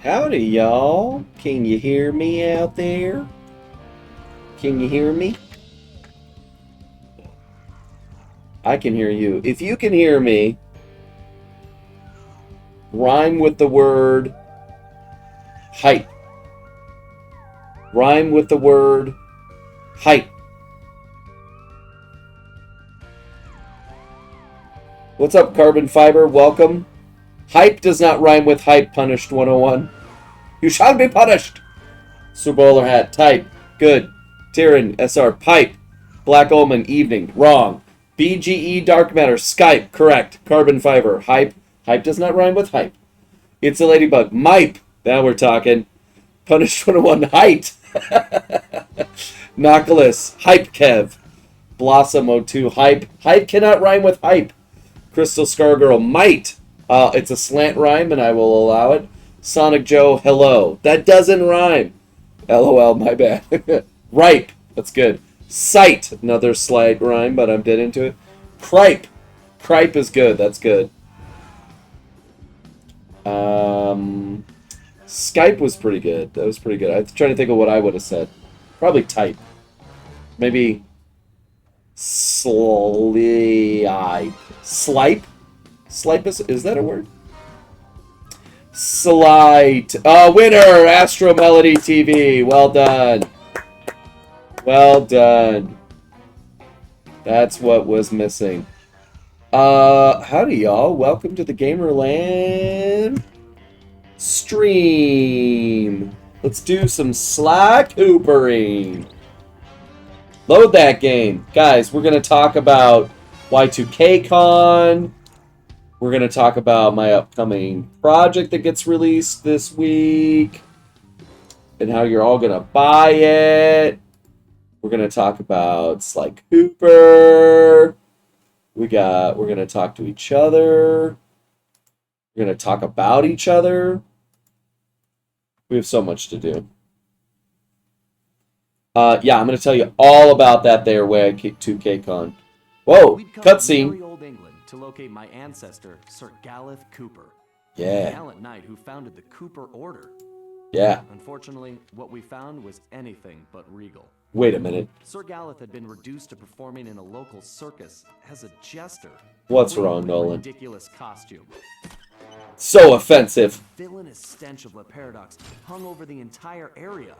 Howdy, y'all. Can you hear me out there? Can you hear me? I can hear you. If you can hear me, rhyme with the word hype. Rhyme with the word hype. What's up, Carbon Fiber? Welcome. Hype does not rhyme with hype, Punished 101. You shall be punished. Super Bowler Hat, type. Good. Tyrion, SR, pipe. Black Omen, evening. Wrong. BGE, Dark Matter, Skype, correct. Carbon Fiber, hype. Hype does not rhyme with hype. It's a Ladybug, Mipe. Now we're talking. Punished 101, height. Nautilus, hype Kev. Blossom 02, hype. Hype cannot rhyme with hype. Crystal Scargirl, might. It's a slant rhyme, and I will allow it. Sonic Joe, hello. That doesn't rhyme. LOL, my bad. Ripe, that's good. Sight, another slight rhyme, but I'm dead into it. Cripe. Cripe is good, that's good. Skype was pretty good. That was pretty good. I'm trying to think of what I would have said. Probably type. Maybe slipe. Slipe? Slipe is that a word? Slight. Winner! Astro Melody TV. Well done. Well done. That's what was missing. Howdy, y'all. Welcome to the Gamerland stream. Let's do some Sly Coopering. Load that game. Guys, we're going to talk about Y2KCon. We're going to talk about my upcoming project that gets released this week and how you're all going to buy it. We're going to talk about Sly Cooper. We're going to talk to each other. We're going to talk about each other. We have so much to do. Yeah, I'm going to tell you all about that there, Y2KCon. Whoa, cutscene. To locate my ancestor, Sir Galeth Cooper. Yeah. The gallant knight who founded the Cooper Order. Yeah. Unfortunately, what we found was anything but regal. Wait a minute. Sir Galeth had been reduced to performing in a local circus as a jester. What's wrong, Nolan? Ridiculous costume. So offensive. The villainous stench of La Paradox hung over the entire area.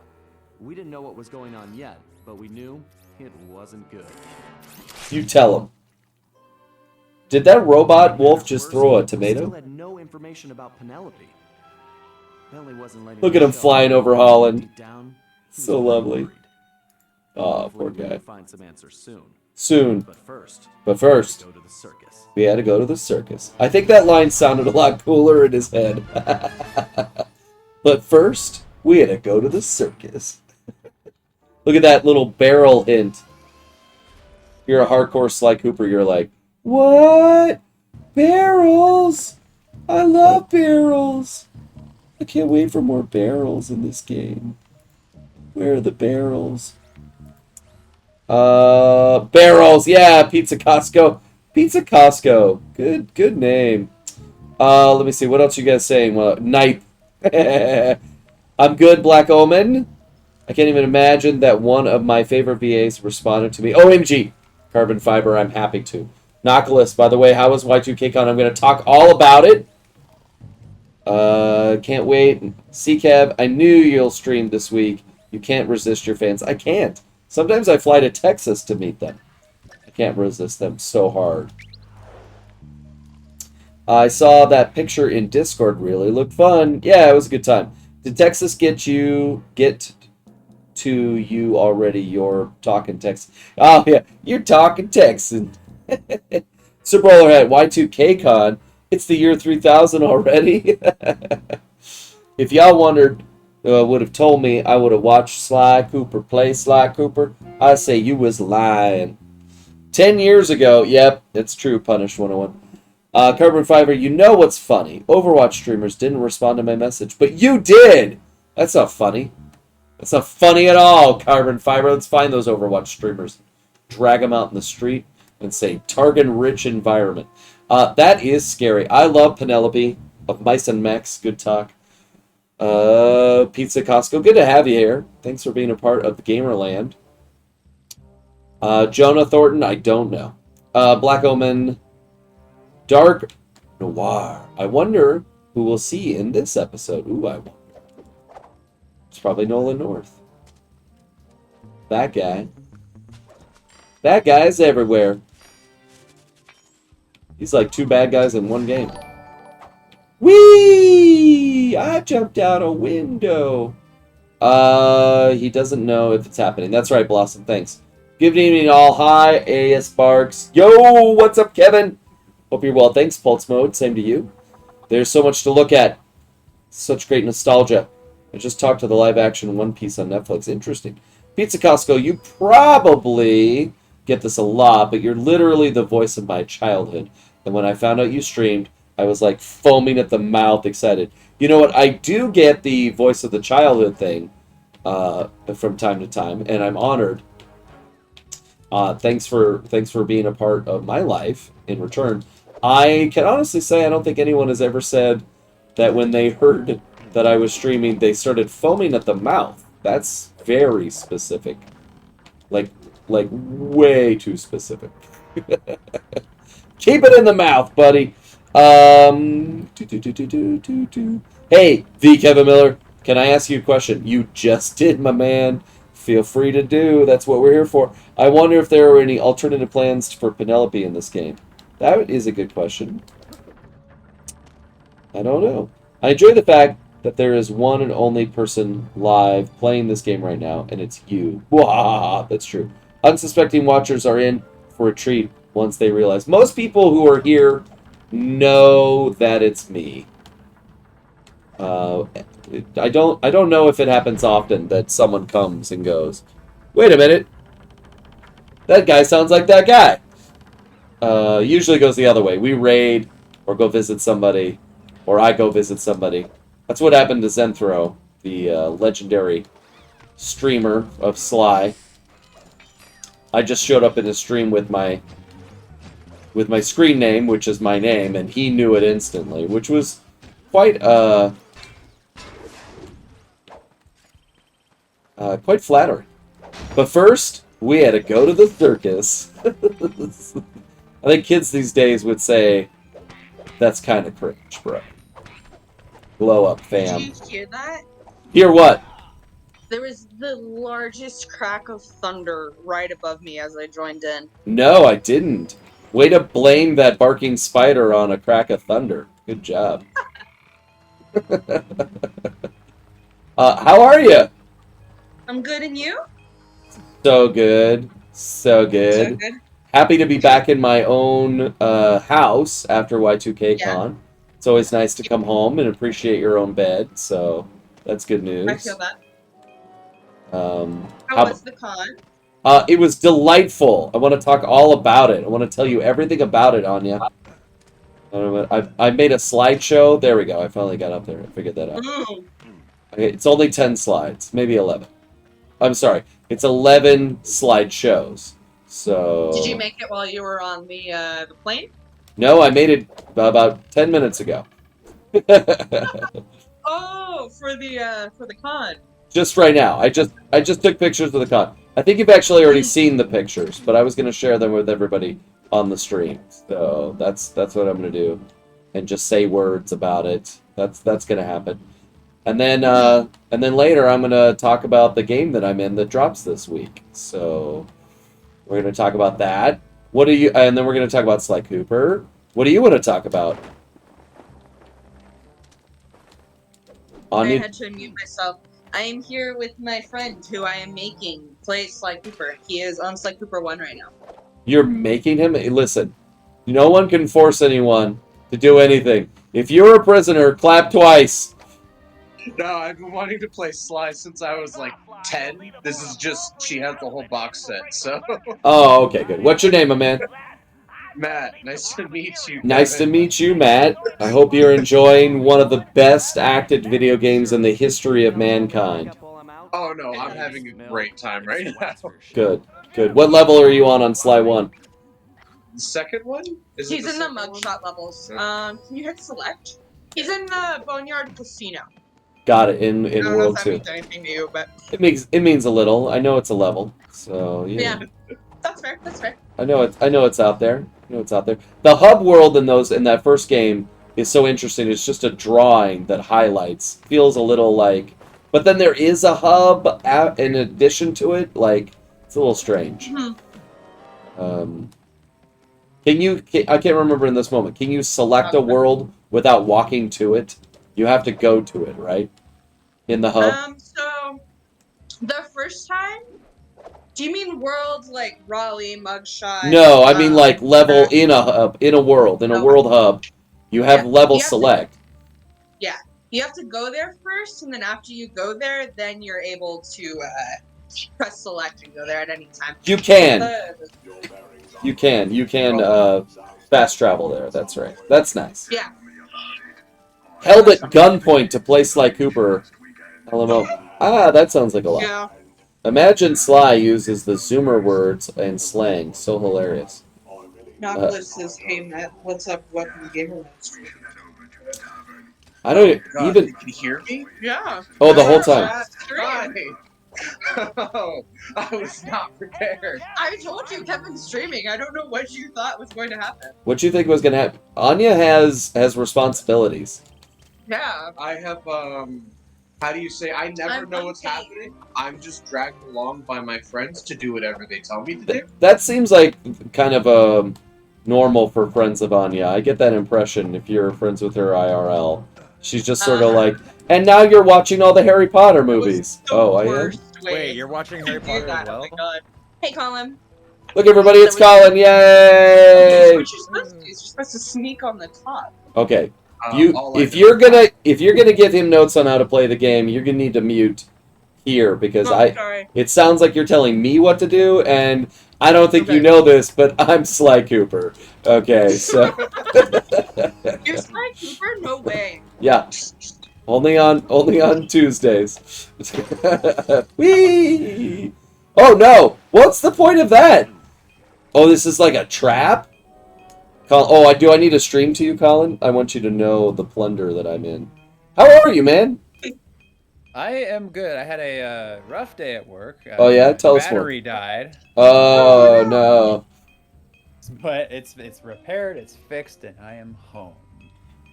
We didn't know what was going on yet, but we knew it wasn't good. You tell him. Did that robot wolf just throw a tomato? Still had no information about Penelope. Bentley wasn't letting Look at him flying over Holland. So lovely. Oh, poor guy. Find some answers soon. Soon. But first, go to the circus. We had to go to the circus. I think that line sounded a lot cooler in his head. But first, we had to go to the circus. Look at that little barrel hint. You're a hardcore Sly Cooper, you're like, what? Barrels? I love barrels. I can't wait for more barrels in this game. Where are the barrels? Barrels, yeah, Pizza Costco. Pizza Costco. Good name. Let me see, what else you guys saying? Well, Night. I'm good, Black Omen. I can't even imagine that one of my favorite VAs responded to me. OMG! Carbon Fiber, I'm happy to. Noculus, by the way, how was Y2KCon? I'm going to talk all about it. Can't wait. CCAB, I knew you'll stream this week. You can't resist your fans. I can't. Sometimes I fly to Texas to meet them. I can't resist them so hard. I saw that picture in Discord. Really looked fun. Yeah, it was a good time. Did Texas get to you already? You're talking Texas. Oh, yeah. You're talking Texan. Sir Bowlerhead, Y2KCon. It's the year 3000 already. If y'all wondered, would have told me I would have watched Sly Cooper play Sly Cooper, I say you was lying. 10 years ago, yep, it's true, Punish 101. Carbon Fiber, you know what's funny? Overwatch streamers didn't respond to my message, but you did! That's not funny. That's not funny at all, Carbon Fiber. Let's find those Overwatch streamers. Drag them out in the street and say, target-rich environment. That is scary. I love Penelope of Mice and Mechs. Good talk. Pizza Costco, good to have you here. Thanks for being a part of the Gamerland. Jonah Thornton, I don't know. Black Omen, Dark Noir. I wonder who we'll see in this episode. Ooh, I wonder. It's probably Nolan North. That guy. That guy's everywhere. He's like two bad guys in one game. Whee! I jumped out a window. He doesn't know if it's happening. That's right, Blossom. Thanks. Good evening, all. Hi, AS Barks. Yo, what's up, Kevin? Hope you're well. Thanks, Pulse Mode. Same to you. There's so much to look at. Such great nostalgia. I just talked to the live-action One Piece on Netflix. Interesting. Pizza Costco, you probably get this a lot, but you're literally the voice of my childhood. And when I found out you streamed, I was like foaming at the mouth, excited. You know what? I do get the voice of the childhood thing from time to time, and I'm honored. Thanks for being a part of my life in return. I can honestly say I don't think anyone has ever said that when they heard that I was streaming, they started foaming at the mouth. That's very specific. Like way too specific. Keep it in the mouth, buddy. Hey, the Kevin Miller, can I ask you a question? You just did, my man. Feel free to do. That's what we're here for. I wonder if there are any alternative plans for Penelope in this game. That is a good question. I don't know. I enjoy the fact that there is one and only person live playing this game right now, and it's you. Wah! That's true. Unsuspecting watchers are in for a treat once they realize. Most people who are here know that it's me. I don't know if it happens often that someone comes and goes, wait a minute, that guy sounds like that guy. Usually goes the other way. We raid or go visit somebody, or I go visit somebody. That's what happened to Zenthro, the legendary streamer of Sly. I just showed up in his stream with my screen name, which is my name, and he knew it instantly, which was quite quite flattering. But first, we had to go to the circus. I think kids these days would say, that's kind of cringe, bro. Blow up, fam. Did you hear that? Hear what? There was the largest crack of thunder right above me as I joined in. No, I didn't. Way to blame that barking spider on a crack of thunder. Good job. How are you? I'm good, and you? So good. So good. So good. Happy to be back in my own house after Y2KCon. Yeah. It's always nice to come home and appreciate your own bed, so That's good news. I feel that. Um, How was the con? It was delightful. I want to talk all about it. I want to tell you everything about it, Anya. I made a slideshow. There we go. I finally got up there. I figured that out. Ooh. Okay, it's only 10 slides, maybe 11. I'm sorry. It's 11 slideshows. So. Did you make it while you were on the plane? No, I made it about 10 minutes ago. Oh, for the con. Just right now. I just took pictures of the con. I think you've actually already seen the pictures, but I was going to share them with everybody on the stream. So that's what I'm going to do, and just say words about it. That's going to happen. And then later I'm going to talk about the game that I'm in that drops this week. So we're going to talk about that. And then we're going to talk about Sly Cooper. What do you want to talk about? Anya? I had to unmute myself. I am here with my friend who I am making play Sly Cooper. He is on Sly Cooper 1 right now. You're making him? Listen, no one can force anyone to do anything. If you're a prisoner, clap twice. No, I've been wanting to play Sly since I was like 10. This is just, she has the whole box set, so. Oh, okay, good. What's your name, my man? Matt, nice to meet you. Nice to Kevin. meet you, Matt. I hope you're enjoying one of the best acted video games in the history of mankind. Oh no, I'm having a great time right now. Good, good. What level are you on Sly 1? The second one? Is it He's in the second one? mugshot levels. Yeah. Can you hit select? He's in the Boneyard Casino. Got it, in I don't know World if that 2. means anything to you, but It means a little. I know it's a level. So, yeah. that's fair. That's fair. I know it's out there. The hub world in that first game is so interesting. It's just a drawing that highlights. Feels a little like, but then there is a hub in addition to it. Like, it's a little strange. Mhm. I can't remember in this moment. Can you select a world without walking to it? You have to go to it, right? In the hub. So the first time, do you mean world like Raleigh, Mugshot? No, I mean like level in a hub, in a world hub. You have level select. You have to go there first, and then after you go there, then you're able to press select and go there at any time. You can. You can fast travel there. That's right. That's nice. Yeah. Held at gunpoint to play Sly Cooper. LMO. Ah, that sounds like a lot. Yeah. Imagine Sly uses the Zoomer words and slang. So hilarious. Knocklis says, "Hey Matt, what's up? Welcome to Gamer Monster." I don't God, even. you can hear me? Yeah. Oh, the whole time. Hi. Oh, I was not prepared. I told you Kevin's streaming. I don't know what you thought was going to happen. What you think was gonna happen? Anya has responsibilities. Yeah. I have, how do you say, I never I'm know what's unpaid. happening. I'm just dragged along by my friends to do whatever they tell me to do. That seems like kind of normal for friends of Anya. I get that impression if you're friends with her IRL. She's just sort of like, and now you're watching all the Harry Potter movies. Oh, I am? Wait, you're watching Harry Potter as well? Oh my god. Hey, Colin. Look, everybody, it's Colin! Yay! What you're supposed to do is you're supposed to sneak on the top. Okay, All I if know- you're gonna give him notes on how to play the game, you're gonna need to mute here because Sorry. it sounds like you're telling me what to do, and I don't think you Okay. know this, but I'm Sly Cooper. Okay, so You're Sly Cooper? No way. yeah, only on Tuesdays. Whee! Oh no! What's the point of that? Oh, this is like a trap. Do I need to stream to you, Colin? I want you to know the plunder that I'm in. How are you, man? I am good. I had a rough day at work. Oh, yeah? Tell us more. Battery died, Oh no! but it's repaired, it's fixed, and I am home.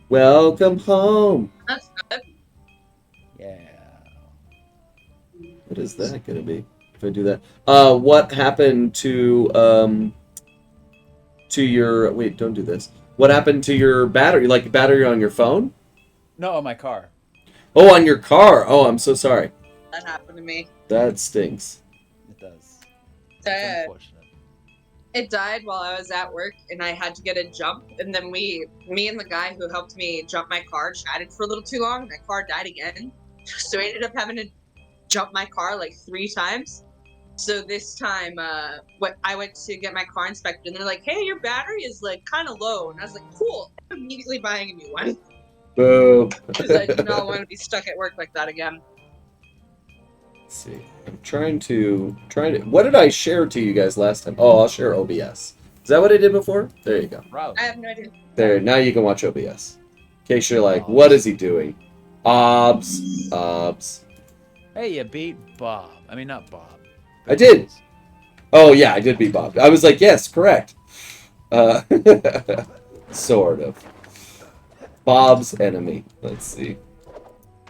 Welcome home. That's good. Yeah. What is that gonna be? If I do that, what happened to your? Wait, don't do this. What happened to your battery? Like battery on your phone? No, my car. Oh, on your car. Oh, I'm so sorry. That happened to me. That stinks. It does. It's That- unfortunate. It died while I was at work, and I had to get a jump. And then me and the guy who helped me jump my car chatted for a little too long. My car died again. So I ended up having to jump my car like 3 times. So this time, I went to get my car inspected, and they're like, "Hey, your battery is like kind of low." And I was like, "Cool." I'm immediately buying a new one Boo. because I do not want to be stuck at work like that again. Let's see. I'm trying to. What did I share to you guys last time? Oh, I'll share OBS. Is that what I did before? There you go. Probably. I have no idea. There. Now you can watch OBS. In case you're like, what is he doing? Obs. Hey, you beat Bob. I mean, not Bob. I did. Oh yeah, I did beat Bob. I was like, yes, correct. Sort of. Bob's enemy. Let's see.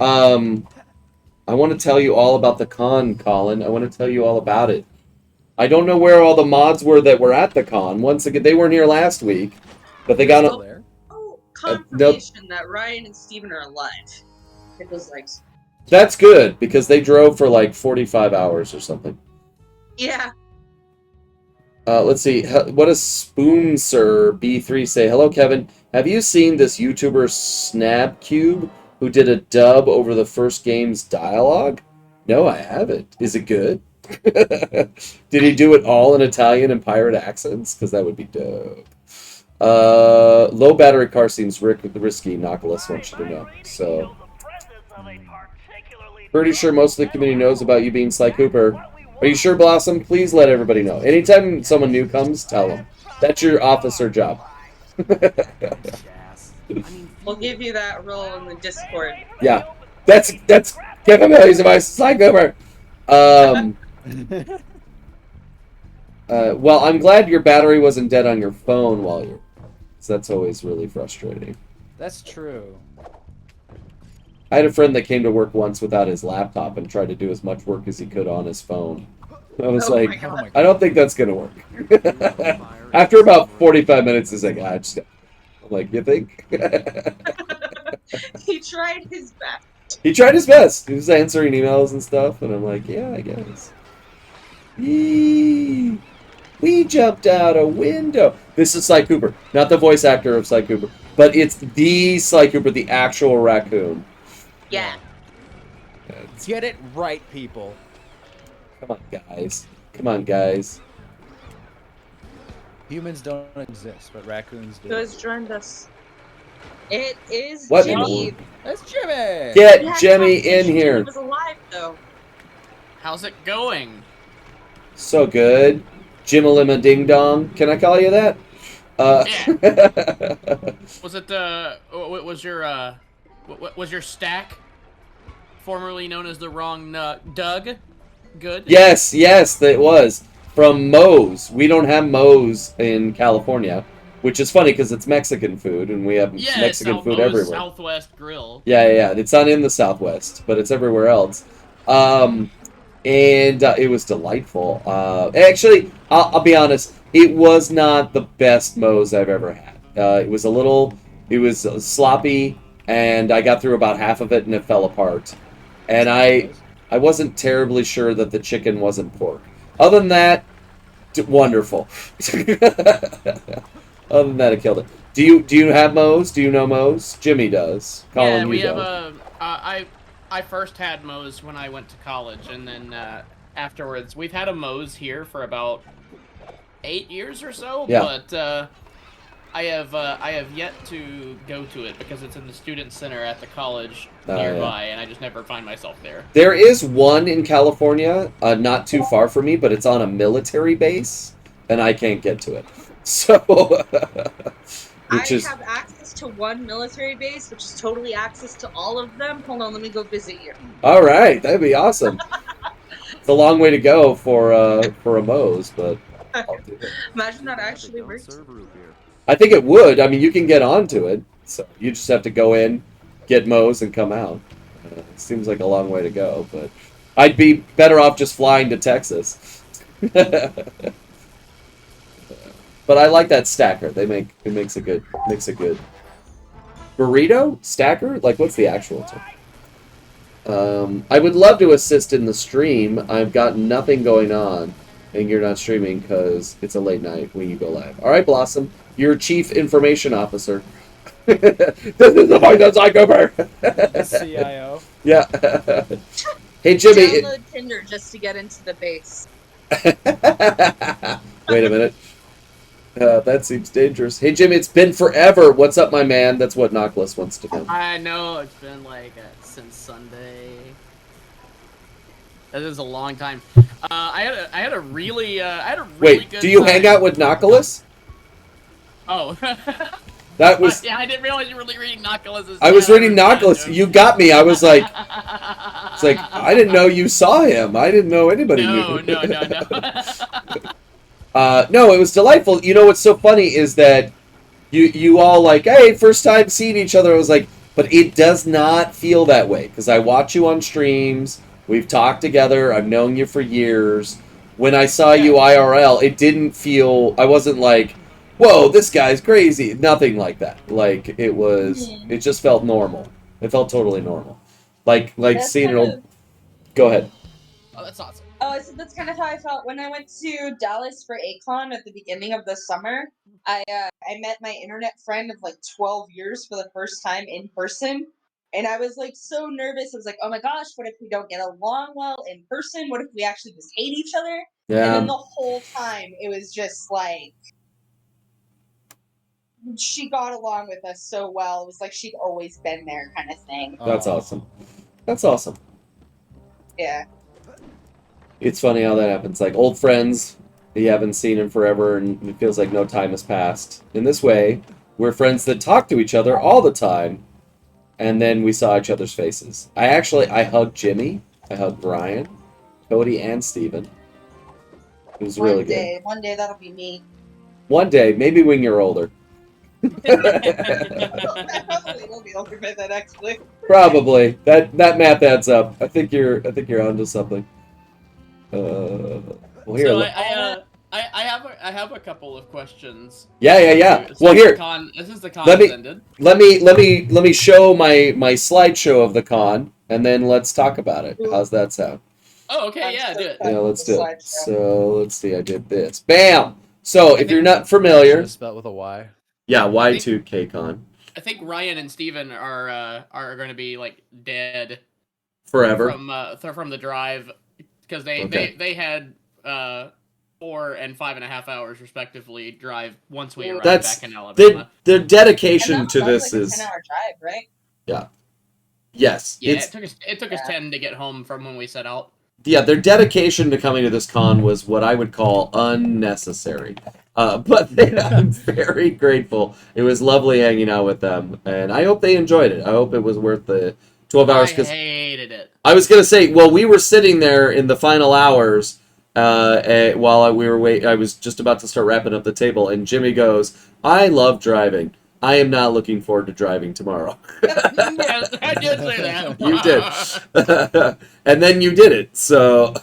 I want to tell you all about the con, Colin. I want to tell you all about it. I don't know where all the mods were that were at the con. Once again, they weren't here last week, but they got Still there. Oh, confirmation that Ryan and Steven are alive. It was like, That's good because they drove for like 45 hours or something. yeah. Let's see. What does Spoonser B3 say? Hello, Kevin. Have you seen this YouTuber Snapcube who did a dub over the first game's dialogue? No, I haven't. Is it good? Did he do it all in Italian and pirate accents? Because that would be dope. Low battery car seems risky, Nautilus wants you to know. So, pretty sure most of the community knows about you being Sly Cooper. Are you sure, Blossom? Please let everybody know. Anytime someone new comes, tell them. That's your officer job. We'll give you that role in the Discord. Yeah. That's Kevin Millies of my Sly Cooper. Well, I'm glad your battery wasn't dead on your phone while you're... So that's always really frustrating. That's true. I had a friend that came to work once without his laptop and tried to do as much work as he could on his phone. I was Oh my like, God. I don't think that's gonna work. After about 45 minutes, he's like, I just... I'm like, you think? He tried his best. He tried his best. He was answering emails and stuff, and I'm like, yeah, I guess. Yee. We jumped out a window. This is Sly Cooper, not the voice actor of Sly Cooper, but it's the Sly Cooper, the actual raccoon. Yeah. It's- Get it right, people. Come on, guys. Come on, guys. Humans don't exist, but raccoons do. Who has joined us? It is What in the Jimmy. world? That's Jimmy! Get We had Jimmy in confirmation here. Jimmy was alive, though. How's it going? So good. Jimalima Ding Dong. Can I call you that? Was it what was your stack formerly known as the wrong Doug? Good? Yes, it was. From Moe's. We don't have Moe's in California, which is funny because it's Mexican food, and we have Yeah, Mexican food Moe's everywhere. Southwest Grill. Yeah. It's not in the Southwest, but it's everywhere else. And it was delightful. Actually, I'll be honest, it was not the best Moe's I've ever had. It was sloppy, and I got through about half of it, and it fell apart. And I wasn't terribly sure that the chicken wasn't pork. Other than that, wonderful. Other than that, it killed it. Do you have Moe's? Do you know Moe's? Jimmy does. Colin, Yeah, you we don't. have I first had Moe's when I went to college, and then afterwards we've had a Moe's here for about 8 years or so. Yeah. But I have yet to go to it because it's in the student center at the college nearby, and I just never find myself there. There is one in California, not too far from me, but it's on a military base, and I can't get to it. So, I which is have access to one military base, which is totally access to all of them. Hold on, let me go visit you. all right. That'd be awesome. It's a long way to go for a Moe's, but I'll do it. Imagine that actually worked. I think it would. I mean, you can get onto it, so you just have to go in, get Moe's, and come out. It seems like a long way to go, but I'd be better off just flying to Texas. But I like that stacker. It makes a good burrito stacker. Like, what's the actual term? I would love to assist in the stream. I've got nothing going on, and you're not streaming because it's a late night when you go live. All right, Blossom, you're Chief Information Officer. This is the point that's like over. CIO. Yeah. Hey, Jimmy. Download Tinder just to get into the base. Wait a minute. That seems dangerous. Hey, Jimmy, it's been forever. What's up, my man? That's what Nockless wants to know. I know it's been like since Sunday. That is a long time. I had a really Wait, good do you time. hang out with Nockless? Oh. That was. Yeah, I didn't realize you were reading Nockless. I was reading Nockless. You got me. I was like, it's like I didn't know you saw him. I didn't know anybody No, knew. no. No, it was delightful. You know what's so funny is that you all like, hey, first time seeing each other. I was like, but it does not feel that way because I watch you on streams. We've talked together. I've known you for years. When I saw you IRL, it didn't feel. I wasn't like, whoa, this guy's crazy. Nothing like that. Like it was. It just felt normal. It felt totally normal. Like That's seeing an kind old. Go ahead. Oh, that's awesome. Oh, so that's kind of how I felt when I went to Dallas for ACON at the beginning of the summer. I met my internet friend of like 12 years for the first time in person, and I was like so nervous. I was like, oh my gosh, what if we don't get along well in person? What if we actually just hate each other? And Yeah. then the whole time it was just like she got along with us so well. It was like she'd always been there, kind of thing. That's awesome. That's awesome. Yeah. It's funny how that happens. Like old friends, you haven't seen in forever, and it feels like no time has passed. In this way, we're friends that talk to each other all the time, and then we saw each other's faces. I hugged Jimmy, I hugged Ryan, Cody, and Steven. It was really good. One day that'll be me. One day, maybe when you're older. I probably will be older by then, actually. Probably. That math adds up. I think you're onto something. Well, here. So I have a couple of questions. Yeah. Since Well, here. This is the con Let me- ended. Let me show my slideshow of the con, and then let's talk about it. How's that sound? Oh, okay, yeah, do it. Yeah, let's do it. So let's see. I did this. Bam. So if you're not Should familiar, have spelled with a Y. yeah, Y2K con I think Ryan and Steven are going to be like dead forever. from the drive because they had 4 and 5.5 hours respectively drive once we arrived That's back in Alabama. their dedication And to that this was is like a 10-hour drive, right? yes. Yeah, It's it took us 10 to get home from when we set out. their dedication to coming to this con was what I would call unnecessary. But I'm very grateful. It was lovely hanging out with them, and I hope they enjoyed it. I hope it was worth the 12 hours. I Because hated it. I was gonna say, well, we were sitting there in the final hours while we were waiting. I was just about to start wrapping up the table, and Jimmy goes, "I love driving. I am not looking forward to driving tomorrow." Yeah, I did say that. You did. And then you did it. So,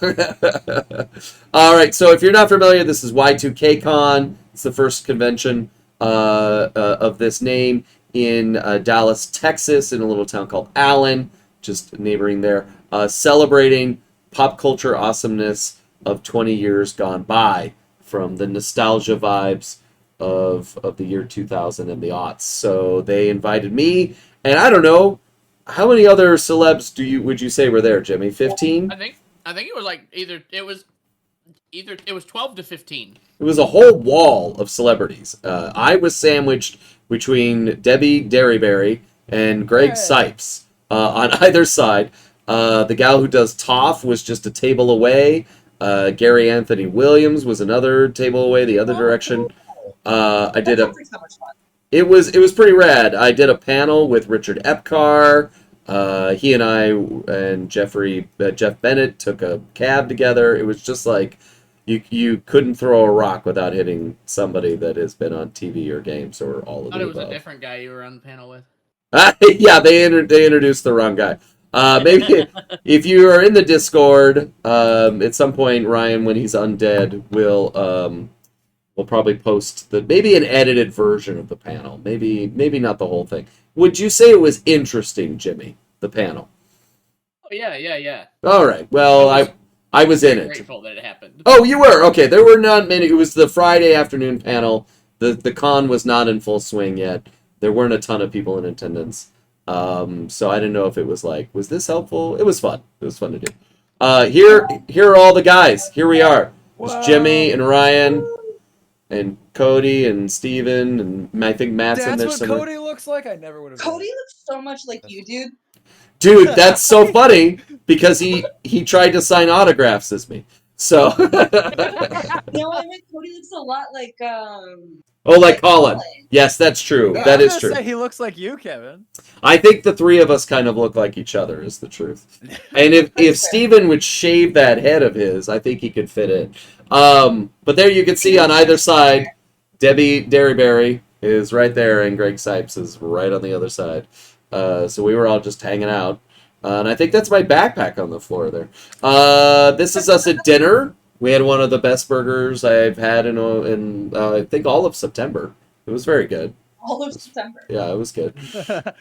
all right. So if you're not familiar, this is Y2K Con. It's the first convention of this name in Dallas, Texas, in a little town called Allen, just neighboring there, celebrating pop culture awesomeness of 20 years gone by, from the nostalgia vibes of the year 2000 and the aughts. So they invited me, and I don't know, how many other celebs would you say were there, Jimmy? 15? I think it was like either it was 12 to 15. It was a whole wall of celebrities. I was sandwiched between Debbie Derryberry and Greg Sipes on either side. The gal who does Toph was just a table away. Gary Anthony Williams was another table away, the other direction. I did That sounds like so much fun. It was pretty rad. I did a panel with Richard Epcar. He and I and Jeff Bennett took a cab together. It was just like you couldn't throw a rock without hitting somebody that has been on TV or games or all I of thought the it was a above. different guy you were on the panel with. Yeah, they introduced the wrong guy. Maybe if you are in the Discord, at some point, Ryan, when he's undead, we'll probably post maybe an edited version of the panel. Maybe not the whole thing. Would you say it was interesting, Jimmy, the panel? Oh yeah. All right. Well, I was in it. Grateful that it happened. Oh, you were? Okay, there were not many. It was the Friday afternoon panel. The con was not in full swing yet. There weren't a ton of people in attendance. So I didn't know if it was like, was this helpful? It was fun. It was fun to do. Here are all the guys. Here we are. There's Jimmy and Ryan and Cody and Steven and I think Matt's in That's there what somewhere. Cody looks like. I never would have. Cody looks so much like you, dude. Dude, that's so funny because he tried to sign autographs as me. So No, I mean Cody looks a lot like like Colin. Yes, that's true. That is true. Say he looks like you, Kevin. I think the three of us kind of look like each other is the truth. And if Steven would shave that head of his, I think he could fit in. But there you can see on either side, Debbie Derryberry is right there and Greg Sipes is right on the other side. So we were all just hanging out. And I think that's my backpack on the floor there. This is us at dinner. We had one of the best burgers I've had in I think all of September. It was very good. all of September. Yeah, it was good.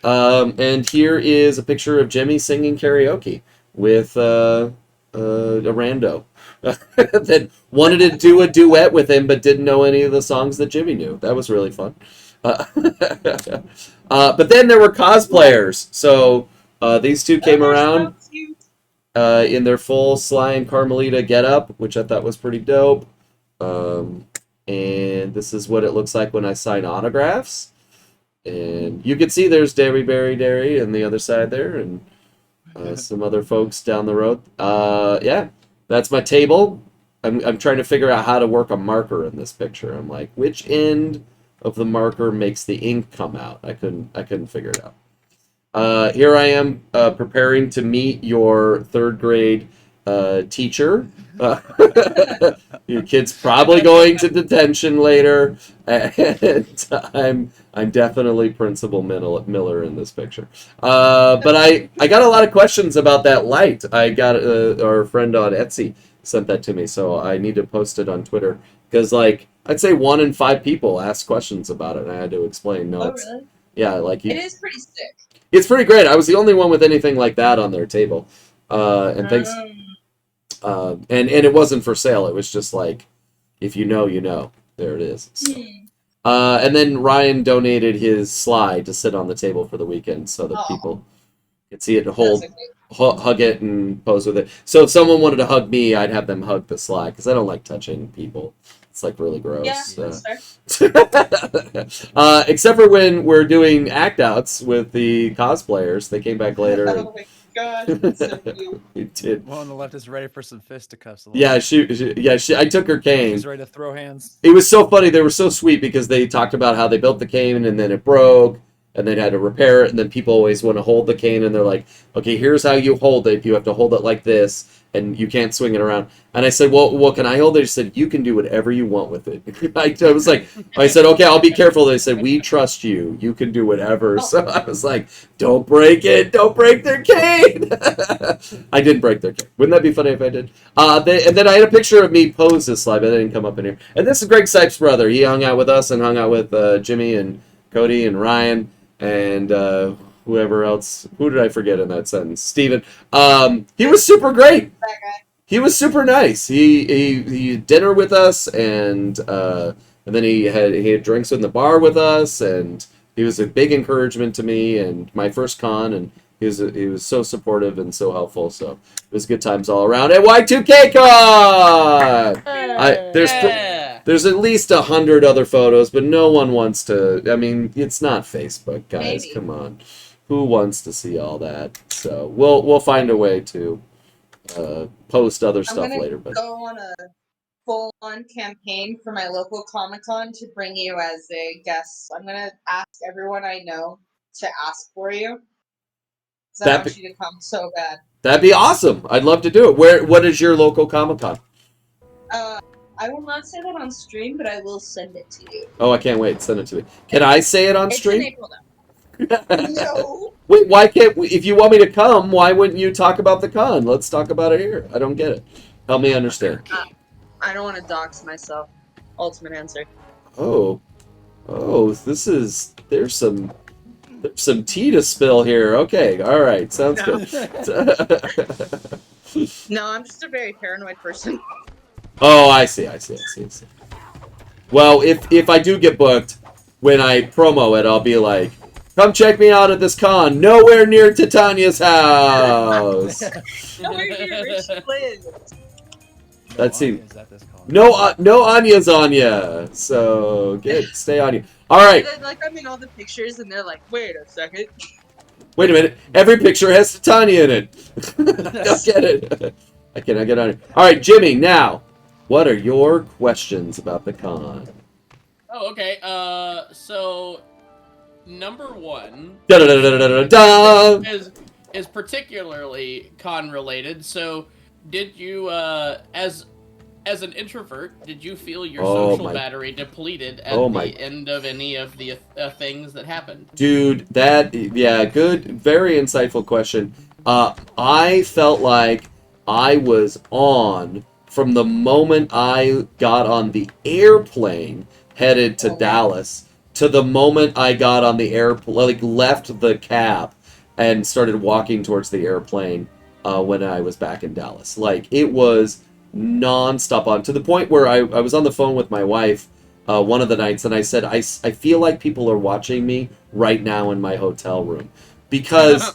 And here is a picture of Jimmy singing karaoke with a rando that wanted to do a duet with him but didn't know any of the songs that Jimmy knew. That was really fun. But then there were cosplayers. So these two came around in their full Sly and Carmelita getup, which I thought was pretty dope. And this is what it looks like when I sign autographs. And you can see there's Derry on the other side there, and some other folks down the road. Yeah, that's my table. I'm trying to figure out how to work a marker in this picture. I'm like, which end of the marker makes the ink come out? I couldn't figure it out. Here I am preparing to meet your third grade teacher. Your kid's probably going to detention later, and I'm definitely Principal Miller in this picture. But I got a lot of questions about that light. I got our friend on Etsy sent that to me, so I need to post it on Twitter because like I'd say 1 in 5 people asked questions about it, and I had to explain. No, it's, really? Yeah, like It is pretty sick. it's pretty great. I was the only one with anything like that on their table, and thanks. And it wasn't for sale. It was just like, if you know, you know. There it is. So. And then Ryan donated his Sly to sit on the table for the weekend so that people could see it and hug it and pose with it. So if someone wanted to hug me, I'd have them hug the Sly because I don't like touching people. It's like really gross. Yeah, that's fair. Except for when we're doing act outs with the cosplayers. They came back later. Oh my god, that's so cute. We did. One on the left is ready for some fisticuffs. Yeah, I took her cane. She's ready to throw hands. It was so funny. They were so sweet because they talked about how they built the cane and then it broke and they had to repair it. And then people always want to hold the cane and they're like, okay, here's how you hold it. You have to hold it like this and you can't swing it around. And I said, well, can I hold it? She said, you can do whatever you want with it. I was like, I said, okay, I'll be careful. They said, we trust you. You can do whatever. So I was like, don't break it. Don't break their cane. I didn't break their cane. Wouldn't that be funny if I did? And then I had a picture of me pose this slide, but they didn't come up in here. And this is Greg Sipes' brother. He hung out with us and hung out with Jimmy and Cody and Ryan and whoever else. Who did I forget in that sentence? Steven. He was super great. That guy. He was super nice. He had dinner with us, and then he had drinks in the bar with us, and he was a big encouragement to me and my first con, and he was so supportive and so helpful. So it was good times all around at Y2K Con. There's at least 100 other photos, but no one wants to. I mean, it's not Facebook, guys. Maybe. Come on, who wants to see all that? So we'll find a way to post other stuff later. But go on a full-on campaign for my local Comic-Con to bring you as a guest. I'm gonna ask everyone I know to ask for you. So I want you to come so bad. That'd be awesome. I'd love to do it. What is your local Comic-Con? I will not say that on stream, but I will send it to you. Oh, I can't wait. Send it to me. Can I say it on It's stream? in April, though. No. Wait, why can't we, if you want me to come, why wouldn't you talk about the con? Let's talk about it here. I don't get it. Help me understand. I don't want to dox myself. Ultimate answer. Oh, there's some tea to spill here. Okay, all right, sounds good. No, I'm just a very paranoid person. Oh, I see. Well, if I do get booked, when I promo it, I'll be like, Come check me out at this con. Nowhere near Titania's house. Nowhere near where she lives. That seemed- Is that this color? No Anya's Anya. So stay on you. All right. Like I'm in all the pictures, and they're like, "Wait a second." Wait a minute. Every picture has Titania in it. Don't get it. I cannot get on it. All right, Jimmy. Now, what are your questions about the con? Oh, okay. So number one Da da da da da da da. is particularly con related. So, did you, as an introvert, did you feel your Oh social my- battery depleted at Oh the my- end of any of the things that happened? Dude, good, very insightful question. I felt like I was on from the moment I got on the airplane headed to Dallas to the moment I got on the airplane, like left the cab and started walking towards the airplane when I was back in Dallas. Like, it was non-stop on, to the point where I was on the phone with my wife one of the nights, and I said, I feel like people are watching me right now in my hotel room. Because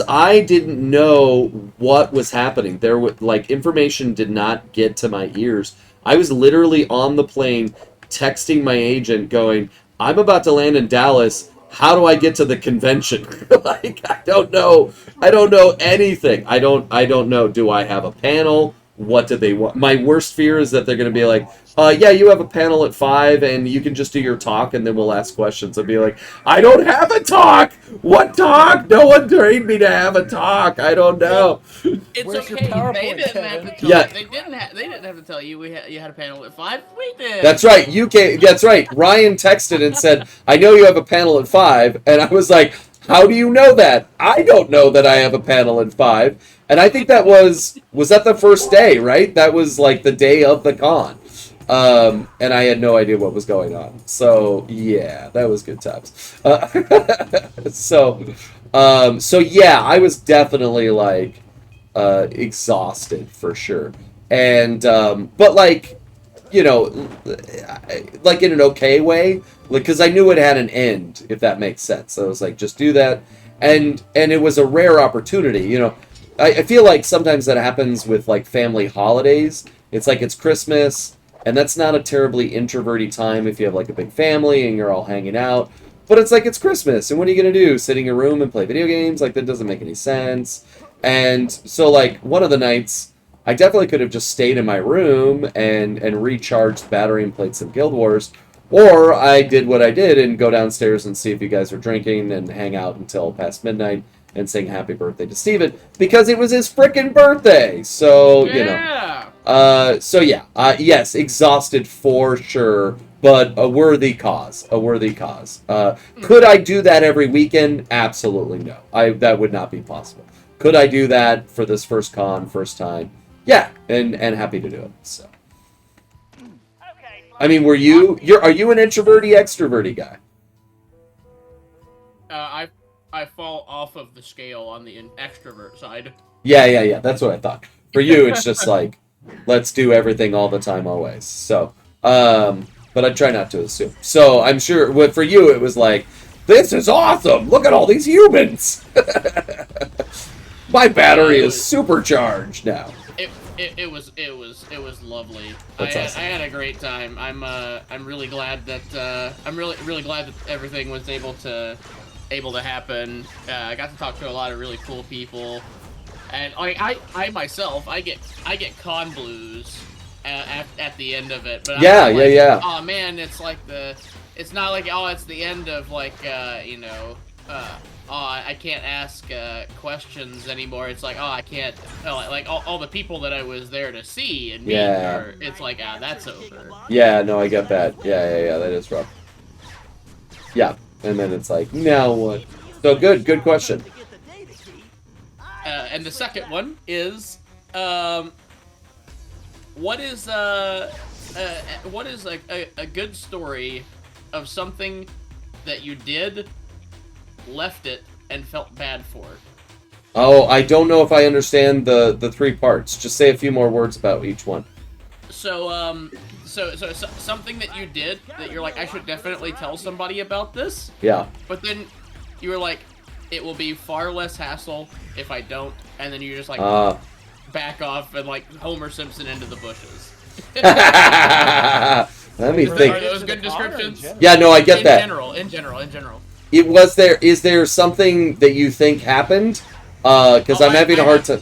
I didn't know what was happening. There was, like, information did not get to my ears. I was literally on the plane texting my agent going, I'm about to land in Dallas. How do I get to the convention? Like, I don't know anything. I don't know. Do I have a panel? What do they want? My worst fear is that they're going to be like, yeah, you have a panel at 5 and you can just do your talk and then we'll ask questions. I'll be like, I don't have a talk. What talk? No one trained me to have a talk. I don't know. It's Where's your okay. They PowerPoint, didn't have to Kevin? tell Yeah. They didn't have to tell you you had a panel at 5. We did. That's right. That's right. Ryan texted and said, I know you have a panel at 5. And I was like, how do you know that? I don't know that I have a panel at 5. And I think that was that the first day, right? That was like the day of the con. And I had no idea what was going on. So, yeah, that was good times. So yeah, I was definitely like exhausted for sure. And, but like, you know, like in an okay way, like, because I knew it had an end, if that makes sense. So I was like, just do that. And it was a rare opportunity, you know. I feel like sometimes that happens with like family holidays. It's like it's Christmas, and that's not a terribly introverty time if you have like a big family and you're all hanging out. But it's like it's Christmas, and what are you gonna do? Sit in your room and play video games? Like, that doesn't make any sense. And so like one of the nights, I definitely could have just stayed in my room and recharged the battery and played some Guild Wars. Or I did what I did and go downstairs and see if you guys were drinking and hang out until past midnight and sing happy birthday to Steven, because it was his frickin' birthday. So, you know. So yeah, yes, exhausted for sure, but a worthy cause. Could I do that every weekend? Absolutely no. That would not be possible. Could I do that for this first time? Yeah, and happy to do it. So, I mean, are you an introverty, extroverty guy? I fall off of the scale on the extrovert side. Yeah. That's what I thought. For you, it's just like, let's do everything all the time, always. So, but I try not to assume. So I'm sure for you, it was like, this is awesome. Look at all these humans. My battery is supercharged now. It was lovely. That's awesome. I had a great time. I'm really glad that I'm really glad that everything was able to happen. I got to talk to a lot of really cool people, and I myself get con blues at the end of it. But yeah. Oh man, it's not like it's the end of like I can't ask questions anymore. It's like I can't like all the people that I was there to see and meet. Yeah. It's like that's over. Yeah, no, I get that. Yeah, that is rough. Yeah, and then it's like, now what? So good question. And the second one is, what is a good story of something that you did, left it, and felt bad for? Oh, I don't know if I understand the 3 parts. Just say a few more words about each one. So something that you did that you're like, I should definitely tell somebody about this. Yeah. But then you were like, it will be far less hassle if I don't, and then you just like back off and like Homer Simpson into the bushes. Let me Are think. those good descriptions? Yeah, no, I get that. In general. Is there something that you think happened? Because I'm having a hard time.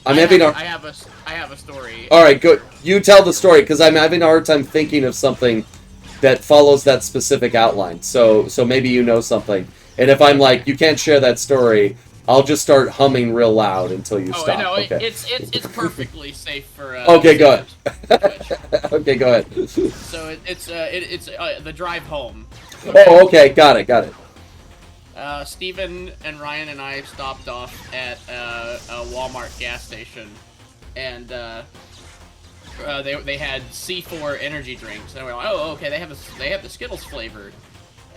I have a story. All right, good. You tell the story because I'm having a hard time thinking of something that follows that specific outline. So maybe you know something. And if I'm like, you can't share that story, I'll just start humming real loud until you stop. No, okay. It's perfectly safe for. Okay, go ahead. Okay, go ahead. So it's the drive home. Oh, okay, got it. Steven and Ryan and I stopped off at a Walmart gas station, and they had C4 energy drinks, and we were like, oh, okay, they have the Skittles flavored.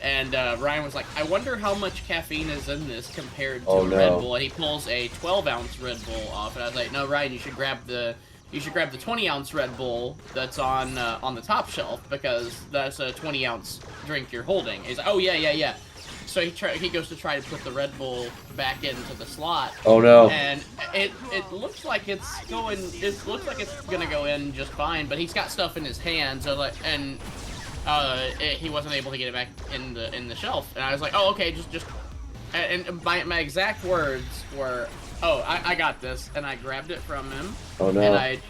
And Ryan was like, I wonder how much caffeine is in this compared to a Red Bull. And he pulls a 12-ounce Red Bull off, and I was like, no, Ryan, you should grab the 20-ounce Red Bull that's on the top shelf, because that's a 20-ounce drink you're holding. He's like, oh yeah. So he goes to try to put the Red Bull back into the slot. Oh no! And it looks like it's gonna go in just fine, but he's got stuff in his hands, he wasn't able to get it back in the shelf. And I was like, oh, okay, just. And my exact words were, oh, I got this, and I grabbed it from him. Oh no! And I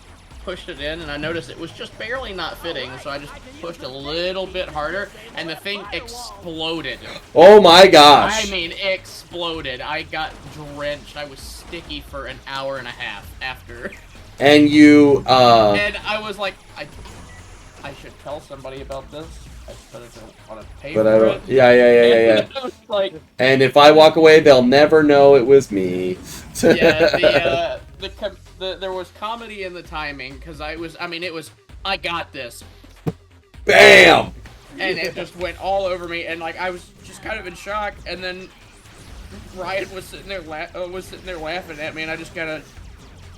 pushed it in, and I noticed it was just barely not fitting, so I just pushed a little bit harder, and the thing exploded. Oh my gosh! I mean, exploded. I got drenched. I was sticky for an hour and a half after. And you, And I was like, I should tell somebody about this. I don't want to pay but for I don't. it. Yeah. I was like, And if I walk away, they'll never know it was me. yeah, there was comedy in the timing, because it was, I got this. Bam! And it just went all over me, and like I was just kind of in shock, and then Ryan was sitting there laughing at me, and I just gotta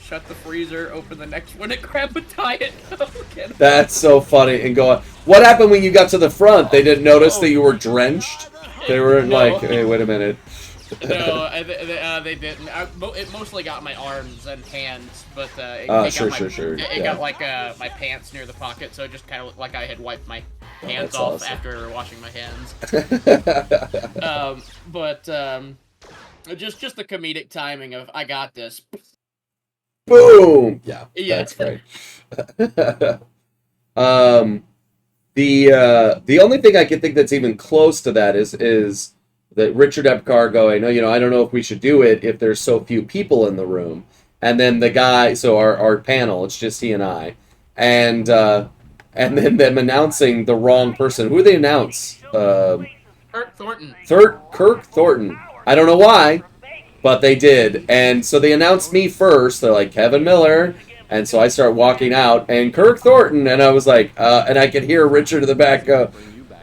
shut the freezer, open the next one, and grab a Diet Coke. That's so funny. And go on. What happened when you got to the front? They didn't notice that you were drenched? They were like, hey, wait a minute. No, they didn't. It mostly got my arms and hands, but it got like my pants near the pocket, so it just kind of looked like I had wiped my hands That's off awesome. after washing my hands. Just the comedic timing of I got this. Boom! Yeah, that's great. The only thing I can think that's even close to that is that Richard Epcar going, I don't know if we should do it if there's so few people in the room. And then the guy, so our panel, it's just he and I. And then them announcing the wrong person. Who did they announce? Kirk Thornton. Kirk Thornton. I don't know why, but they did. And so they announced me first. They're like, Kevin Miller. And so I start walking out, and Kirk Thornton, and I was like, and I could hear Richard in the back go,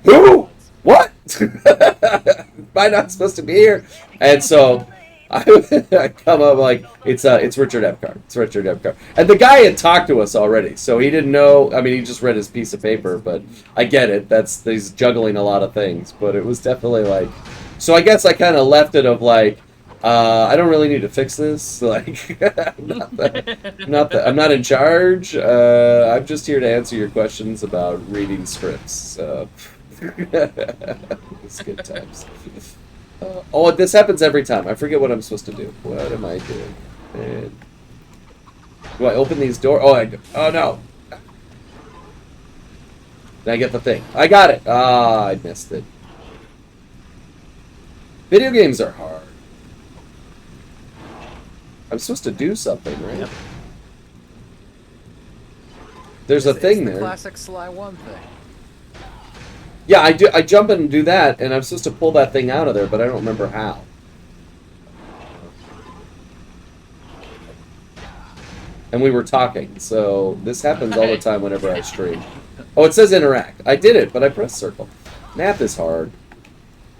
who? What? Am I not supposed to be here? And so I come up like, it's Richard Epcar. It's Richard Epcar. And the guy had talked to us already, so he didn't know. I mean, he just read his piece of paper, but I get it. He's juggling a lot of things, but it was definitely like, so I guess I kind of left it of like, I don't really need to fix this. Like, I'm not in charge. I'm just here to answer your questions about reading scripts. So. It's good times. This happens every time. I forget what I'm supposed to do. What am I doing? Do I open these doors? Oh no! Did I get the thing? I got it. I missed it. Video games are hard. I'm supposed to do something, right? Yep. There's a thing there. Classic Sly 1 thing. Yeah, I do. I jump in and do that, and I'm supposed to pull that thing out of there, but I don't remember how. And we were talking, so this happens all the time whenever I stream. Oh, it says interact. I did it, but I pressed circle. Math is hard.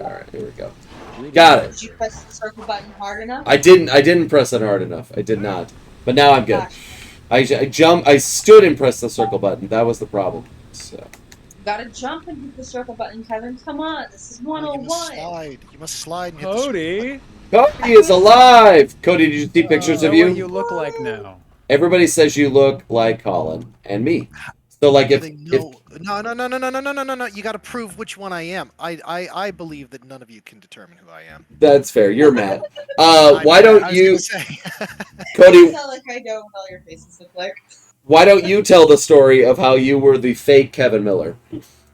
All right, here we go. Got it. Did you press the circle button hard enough? I didn't press it hard enough. I did not. But now I'm good. I stood and pressed the circle button. That was the problem. So. Gotta jump and hit the circle button, Kevin. Come on, this is You must 101. slide. You must slide and hit the circle Cody, Cody is alive! Cody, did you see pictures know of what you? you look like now. Everybody says you look like Colin and me. So, like, Do if, they if know- No. You got to prove which one I am. I believe that none of you can determine who I am. that's fair, you're Matt. I Why don't was you, gonna say. Cody? I sound like I know what all your faces look like. Why don't you tell the story of how you were the fake Kevin Miller?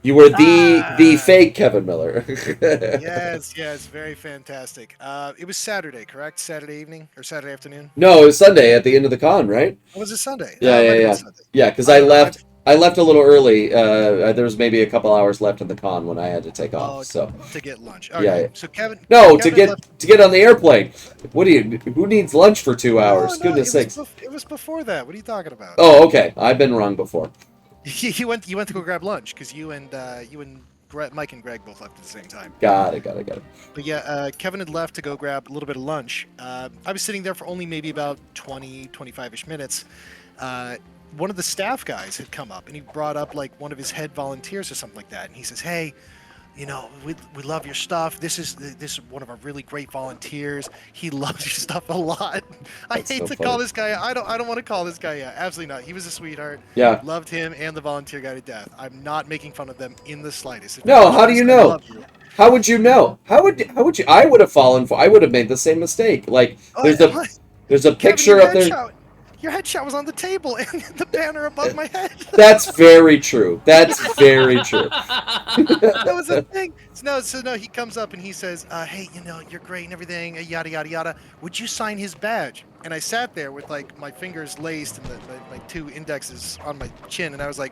You were the fake Kevin Miller. yes, very fantastic. It was Saturday, correct? Saturday evening or Saturday afternoon? No, it was Sunday at the end of the con, right? Or was it Sunday? Yeah, It might yeah, have been yeah. Sunday. Yeah, because I left. I left a little early. There was maybe a couple hours left in the con when I had to take off. Oh, So to get lunch. Yeah, Okay. yeah. So Kevin. no, Kevin to get on the airplane. What do you? Who needs lunch for 2 hours? No, Goodness sakes. It was before that. What are you talking about? Oh, okay. I've been wrong before. You went to go grab lunch because you and Mike and Greg both left at the same time. Got it. But yeah, Kevin had left to go grab a little bit of lunch. I was sitting there for only maybe about 20, 25-ish minutes. One of the staff guys had come up and he brought up like one of his head volunteers or something like that. And he says, "Hey, you know, we love your stuff. This is one of our really great volunteers. He loves your stuff a lot." I That's hate so to funny. call this guy. I don't want to call this guy. Yeah, absolutely not. He was a sweetheart. Yeah. Loved him and the volunteer guy to death. I'm not making fun of them in the slightest. If No, you how do you I know? love you. How would you know? How would you? I would have fallen for. I would have made the same mistake. Like there's a Kevin, picture your up there. headshot- Your headshot was on the table and the banner above my head. That's very true. That's very true. That was the thing. So no, he comes up and he says, "Hey, you know, you're great and everything, yada yada yada. Would you sign his badge?" And I sat there with like my fingers laced and my two indexes on my chin, and I was like,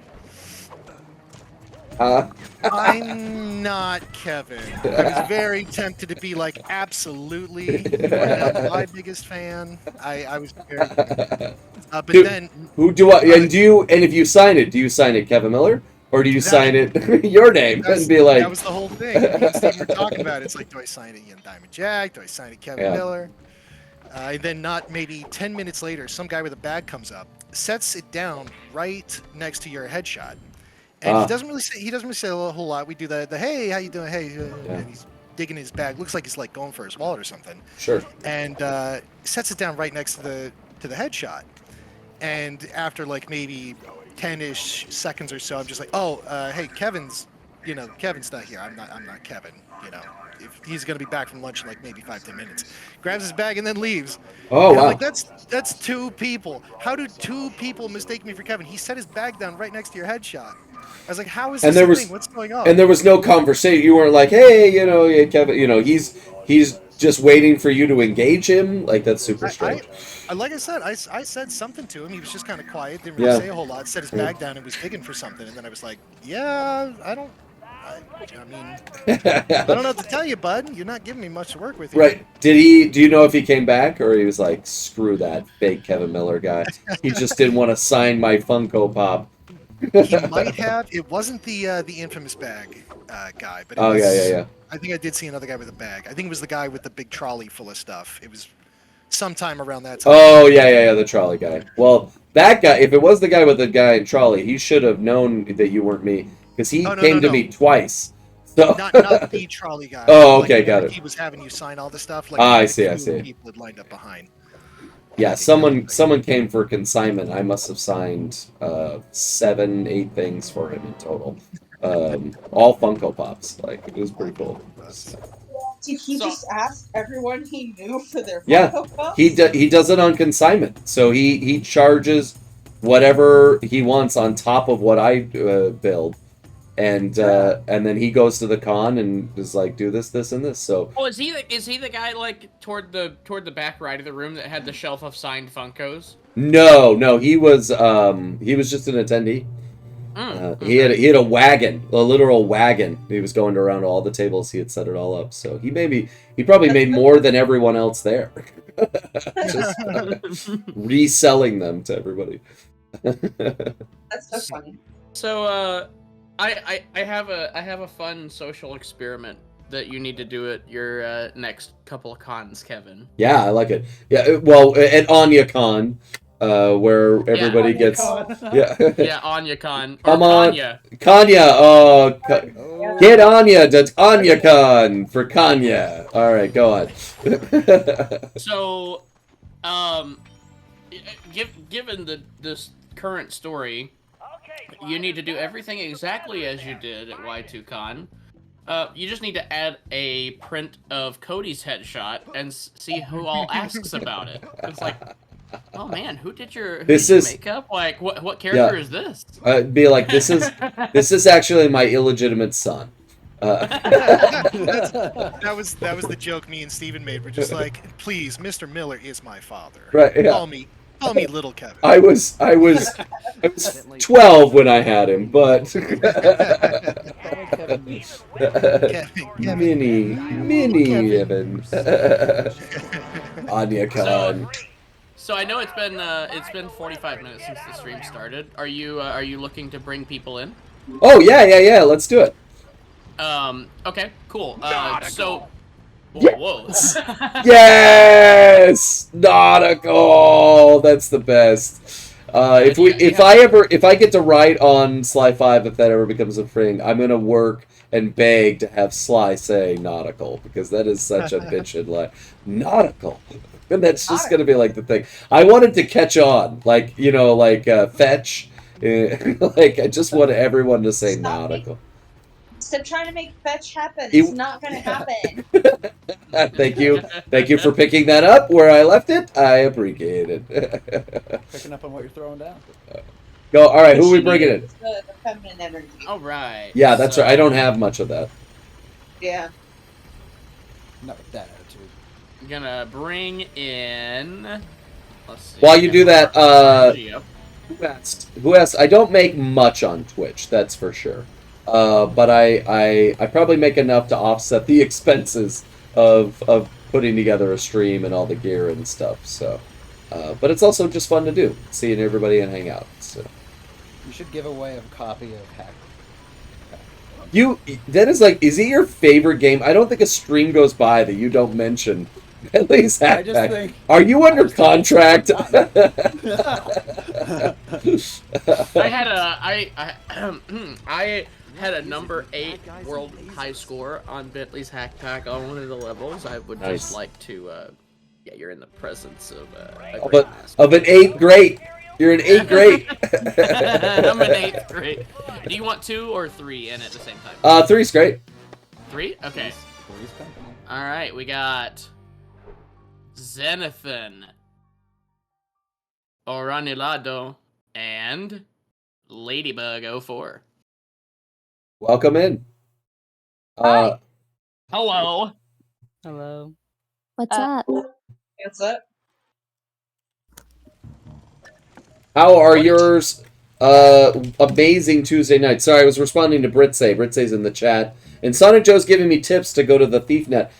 "I'm not Kevin." I was very tempted to be like, "Absolutely, I'm my biggest fan." I was very, but Dude, then Who do I? And do you? And if you sign it, do you sign it Kevin Miller, or do you sign it your name and be like? that was the whole thing. Me and Steve were talking about it. It's like, do I sign it Ian Diamond Jack? Do I sign it Kevin Yeah. Miller? And then not maybe 10 minutes later, some guy with a bag comes up, sets it down right next to your headshot. And Ah. he doesn't really say a whole lot. We do the hey, how you doing? Hey, and he's digging in his bag. Looks like he's like going for his wallet or something. Sure. And sets it down right next to the headshot. And after like maybe 10-ish seconds or so, I'm just like, oh, hey, Kevin's not here. I'm not Kevin. You know, if he's gonna be back from lunch in like maybe 5-10 minutes. Grabs his bag and then leaves. Oh And I'm wow. like, that's two people. How do two people mistake me for Kevin? He set his bag down right next to your headshot. I was like, how is And this there a was- thing? What's going on? And there was no conversation. You weren't like, hey, yeah, Kevin. He's just waiting for you to engage him. Like that's super strange. Like I said, I said something to him. He was just kind of quiet, didn't Yeah. really say a whole lot. Set his bag down and was digging for something. And then I was like, yeah, I mean, I don't know what to tell you, bud. You're not giving me much to work with here. Right. Do you know if he came back or he was like, screw that fake Kevin Miller guy. He just didn't want to sign my Funko Pop. He might have. It wasn't the infamous bag guy, but it Oh was, yeah. I think I did see another guy with a bag. I think it was the guy with the big trolley full of stuff. It was sometime around that time. Oh yeah, the trolley guy. Well, that guy, if it was the guy with the guy in trolley, he should have known that you weren't me because he Oh, no, came no, to no. me twice. So Not the trolley guy. Oh, okay, got it. He was having you sign all the stuff. Ah, I like, see, I two see. People had lined up behind. yeah, someone came for consignment. I must have signed 7-8 things for him in total. All Funko Pops. Like it was pretty cool. Did he So- just ask everyone he knew for their Yeah, Funko Pops? He does it on consignment, so he charges whatever he wants on top of what I build, and then he goes to the con and is like, do this, and this. So Oh, is he the guy like toward the back right of the room that had the shelf of signed Funkos? no, he was just an attendee. He had a wagon, a literal wagon. He was going around all the tables. He had set it all up. So he probably made more than everyone else there, just reselling them to everybody. That's so funny. So I have a fun social experiment that you need to do at your next couple of cons, Kevin. Yeah, I like it. Yeah, well, at AnyaCon, where everybody Anya gets yeah. Yeah, AnyaCon. Or Come on. Anya. Kanya. Oh, Oh. get Anya to AnyaCon for Kanya. All right, go on. So, given this current story, you need to do everything exactly as you did at Y2Con. You just need to add a print of Cody's headshot and see who all asks about it. It's like, oh man, who did your makeup? Like, what character is this? Be like, this is actually my illegitimate son. That was the joke me and Steven made. We're just like, please, Mr. Miller is my father. Right, yeah. Call me Little Kevin. I was 12 when I had him, but mini Evan. AnyaCon. So I know it's been 45 minutes since the stream started. Are you looking to bring people in? Oh yeah. Let's do it. Okay, cool. So. Whoa. Yes, nautical. That's the best. If I get to write on Sly 5, if that ever becomes a thing, I'm gonna work and beg to have Sly say nautical, because that is such a bitchin' line. Nautical. And that's just gonna be like the thing. I wanted to catch on, like fetch. Like I just want everyone to say nautical. Stop trying to make fetch happen. It's not gonna happen. Thank you for picking that up where I left it. I appreciate it. Picking up on what you're throwing down. Go. All right, who are we bringing in? The feminine energy. All right. Yeah, that's right. I don't have much of that. Yeah. Not with that attitude. I'm gonna bring in. Let's see. While you do that, Yep. who asked? I don't make much on Twitch, that's for sure. But I probably make enough to offset the expenses of putting together a stream and all the gear and stuff. So, but it's also just fun to do, seeing everybody and hang out. So, You should give away a copy of Hack. That is like, is it your favorite game? I don't think a stream goes by that you don't mention at least I just Hackpack. think. Are you under contract? I had a number 8 world high score on Bentley's Hack Pack on one of the levels. I would Nice. just like to, yeah, you're in the presence of a Of, great a, master. of an 8 great. You're an 8 great. I'm an 8th grade. Do you want 2 or 3 in at the same time? 3's great. 3? Okay. Three's company. Alright, we got Zenithan, Oranilado, and Ladybug 04. Welcome in. Hello. Hello. What's up? What's up? How are yours? Amazing Tuesday night. Sorry, I was responding to Britse. Britse's in the chat. And Sonic Joe's giving me tips to go to the thief net.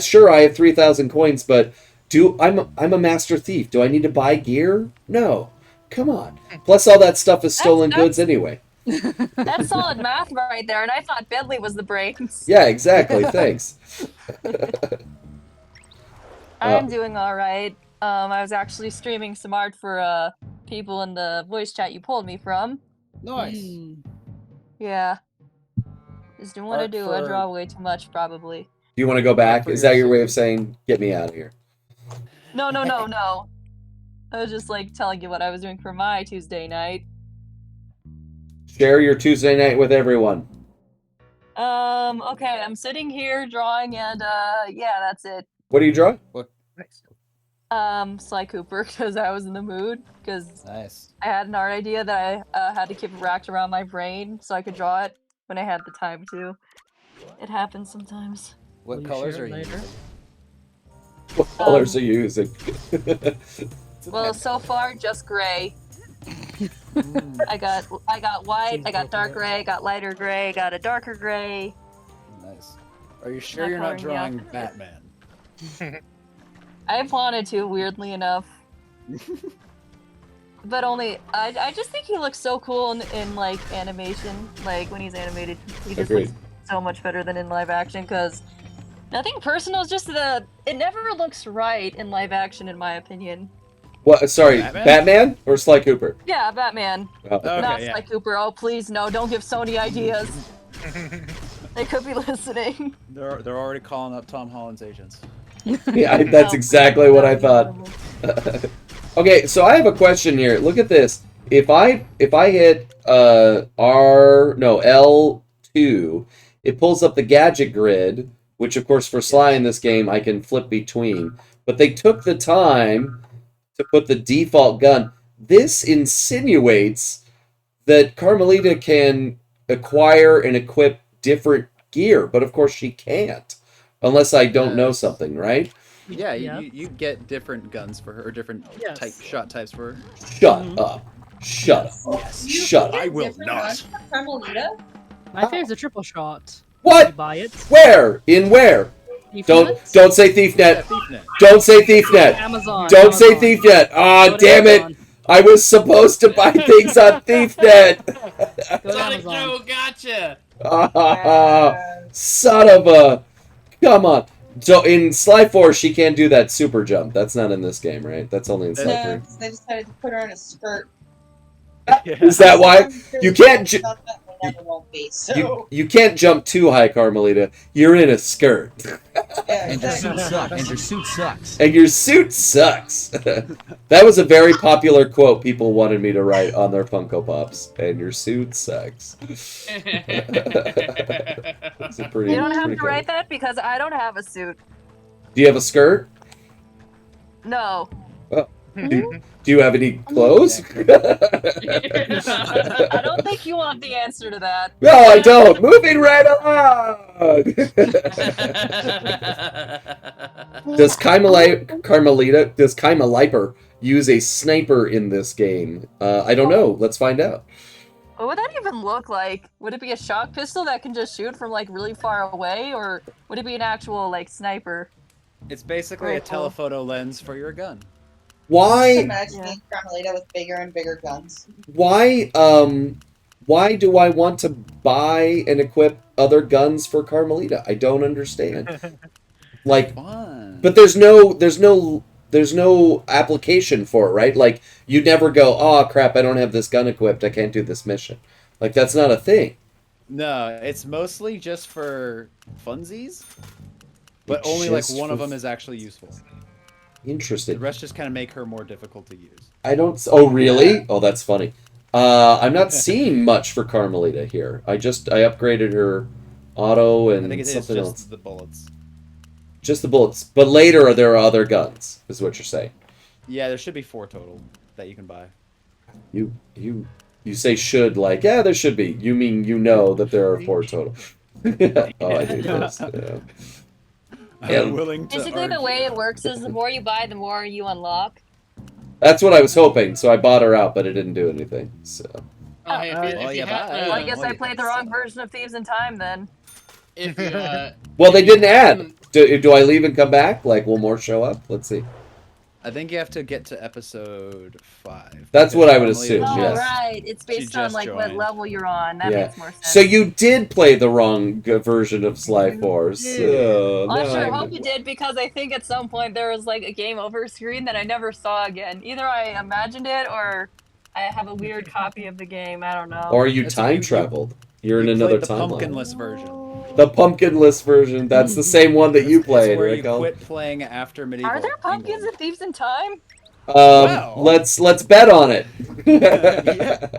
Sure, I have 3,000 coins, but I'm a master thief. Do I need to buy gear? No. Come on. Plus, all that stuff is stolen goods anyway. That's solid math right there, and I thought Bentley was the brains. Yeah, exactly. Thanks. I'm doing all right. I was actually streaming some art for people in the voice chat you pulled me from. Nice. Yeah. Just didn't want to Art do for- I draw way too much, probably. Do you want to go back? for Is that your yourself. way of saying, get me out of here? No. I was just like telling you what I was doing for my Tuesday night. Share your Tuesday night with everyone. Okay, I'm sitting here drawing, and yeah, that's it. What are you drawing? Nice. Sly Cooper, because I was in the mood, because Nice. I had an art idea that I had to keep it racked around my brain so I could draw it when I had the time to. It happens sometimes. What Will you colors share are it you later? using? What colors are you using? Well, so far just gray. I got white, Seems I got dark gray, I got lighter gray, I got a darker gray. Nice. Are you sure Not you're not coloring drawing Batman? I wanted to, weirdly enough. But only, I just think he looks so cool in like animation. Like when he's animated, he just Agreed. looks so much better than in live action. Because nothing personal, it's just it never looks right in live action, in my opinion. What? Sorry, Batman? Batman or Sly Cooper? Yeah, Batman. Oh. Okay, Not yeah. Sly Cooper. Oh, please, no. Don't give Sony ideas. They could be listening. They're already calling up Tom Holland's agents. Yeah, that's exactly what I thought. Okay, so I have a question here. Look at this. If I hit L2, it pulls up the gadget grid, which of course for Sly in this game I can flip between. But they took the time to put the default gun. This insinuates that Carmelita can acquire and equip different gear, but of course she can't. Unless I don't know something, right? Yeah, Yeah. you get different guns for her, or different Yes. type shot types for her. Shut up. Shut up. You Shut can up. get I will different not. guns from Carmelita? My favorite's a triple shot. You What? buy it. Where? In where? You Don't feel it? say ThiefNet. Yeah, ThiefNet. Don't say ThiefNet. Amazon. Don't say Amazon. ThiefNet. Ah, Go to damn it. Amazon. I was supposed to buy things on ThiefNet. Go to Sonic Amazon. Joe, gotcha. Son of a. Come on. So in Sly 4, she can't do that super jump. That's not in this game, right? That's only in Sly No, 3. 'cause they decided to put her in a skirt. Is that why? You can't ju- Thought that they never won't be, so You can't jump too high, Carmelita. You're in a skirt. yeah, And your suit exactly. sucks. And your suit sucks. And your suit sucks. That was a very popular quote people wanted me to write on their Funko Pops. And your suit sucks. It's a pretty, You don't have pretty to cool. write that because I don't have a suit. Do you have a skirt? No. Do you have any clothes? I don't think you want the answer to that. No, I don't. Moving right along. Does Kaima Liper use a sniper in this game? I don't know. Let's find out. What would that even look like? Would it be a shock pistol that can just shoot from like really far away, or would it be an actual like sniper? It's basically Very a cool. telephoto lens for your gun. Why? Imagining Carmelita with bigger and bigger guns. Why do I want to buy and equip other guns for Carmelita? I don't understand. Like, Fun. but there's no application for it, right? Like, you never go, oh crap, I don't have this gun equipped, I can't do this mission. Like, that's not a thing. No, it's mostly just for funsies. But only like Just one of for them is actually useful. The Interesting. rest just kind of make her more difficult to use. I don't. Oh, really? Oh, that's funny. I'm not seeing much for Carmelita here. I upgraded her auto I and think it is something just else. the bullets. Just the bullets. But later there are other guns, is what you're saying. Yeah, there should be 4 total that you can buy. You say should like, yeah, there should be. You mean you know that there are 4 total. Oh, I hate this. Yeah. I'm willing to Basically, the argue. way it works is the more you buy, the more you unlock. That's what I was hoping, so I bought her out, but it didn't do anything. So Oh, hey, if you, Well, if you yeah, have bye. to, Well, I guess well, I you- played the wrong version of Thieves in Time then. if you, well, they didn't add. Do I leave and come back? Like, will more show up? Let's see. I think you have to get to episode 5. That's because what I would normally assume, it's Oh, yes. just- right. It's based on just like what joined. level you're on. That Yeah. makes more sense. So you did play the wrong version of Sly Force. So, I now sure I'm- hope you did because I think at some point there was like a game over screen that I never saw again. Either I imagined it or I have a weird copy of the game. I don't know. Or you It's time you- traveled. You're in You another played the timeline. pumpkinless version. The pumpkinless version. That's the same one that you It's played, where right, you Colin? quit playing after medieval. Are there pumpkins England. in Thieves in Time? Well. Let's bet on it.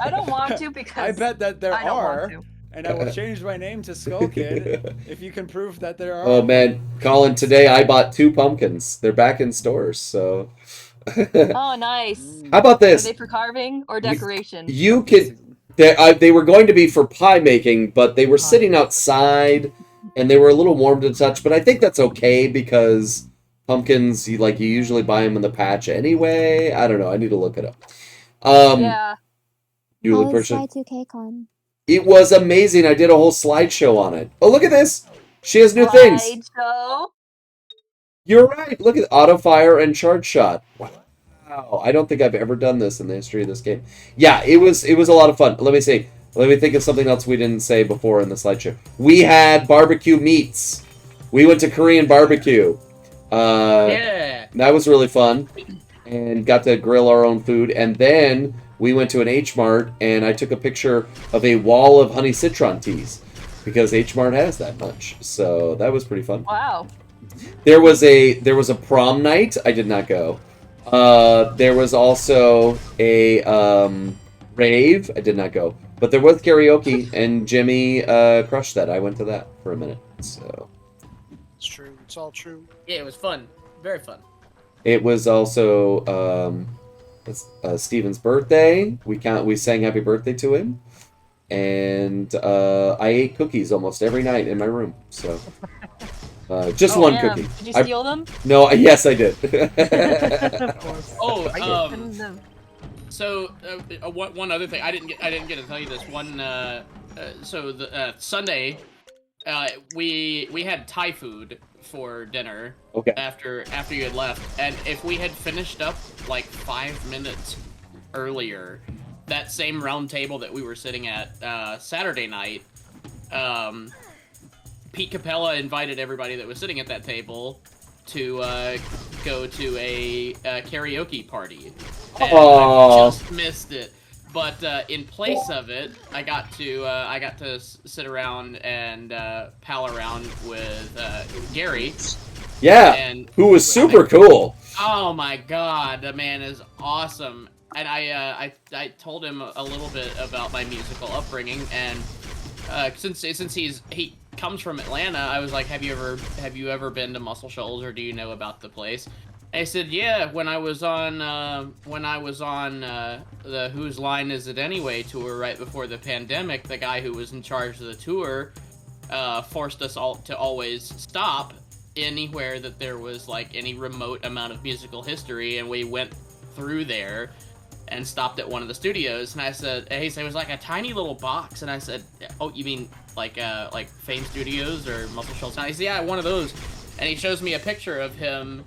I don't want to because I bet that there I don't are, want to. and I will change my name to Skull Kid if you can prove that there are. Oh man, Colin, today I bought 2 pumpkins. They're back in stores, so. Oh, nice. How about Are this? they for carving or decoration? You could. They were going to be for pie making, but they were sitting outside, and they were a little warm to the touch. But I think that's okay because pumpkins, you usually buy them in the patch anyway. I don't know. I need to look it up. Yeah. Newly How is purchased. Y2K Con? It was amazing. I did a whole slideshow on it. Oh, look at this. She has new things. Slideshow. You're right. Look at auto fire and charge shot. Wow. I don't think I've ever done this in the history of this game. Yeah, it was a lot of fun. Let me think of something else we didn't say before in the slideshow. We had barbecue meats. We went to Korean barbecue. yeah. That was really fun. and got to grill our own food. And then we went to an H Mart, and I took a picture of a wall of honey citron teas because H Mart has that much. So that was pretty fun. Wow. There was a prom night. I did not go. There was also a rave. I did not go. But there was karaoke, and Jimmy crushed that. I went to that for a minute. So It's true. It's all true. Yeah, it was fun. Very fun. it was also Steven's birthday. We sang happy birthday to him, and I ate cookies almost every night in my room. So just one Damn. cookie. Did you steal them? No, yes, I did. Of course. Oh, so one other thing, I didn't get to tell you this one. So the Sunday, we had Thai food for dinner. Okay. After you had left, and if we had finished up like 5 minutes earlier, that same round table that we were sitting at Saturday night, Pete Capella invited everybody that was sitting at that table to go to a karaoke party. And I just missed it. But in place of it, I got to sit around and pal around with Gary. Yeah, And who was super cool. oh my god, the man is awesome. And I told him a little bit about my musical upbringing, and since he comes from Atlanta, I was like, have you ever been to Muscle Shoals, or do you know about the place? And he said, yeah, when I was on the Whose Line Is It Anyway tour right before the pandemic, the guy who was in charge of the tour forced us all to always stop anywhere that there was like any remote amount of musical history, and we went through there and stopped at one of the studios. And I said, he said it was like a tiny little box, and I said, oh, you mean like Fame Studios or Muscle Shoals? And I said, yeah, one of those. And he shows me a picture of him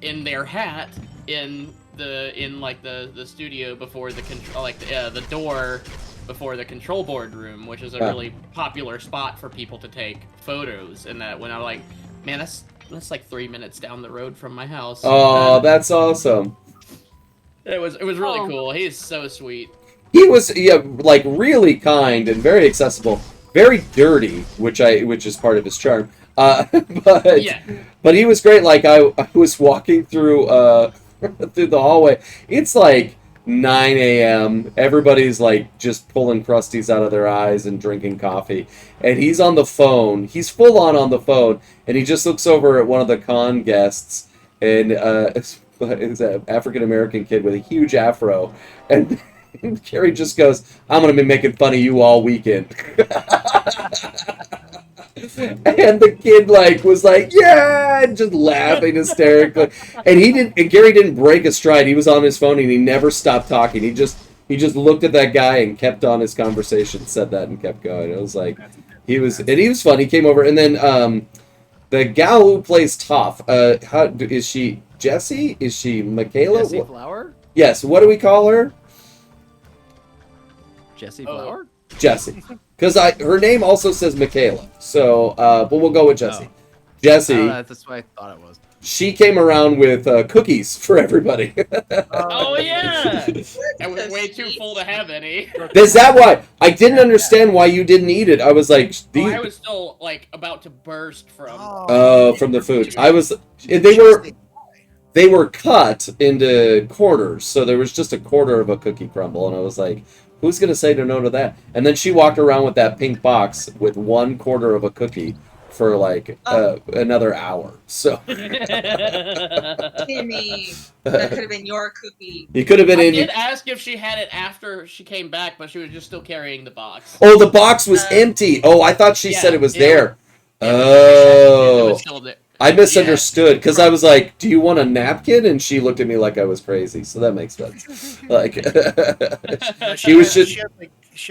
in their hat in the studio before the control, the door before the control board room, which is a really popular spot for people to take photos. And that when I'm like, man, that's like 3 minutes down the road from my house. Oh, that's awesome. It was really cool. He is so sweet. He was like really kind and very accessible, very dirty, which is part of his charm. But he was great. Like I was walking through through the hallway. It's like 9 a.m. Everybody's like just pulling crusties out of their eyes and drinking coffee, and he's on the phone. He's full on the phone, and he just looks over at one of the con guests, and it's an African American kid with a huge afro, and Carrie just goes, "I'm gonna be making fun of you all weekend." And the kid was like, yeah, and just laughing hysterically. And Gary didn't break a stride. He was on his phone and he never stopped talking. He just looked at that guy and kept on his conversation, said that and kept going. It was like he was fun. He came over, and then the gal who plays Toph, how is she? Jessie? Is she Michaela? Jessie Flower? Yes. What do we call her? Jessie Flower? Jessie. Because her name also says Michaela. So, but we'll go with Jessie. Oh. Jessie. That's what I thought it was. She came around with cookies for everybody. Oh yeah, and we're way too full to have any. Is that why? I didn't understand why you didn't eat it. I was like, these... I was still like about to burst from. From the food. I was. They were cut into quarters, so there was just a quarter of a cookie crumble, and I was like, who's gonna say no to that? And then she walked around with that pink box with 1/4 of a cookie for like another hour. So Timmy, that could have been your cookie. You could have been I did ask if she had it after she came back, but she was just still carrying the box. Oh, the box was empty. Oh, I thought she said it was there. It was still there. I misunderstood because I was like, "Do you want a napkin?" And she looked at me like I was crazy. So that makes sense. Like she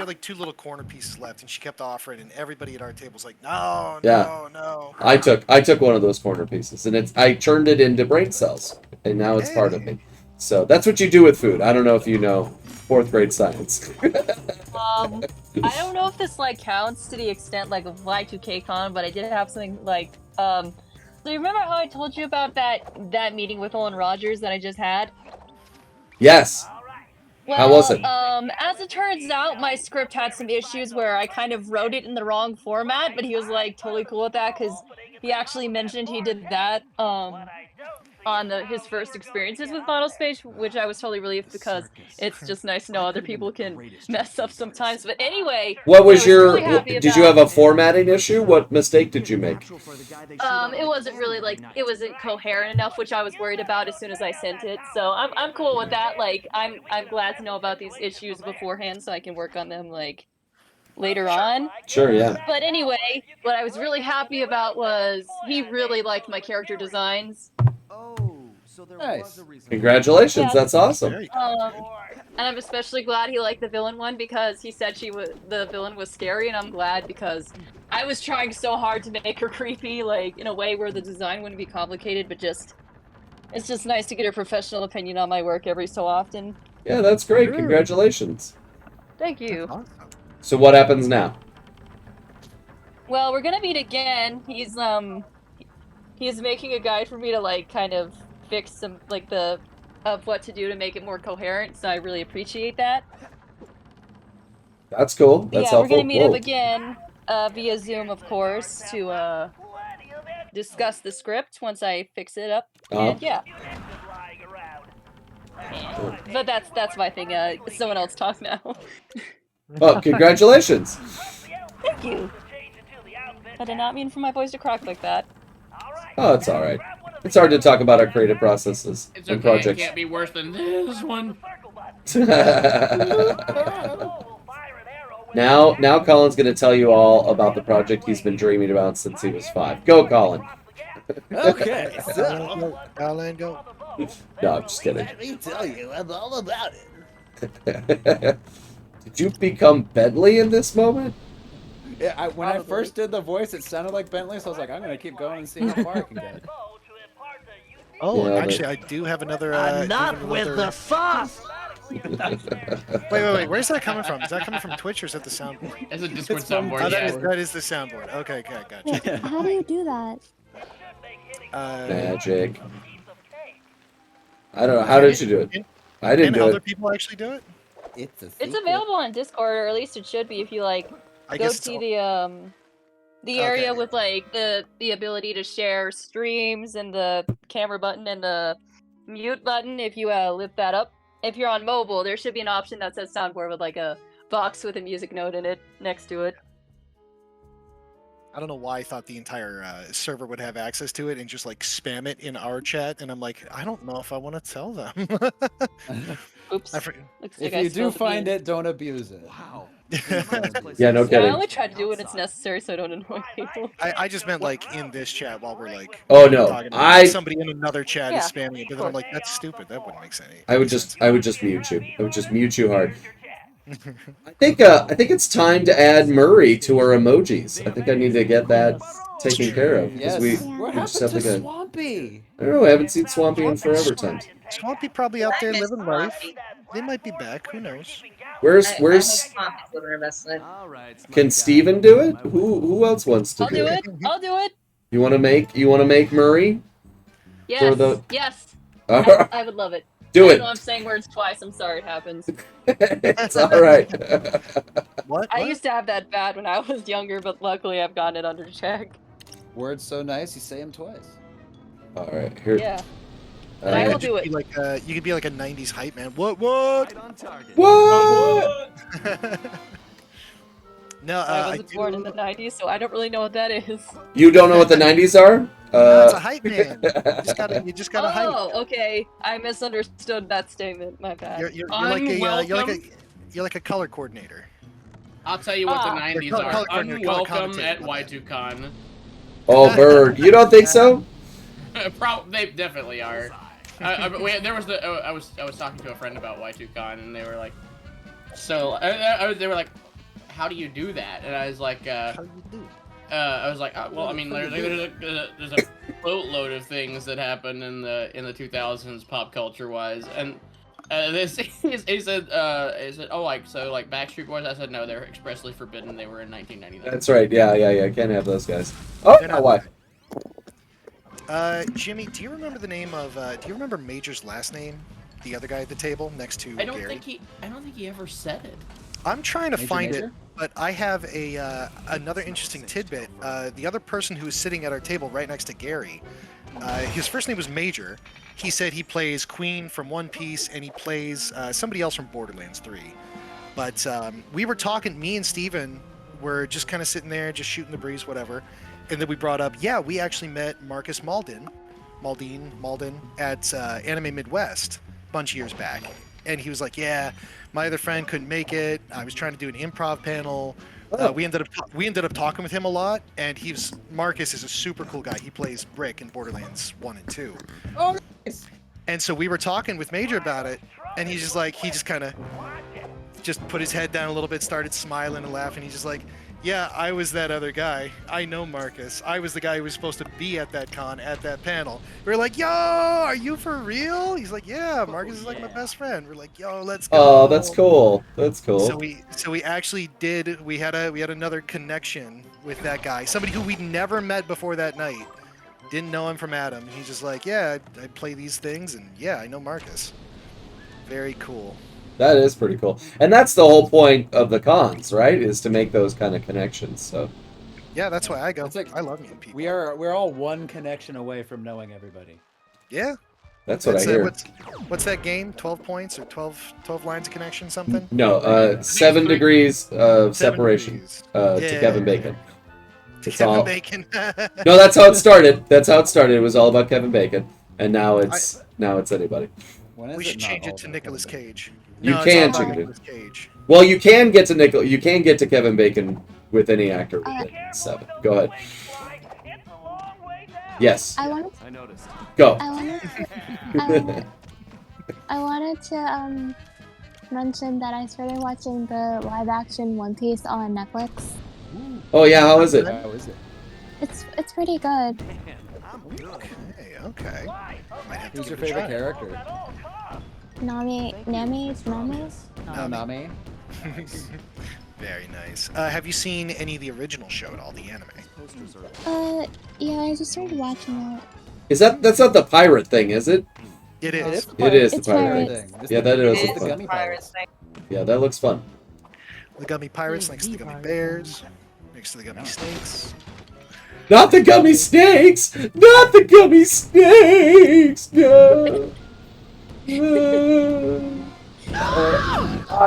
had like 2 little corner pieces left, and she kept offering, and everybody at our table was like, "No, Yeah. no." I took one of those corner pieces, and I turned it into brain cells, and now it's part of me. So that's what you do with food. I don't know if you know 4th grade science. I don't know if this like counts to the extent like of Y2KCon, but I did have something like So you remember how I told you about that meeting with Olin Rogers that I just had? Yes. Well, How was it? As it turns out, my script had some issues where I kind of wrote it in the wrong format, but he was like totally cool with that because he actually mentioned he did that on his first experiences with Model Space, which I was totally relieved because it's just nice to know other people can mess up sometimes. But anyway, What was I your? really happy Did you have about- a formatting issue? What mistake did you make? It wasn't really like it wasn't coherent enough, which I was worried about as soon as I sent it. So I'm cool with that. Like I'm glad to know about these issues beforehand so I can work on them like later on. Sure, yeah. But anyway, what I was really happy about was he really liked my character designs. So there Nice. was a reason. Congratulations, Yeah. that's awesome. Very And I'm especially glad he liked the villain one because he said the villain was scary, and I'm glad because I was trying so hard to make her creepy, like in a way where the design wouldn't be complicated, but just it's just nice to get a professional opinion on my work every so often. Yeah, that's great. Congratulations. Thank you. awesome. So what happens now? Well, we're gonna meet again. He's making a guide for me to like kind of fix some like of what to do to make it more coherent. So I really appreciate that. That's cool. But That's yeah, helpful. we're gonna meet Whoa. up again via Zoom, of course, to discuss the script once I fix it up. And yeah. But that's my thing. Someone else talk now. Oh, congratulations. Thank you. I did not mean for my voice to crack like that. Oh, it's all right. It's hard to talk about our creative processes It's and okay. It projects. can't be worse than this one. Now Colin's going to tell you all about the project he's been dreaming about since he was 5. Go, Colin. Okay, so Colin, go. No, I'm just kidding. let me tell you all about it. Did you become Bentley in this moment? Yeah, when I first did the voice, it sounded like Bentley, so I was like, I'm gonna keep going and see how far I can get. Oh, Yeah, but- actually, I do have another. Not even with another- the sauce. Wait. Where's that coming from? Is that coming from Twitch or is that the soundboard? It's a Discord It's from- soundboard. Oh, Yeah. that is the soundboard. Okay, gotcha. How do you do that? Magic. I don't know. How did you do it? I didn't Can do other it. people actually do it? It's a It's secret. available on Discord, or at least it should be if you like I go guess. to the area Okay. with like the ability to share streams and the camera button and the mute button. If you lift that up, if you're on mobile, there should be an option that says soundboard with like a box with a music note in it next to it. I don't know why I thought the entire server would have access to it and just like spam it in our chat, and I'm like, I don't know if I want to tell them. Oops. I forget. Looks like If I you do spilled the find beans. it, don't abuse it. Wow. Yeah, no Yeah, I kidding. only try to do when it's necessary so I don't annoy people. I just meant like in this chat while we're like. Oh no, talking about I somebody in another chat is Yeah, spamming it, but of then I'm course. like, that's stupid. That wouldn't make sense. I would just mute you. I would just mute you hard. I think it's time to add Murray to our emojis. I think I need to get that taken care of Yes. we What just happened have to to go. Swampy? I don't know. I haven't seen Swampy in forever times. Swampy probably out there I miss living life. Swampy. They might be back. Who knows? Where's I where's miss Swampy's living investment. All right, smart can guy. Steven do it? My way. Who else wants to I'll do it. I'll do it. You want to make Murray? Yes. the- Yes. All right, I would love it. do I it. know I'm saying words twice. I'm sorry it happens. It's all right. What? I What? used to have that bad when I was younger, but luckily I've gotten it under check. Words so nice, you say them twice. All right, here. Yeah. all I will right. do it. Be like, you could be like a '90s hype man. What? Right on target. What? No, I I wasn't born in the 90s, so I don't really know what that is. You don't know what the '90s are? No, it's a hype man. You just gotta hype. Oh, okay. I misunderstood that statement. My bad. You're like a Unwelcome. you're like a color coordinator. I'll tell you what the Ah. 90s Color are. coordinator, color Unwelcome at commentator, Y2Con. Oh, Bird. You don't think so? They definitely are. There was I was talking to a friend about Y2Con, and they were like, they were like, how do you do that? And I was like, How you do? well, I mean, there's a boatload of things that happen in the 2000s pop culture wise, and he said, oh, like Backstreet Boys. I said no, they're expressly forbidden. They were in 1999. That's right. Yeah. Can't have those guys. Oh, They're my not- wife. Jimmy, do you remember the name of? Do you remember Major's last name? the other guy at the table next to I don't Gary. think he ever said it. I'm trying to Major, find it, Major? but I have a another interesting tidbit. The other person who was sitting at our table right next to Gary, his first name was Major. He said he plays Queen from One Piece, and he plays somebody else from Borderlands 3. But we were talking, me and Steven were just kind of sitting there, just shooting the breeze, whatever. And then we brought up, yeah, we actually met Marcus Malden at Anime Midwest a bunch of years back. And he was like, yeah, my other friend couldn't make it. I was trying to do an improv panel. We ended up talking with him a lot, and Marcus is a super cool guy. He plays Brick in Borderlands 1 and 2. Oh, nice. And so we were talking with Major about it, and he just kind of put his head down a little bit, started smiling and laughing. He's just like, yeah, I was that other guy. I know Marcus. I was the guy who was supposed to be at that con, at that panel. We were like, yo, are you for real? He's like, yeah, Marcus is like my best friend. We're like, yo, let's go. Oh, that's cool. That's cool. So we actually did. We had another connection with that guy, somebody who we'd never met before that night. Didn't know him from Adam. He's just like, yeah, I play these things, and yeah, I know Marcus. Very cool. That is pretty cool. And that's the whole point of the cons, right? Is to make those kind of connections. So Yeah, that's why I go. It's like- I love meeting people. We're all one connection away from knowing everybody. Yeah. that's what I hear. What's that game? 12 points or 12 lines of connection, something? No, 7 degrees of 7 separation degrees. to Yeah. Kevin Bacon. To It's Kevin all- Bacon. No, that's how it started. That's how it started. It was all about Kevin Bacon, and now it's anybody. When is We it should not change all it to about Nicolas Kevin Bacon? Cage. You No, can it's all change about it. Nicolas Cage. Well, you can get to Kevin Bacon with any actor within 7. Go ahead. Yes, I wanted I noticed. go. I wanted to mention that I started watching the live action One Piece on Netflix. Oh yeah, how is it? How is it? It's pretty good. Okay. Might have to Who's your give it a favorite try. character? Nami. Oh, Nami. Very nice. Have you seen any of the original show at all, the anime? Yeah, I just started watching it. That's not the pirate thing, is it? It is. It is the It's pirate pirates. thing. Yeah, that is It the is fun. Gummy Pirates thing. Yeah, that looks fun. The gummy pirates next to the gummy bears, next to the gummy snakes. Not the gummy snakes! Not the gummy snakes! No!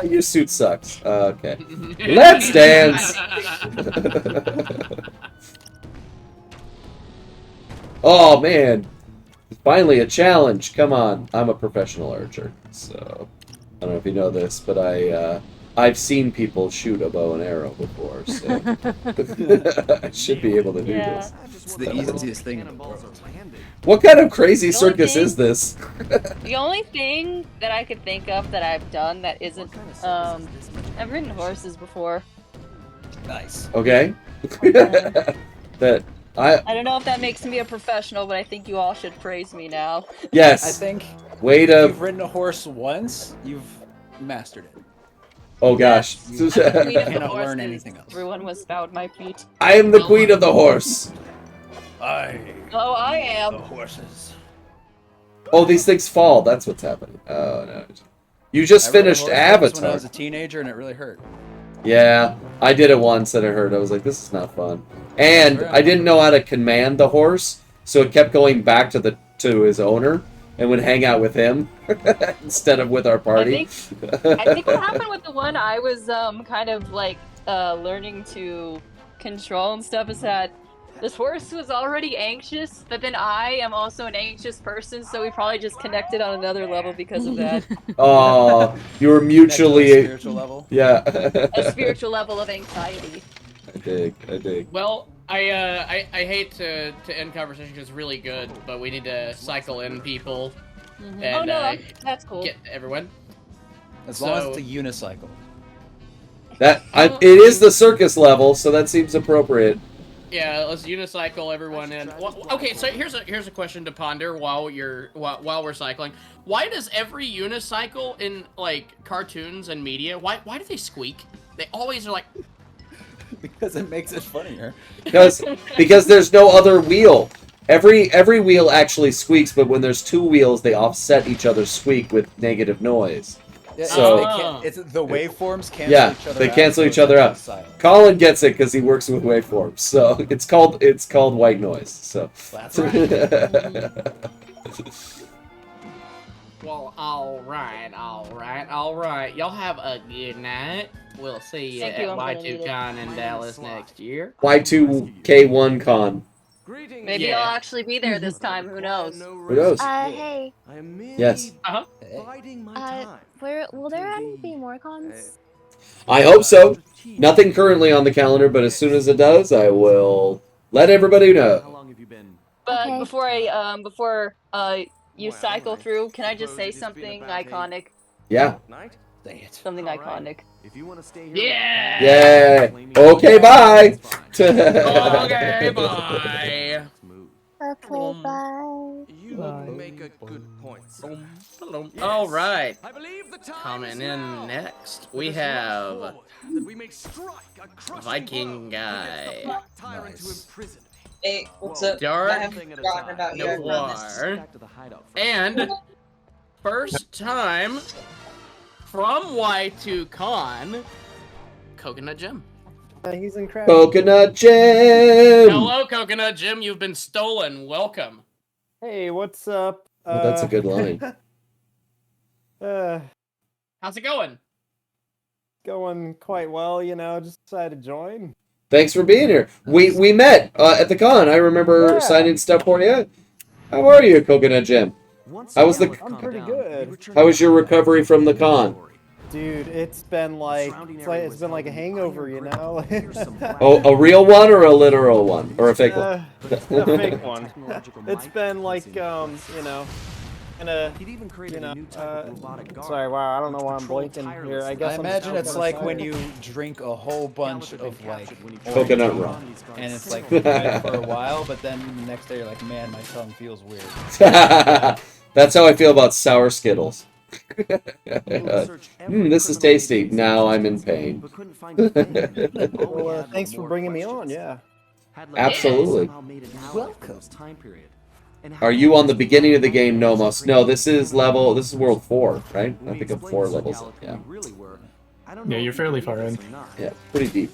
Your suit sucks. Okay. Let's dance! Oh, man. Finally a challenge. Come on. I'm a professional archer, so... I don't know if you know this, but I've seen people shoot a bow and arrow before, so... I should be able to do Yeah. this. It's the easiest thing in the Cannonballs world. are landing. What kind of crazy The only circus thing- is this? The only thing that I could think of that I've done that isn't, I've ridden horses before. Nice. Okay. That I don't know if that makes me a professional, but I think you all should praise me now. I yes. think Way if to. you've ridden a horse once, you've mastered it. Oh gosh. Queen of the Cannot learn horses, anything else. Everyone was bowed my feet. I am the queen of the horse. Oh, I am. horses. Oh, these things fall. That's what's happening. Oh no. You just finished When I Avatar. was a teenager, and it really hurt. Yeah, I did it once and I heard. I was like, this is not fun. And I didn't know how to command the horse, so it kept going back to his owner and would hang out with him instead of with our party. I think what happened with the one I was kind of like learning to control and stuff is that this horse was already anxious, but then I am also an anxious person, so we probably just connected on another level because of that. Oh, you were Next to a mutually. spiritual level. Yeah. A spiritual level of anxiety. I dig. Well, I hate to end conversation because it's really good, but we need to cycle in people and Oh no, that's cool. get everyone. As long as So- it's a unicycle. It is the circus level, so that seems appropriate. Yeah, let's unicycle everyone in. Well, okay, so here's a question to ponder while we're cycling. Why does every unicycle in like cartoons and media why do they squeak? They always are like. Because it makes it funnier. Because there's no other wheel. Every wheel actually squeaks, but when there's two wheels, they offset each other's squeak with negative noise. Yeah, So- it's the waveforms cancel Yeah, each other they out, cancel so each it's other out. silent. Colin gets it because he works with waveforms, so it's called white noise. So. That's right. Well, alright. Y'all have a good night. We'll see you Thank at you, I'm gonna need it. Y2Con in Dallas next year. Y2K1 Con. Maybe Yeah. I'll actually be there this time. Who knows? Who knows? Hey, Yes. Uh-huh. will there be more cons? I hope so. Nothing currently on the calendar, but as soon as it does, I will let everybody How know. long have you been? But Okay. before you cycle through, can I just say something iconic? Yeah. Say it. Something iconic. If you want to stay here, Yeah! Yay. Okay, bye. Okay, bye. Okay, bye. You make a good point. All right. I believe the time Coming is in now. next, Let we us march have forward, that we may strike a crushing Viking blow guy. against the black tyrant who Nice. imprisoned me. Hey, what's up? Dark I haven't forgotten about you. I promise. Noir. back to the hideout. And first time from Y2Con, Coconut Jim. He's in crap. Coconut Jim. Hello, Coconut Jim. You've been stolen. Welcome. Hey, what's up? Oh, that's a good line. How's it going? Going quite well, you know. Just decided to join. Thanks for being here. We met at the con. I remember Yeah. signing stuff for you. How are you, Coconut Jim? Once How was the the- gala I'm calmed pretty down, good. we returned How was to your the recovery from the con? Dude, it's been like surrounding it's area like was it's been like a held in hangover, iron you grip. know. Here's some black Oh, a real one or a literal one? Or a fake one? but it's a not fake like one. technological It's might been like that's in you know, kinda. He'd even created You know, a new type of robotic guard. Sorry, wow, I don't know why I'm Controlled blinking here. I tirelessly. guess I I'm imagine just it's kinda like when tired. you drink a whole bunch Gallop had of been like captured when he orange Coconut tried to rum. run these guards and it's like single- good for a while, but then the next day you're like, man, my tongue feels weird. That's how I feel about sour Skittles. We'll search every This is criminal tasty. database Now in I'm in existence, pain. but couldn't find a thing. All we Well, had were thanks for more bringing me on. questions. Yeah. Had Leviathan Absolutely. somehow made an ally from this time period? And how Are you on the was beginning of the game, Leviathan Nomos? created No, this is Leviathan? this is world 4, right? When I we think I'm explained 4 to levels. Gallop who Yeah. we really were, I don't Yeah, know you're if you fairly believe far us in. or not, Yeah, pretty deep.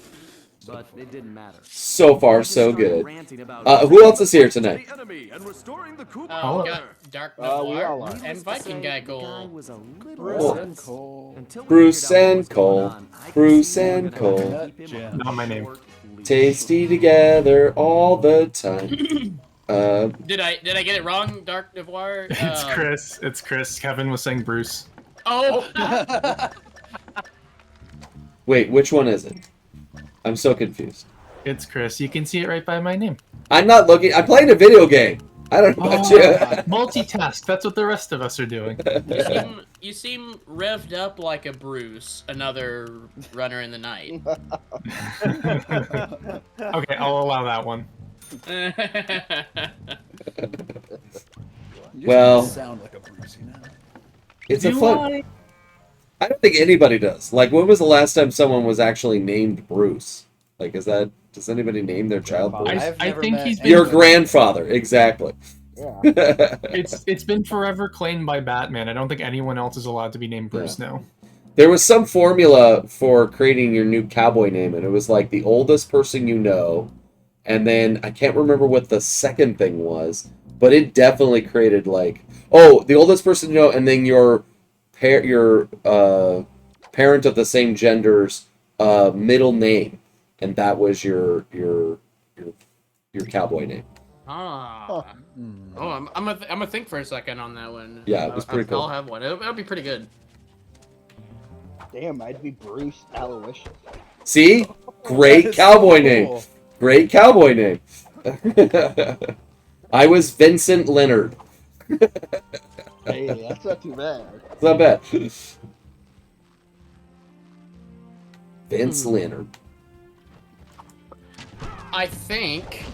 but it didn't matter. So far, We just so started good. ranting about Who else is here tonight? the enemy and restoring the Cooper Oh. We got Dark we Noir all are. and Needless to Viking say, guy the Cole. was a little Cool. tense. Cole. Until we Bruce figured out what and was going Cole. on, I could Bruce see we were and gonna have to Cole. keep him Jim. on a Not my name. short leash. Tasty together all the time. Did I get it wrong, Dark Noir? It's Chris. It's Chris. Kevin was saying Bruce. Oh, Wait, which one is it? I'm so confused. It's Chris. You can see it right by my name. I'm not looking. I'm playing a video game. I don't know about you. Multitask. That's what the rest of us are doing. you seem revved up like a Bruce, another runner in the night. Okay, I'll allow that one. You Well- sound like a Bruce, you know. It's a Do fun. I don't think anybody does. Like, when was the last time someone was actually named Bruce? Like, does anybody name their child Bruce? I never think met he's been- Your anybody- grandfather, exactly. It's been forever claimed by Batman. I don't think anyone else is allowed to be named Bruce now. There was some formula for creating your new cowboy name, and it was like the oldest person you know, and then I can't remember what the second thing was, but it definitely created like, oh, the oldest person you know, and then your parent of the same gender's middle name, and that was your cowboy name. Oh, I'm gonna think for a second on that one. Yeah, it was pretty cool. I'll have one. It'll be pretty good. Damn, I'd be Bruce Aloysius. See? Great That is cowboy so name. cool. Great cowboy name. I was Vincent Leonard. Hey, that's not too bad. It's not bad. Vince Leonard. I think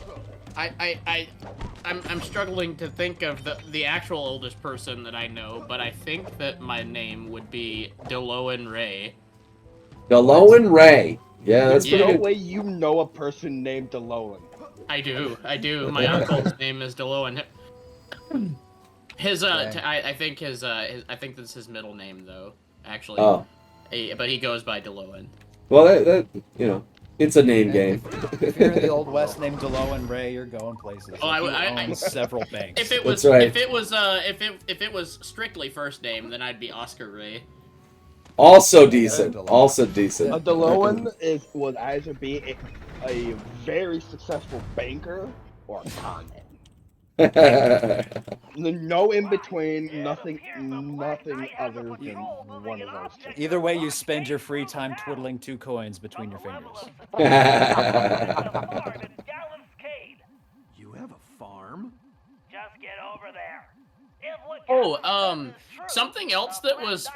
I'm struggling to think of the actual oldest person that I know, but I think that my name would be DeLoan Ray. DeLoan Ray. Yeah, that's Yeah. pretty No good. way you know a person named DeLoan. I do. My uncle's name is DeLowen. His I think I think that's his middle name though. Actually. Oh. But he goes by DeLowen. Well, that you know, it's a name game. If you're in the Old West named DeLowen Ray, you're going places. Oh, Like, I he owns several banks. If it was That's right. if it was strictly first name, then I'd be Oscar Ray. Also decent. Also decent. A DeLowen would either be a very successful banker or a con man. No in between, nothing other than one of those two. Either way, you spend your free time twiddling 2 coins between your fingers. You have a farm? Just get over there. Oh, something else that was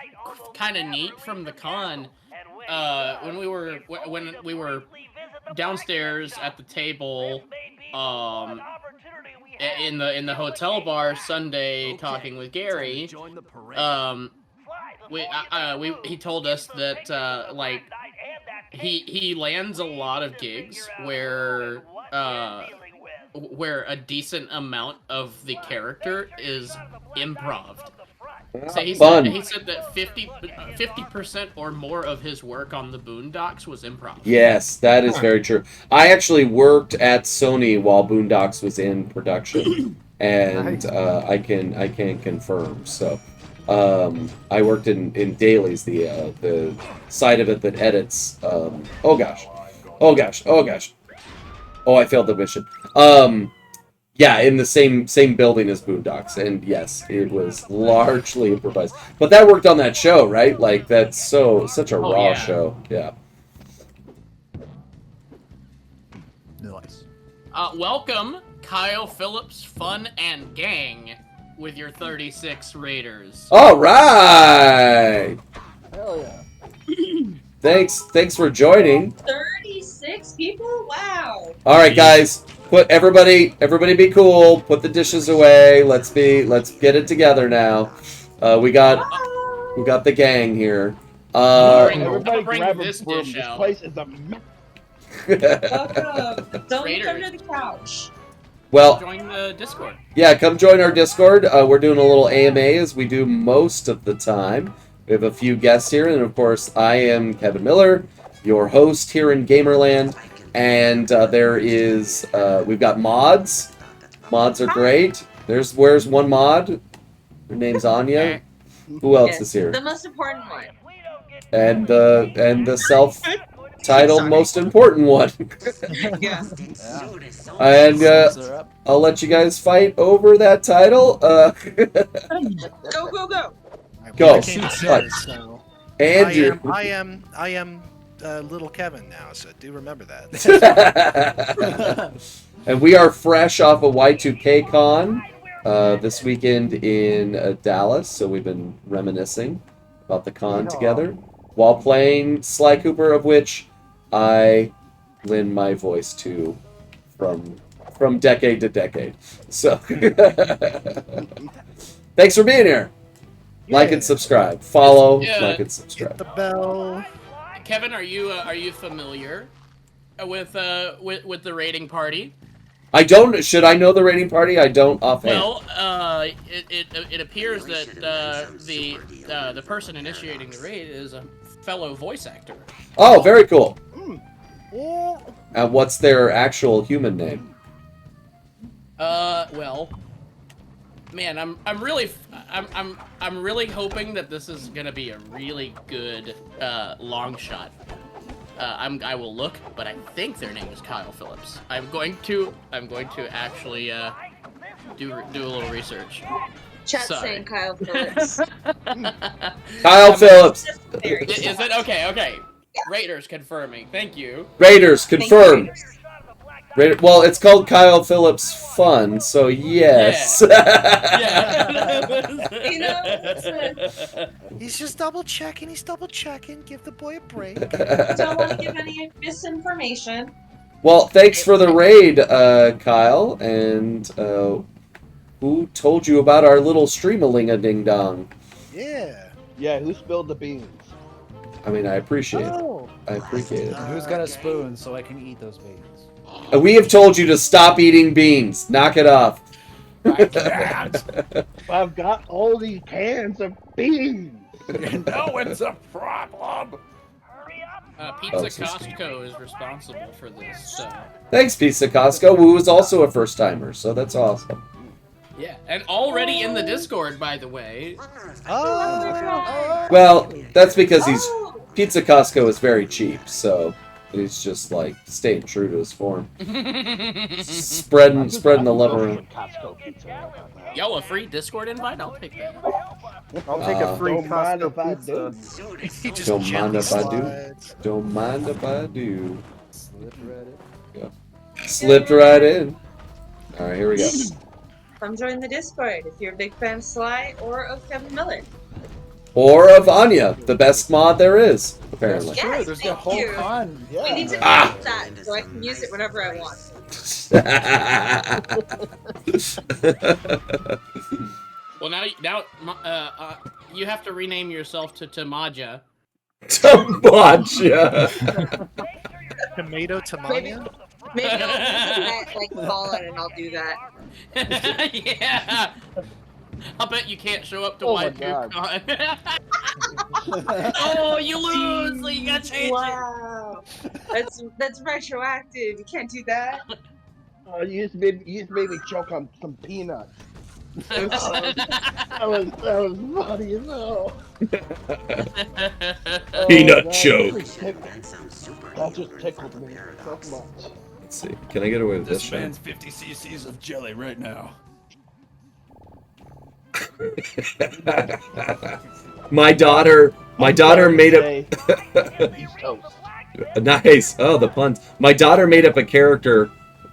kind of neat from the con, when we were downstairs at the table, in the hotel bar Sunday, talking with Gary, he told us that like he lands a lot of gigs where a decent amount of the character is improv. So he Fun. said that 50% or more of his work on the Boondocks was improv. Yes, that is very true. I actually worked at Sony while Boondocks was in production, and I can confirm. So, I worked in Dailies, the side of it that edits. Oh gosh. Oh, I failed the mission. Yeah, in the same building as Boondocks, and yes, it was largely improvised. But that worked on that show, right? Like that's such a raw show. Yeah. Nice. Welcome, Kyle Phillips, Fun and Gang, with your 36 Raiders. All right. Hell yeah. Thanks for joining. 36 people? Wow. All right, guys. Put everybody be cool. Put the dishes away. Let's get it together now. We got the gang here. Everybody bring grab a this broom. dish This out. place is a mess. Welcome. Don't Raiders. look under the couch. Well, Join the Discord. yeah, come join our Discord. We're doing a little AMA as we do most of the time. We have a few guests here, and of course, I am Kevin Miller, your host here in Gamerland. And we've got mods. Mods are great. Where's one mod? Her name's Anya. Who else Yes, is here? the most important one. And the self-titled Sorry. most important one. Yeah. And I'll let you guys fight over that title. Go, go, go. Go. I came third, so Andrew. I am little Kevin now, so do remember that. And we are fresh off of Y2K Con this weekend in Dallas, so we've been reminiscing about the con together while playing Sly Cooper, of which I lend my voice to from decade to decade. So thanks for being here. Like and subscribe. Follow, like and subscribe. The bell. Kevin, are you familiar with the raiding party? I don't. Should I know the raiding party? I don't offhand. Well, it appears that the person initiating the raid is a fellow voice actor. Oh, very cool. And what's their actual human name? Well, man, I'm really hoping that this is gonna be a really good long shot. I will look, but I think their name is Kyle Phillips. I'm going to actually do a little research. Chat Sorry. saying Kyle Phillips. Kyle Phillips. Is it okay? Raiders confirming. Thank you. Raiders confirmed. Well, it's called Kyle Phillips Fun, so yes. You know, listen, He's just double checking. He's double checking. Give the boy a break. don't want to give any misinformation. Well, thanks for the raid, Kyle. And who told you about our little stream-a-ling-a-ding-dong? Yeah. Yeah, who spilled the beans? I mean, I appreciate it. Oh. I appreciate it. Who's got a spoon so I can eat those beans? We have told you to stop eating beans. Knock it off. I've got all these cans of beans. No, it's a problem. Pizza Costco is responsible for this. So. Thanks, Pizza Costco, who is also a first timer, so that's awesome. Yeah, and already in the Discord, by the way. Well, that's because Pizza Costco is very cheap, so he's just like staying true to his form. spreading the love around. Yo, a free Discord invite? I'll take that. I'll take a free Don't mind Costco if I pizza. Don't mind if I do. Don't mind if I do. Slipped right in. All right, here we go. Come join the Discord if you're a big fan of Sly or of Kevin Miller. Or of Anya, the best mod there is, apparently. Yes, There's a thank whole you. con. We need to Ah. make that so I can use it whenever I want. Well, now you have to rename yourself to Tamaja. Tamaja. Tomato Tamania? Maybe I'll use like Fallen and I'll do that. Yeah. I'll bet you can't show up to Oh my WaifuCon. Oh, you lose! So you gotta change it. Wow, that's retroactive. You can't do that. You just made me choke on some peanuts. that was funny as hell. Peanut that choke. That just tickled me so much. Let's see. Can I get away with this shit? man's 50 cc's of jelly right now. My daughter made up. He's toast. Nice. Oh, the puns. My daughter made up a character.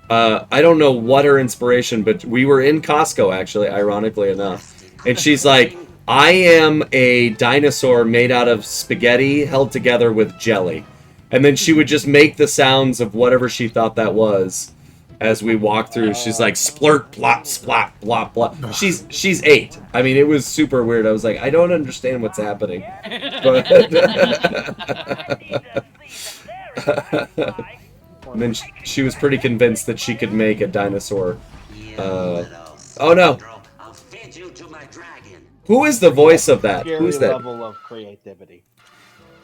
I don't know what her inspiration, but we were in Costco, actually, ironically enough. And she's like, I am a dinosaur made out of spaghetti held together with jelly. And then she would just make the sounds of whatever she thought that was as we walked through. She's like, splurt, plop, splop, blop, blop. She's 8. I mean, it was super weird. I was like, I don't understand what's happening. But and then she was pretty convinced that she could make a dinosaur. Oh no! Who is the voice of that? Scary Who's that? level of creativity.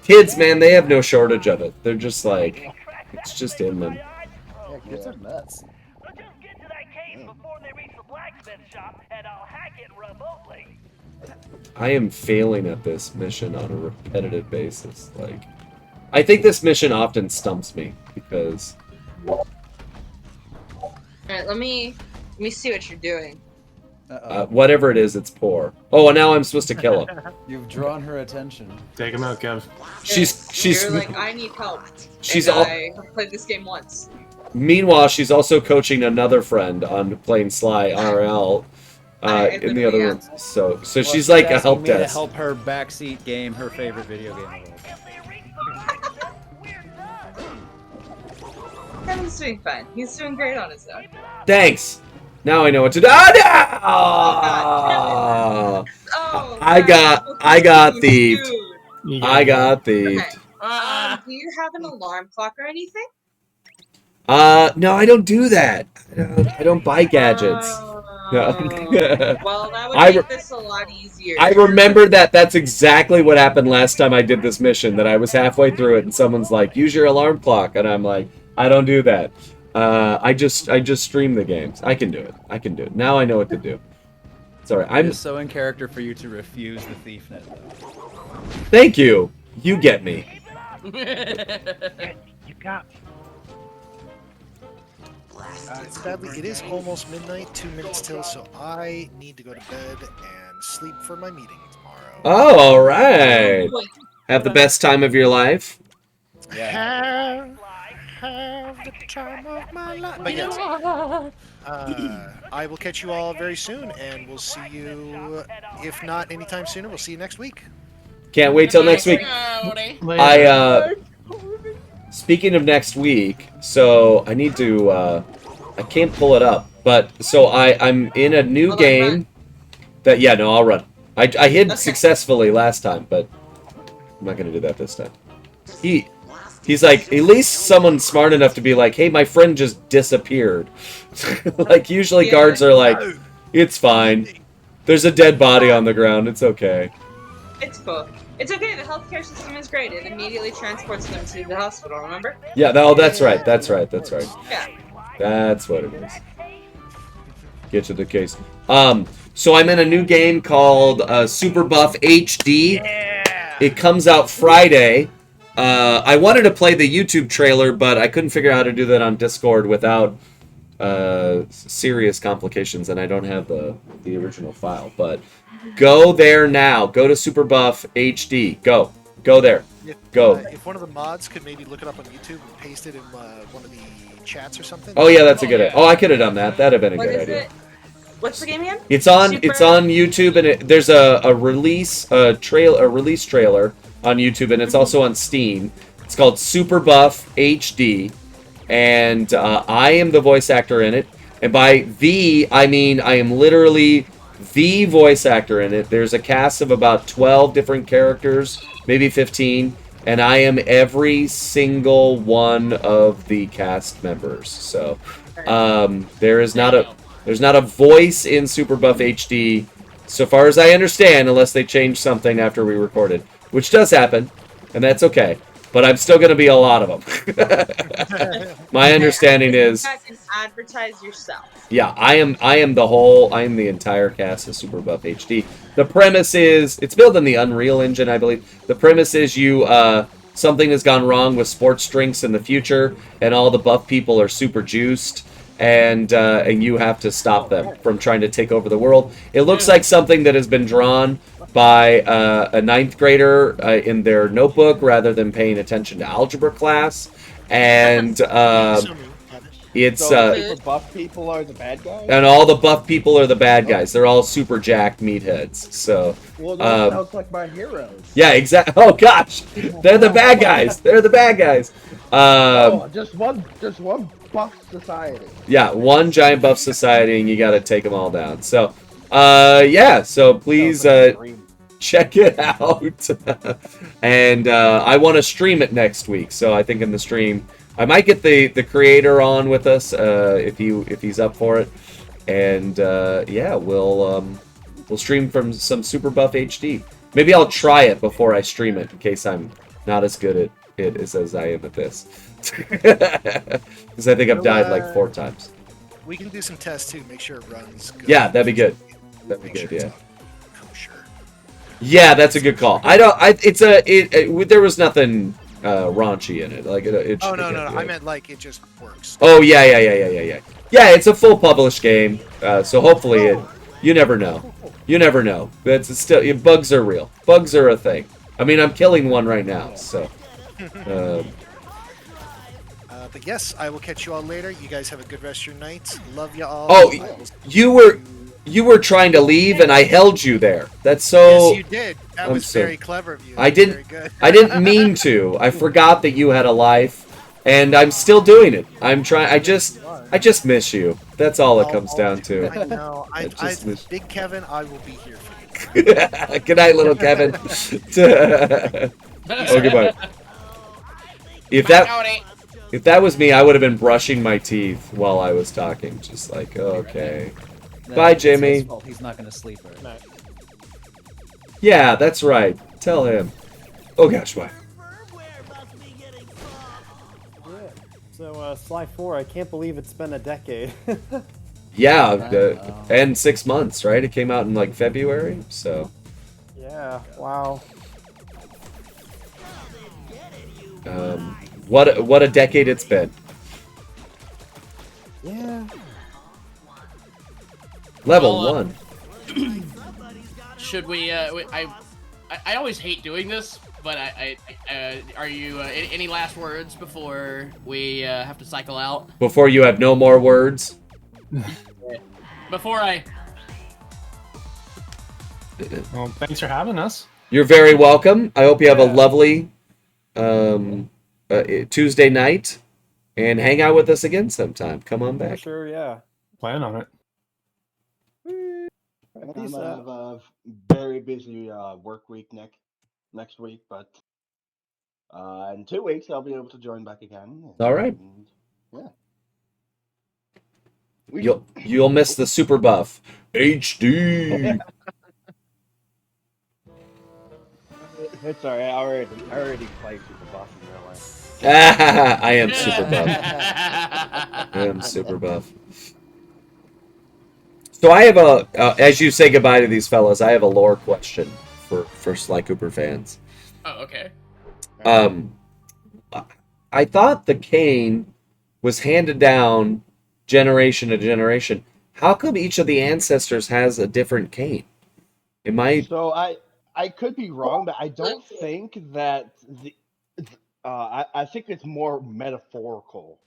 Kids, man, they have no shortage of it. They're just like, it's just in them. Yeah, kids are nuts. I am failing at this mission on a repetitive basis. Like, I think this mission often stumps me because. All right, let me see what you're doing. Whatever it is, it's poor. Oh, and now I'm supposed to kill him. You've drawn her attention. Take him out, Kev. She's. You're like, I need help. She's and all. I have played this game once. Meanwhile, she's also coaching another friend on playing Sly RL in the other room. So Well, she's like a asking help me to desk. help her backseat game her favorite video game. Kevin's doing fine. He's doing great on his own. Thanks. Now I know what to do. Ah, no! Oh, I got thieved. I got thieved. Okay. Do you have an alarm clock or anything? No, I don't do that. I don't buy gadgets. No. Well, that would I make this a lot easier. I remember that. That's exactly what happened last time I did this mission. That I was halfway through it and someone's like, "Use your alarm clock," and I'm like, "I don't do that. I just stream the games. I can do it. I can do it. Now I know what to do." Sorry, I'm just so in character for you to refuse the thief net. Thank you. You get me. You got me. Sadly, it is almost midnight, 2 minutes till, so I need to go to bed and sleep for my meeting tomorrow. Oh, all right. Have the best time of your life. Have the time of my life. But yes, I will catch you all very soon, and we'll see you, if not anytime sooner, we'll see you next week. Can't wait till next week. Speaking of next week, so I need to, I can't pull it up, but, so I'm in a new game that, yeah, no, I'll run. I hid successfully last time, but I'm not going to do that this time. He's like, at least someone's smart enough to be like, hey, my friend just disappeared. Like, usually guards are like, it's fine. There's a dead body on the ground. It's okay. It's cool. It's okay. The healthcare system is great. It immediately transports them to the hospital. Remember? Yeah, no, that's right. That's right. That's right. Yeah. That's what it is. Get to the case. So I'm in a new game called Super Buff HD. It comes out Friday. I wanted to play the YouTube trailer, but I couldn't figure out how to do that on Discord without serious complications, and I don't have the original file. But go there now. Go to Super Buff HD. Go there. Go. If one of the mods could maybe look it up on YouTube and paste it in one of the chats or something. Oh yeah, that's a good idea. Oh, I could have done that. That'd have been a good idea. What's the game again? It's on YouTube, and there's a release trailer on YouTube, and it's also on Steam. It's called Super Buff HD, and I am the voice actor in it. And by the, I mean I am literally the voice actor in it. There's a cast of about 12 different characters, maybe 15, and I am every single one of the cast members. So there's not a voice in Super Buff HD, so far as I understand, unless they change something after we recorded, which does happen, and that's okay. But I'm still going to be a lot of them. My understanding is, You can advertise yourself. yeah, I am the entire cast of Super Buff HD. The premise is, it's built in the Unreal Engine, I believe. The premise is something has gone wrong with sports drinks in the future, and all the buff people are super juiced, and you have to stop them from trying to take over the world. It looks like something that has been drawn by a 9th grader in their notebook rather than paying attention to algebra class, and it's So buff people are the bad guys. and all the buff people are the bad guys. They're all super jacked meatheads. So Well, that sounds like my heroes. yeah, exactly. Oh gosh, they're the bad guys. They're the bad guys. Just one buff society. Yeah, one giant buff society, and you got to take them all down. So, yeah. So please check it out. And I want to stream it next week. So I think in the stream, I might get the creator on with us if he's up for it. And yeah, we'll stream from some Super Buff HD. Maybe I'll try it before I stream it in case I'm not as good at it as I am at this. Because I think I've died like 4 times. We can do some tests too, make sure it runs good. Yeah, that'd be good. That'd be good, yeah. Yeah, that's a good call. There was nothing raunchy in it. Like it Oh no, I meant like it just works. Oh yeah. Yeah, it's a full published game. So hopefully you never know. You never know. It's still bugs are real. Bugs are a thing. I mean, I'm killing one right now, so But yes, I will catch you all later. You guys have a good rest of your night. Love you all. Oh, you were trying to leave, and I held you there. That's so. Yes, you did. That was very clever of you. I didn't. I didn't mean to. I forgot that you had a life, and I'm still doing it. I'm trying. I just miss you. That's all it comes down to. I know. Big Kevin, I will be here for you. Good night, little Kevin. Oh, goodbye. If that was me, I would have been brushing my teeth while I was talking. Just like, okay. Bye, Jimmy. It's his fault. He's not going to sleep right now. Yeah, that's right. Tell him. Oh gosh, why? Yeah. So, Sly 4, I can't believe it's been a decade. Yeah, and 6 months, right? It came out in like February, so. Yeah, wow. What a decade it's been. Yeah. Level 1. Should we? I always hate doing this, but are you any last words before we have to cycle out? Before you have no more words. Before I. Well, thanks for having us. You're very welcome. I hope you have a lovely Tuesday night, and hang out with us again sometime. Come on back. Sure, yeah. Plan on it. I'm gonna have a very busy work week next week, but In 2 weeks, I'll be able to join back again. All right. Yeah. You'll miss the super buff. HD. It's alright. I already played Super Buff in real life. I am super buff. I am super buff. So I have a, as you say goodbye to these fellas, I have a lore question for Sly Cooper fans. Oh, okay. I thought the cane was handed down generation to generation. How come each of the ancestors has a different cane? It might. So I could be wrong, but I don't think that the. I think it's more metaphorical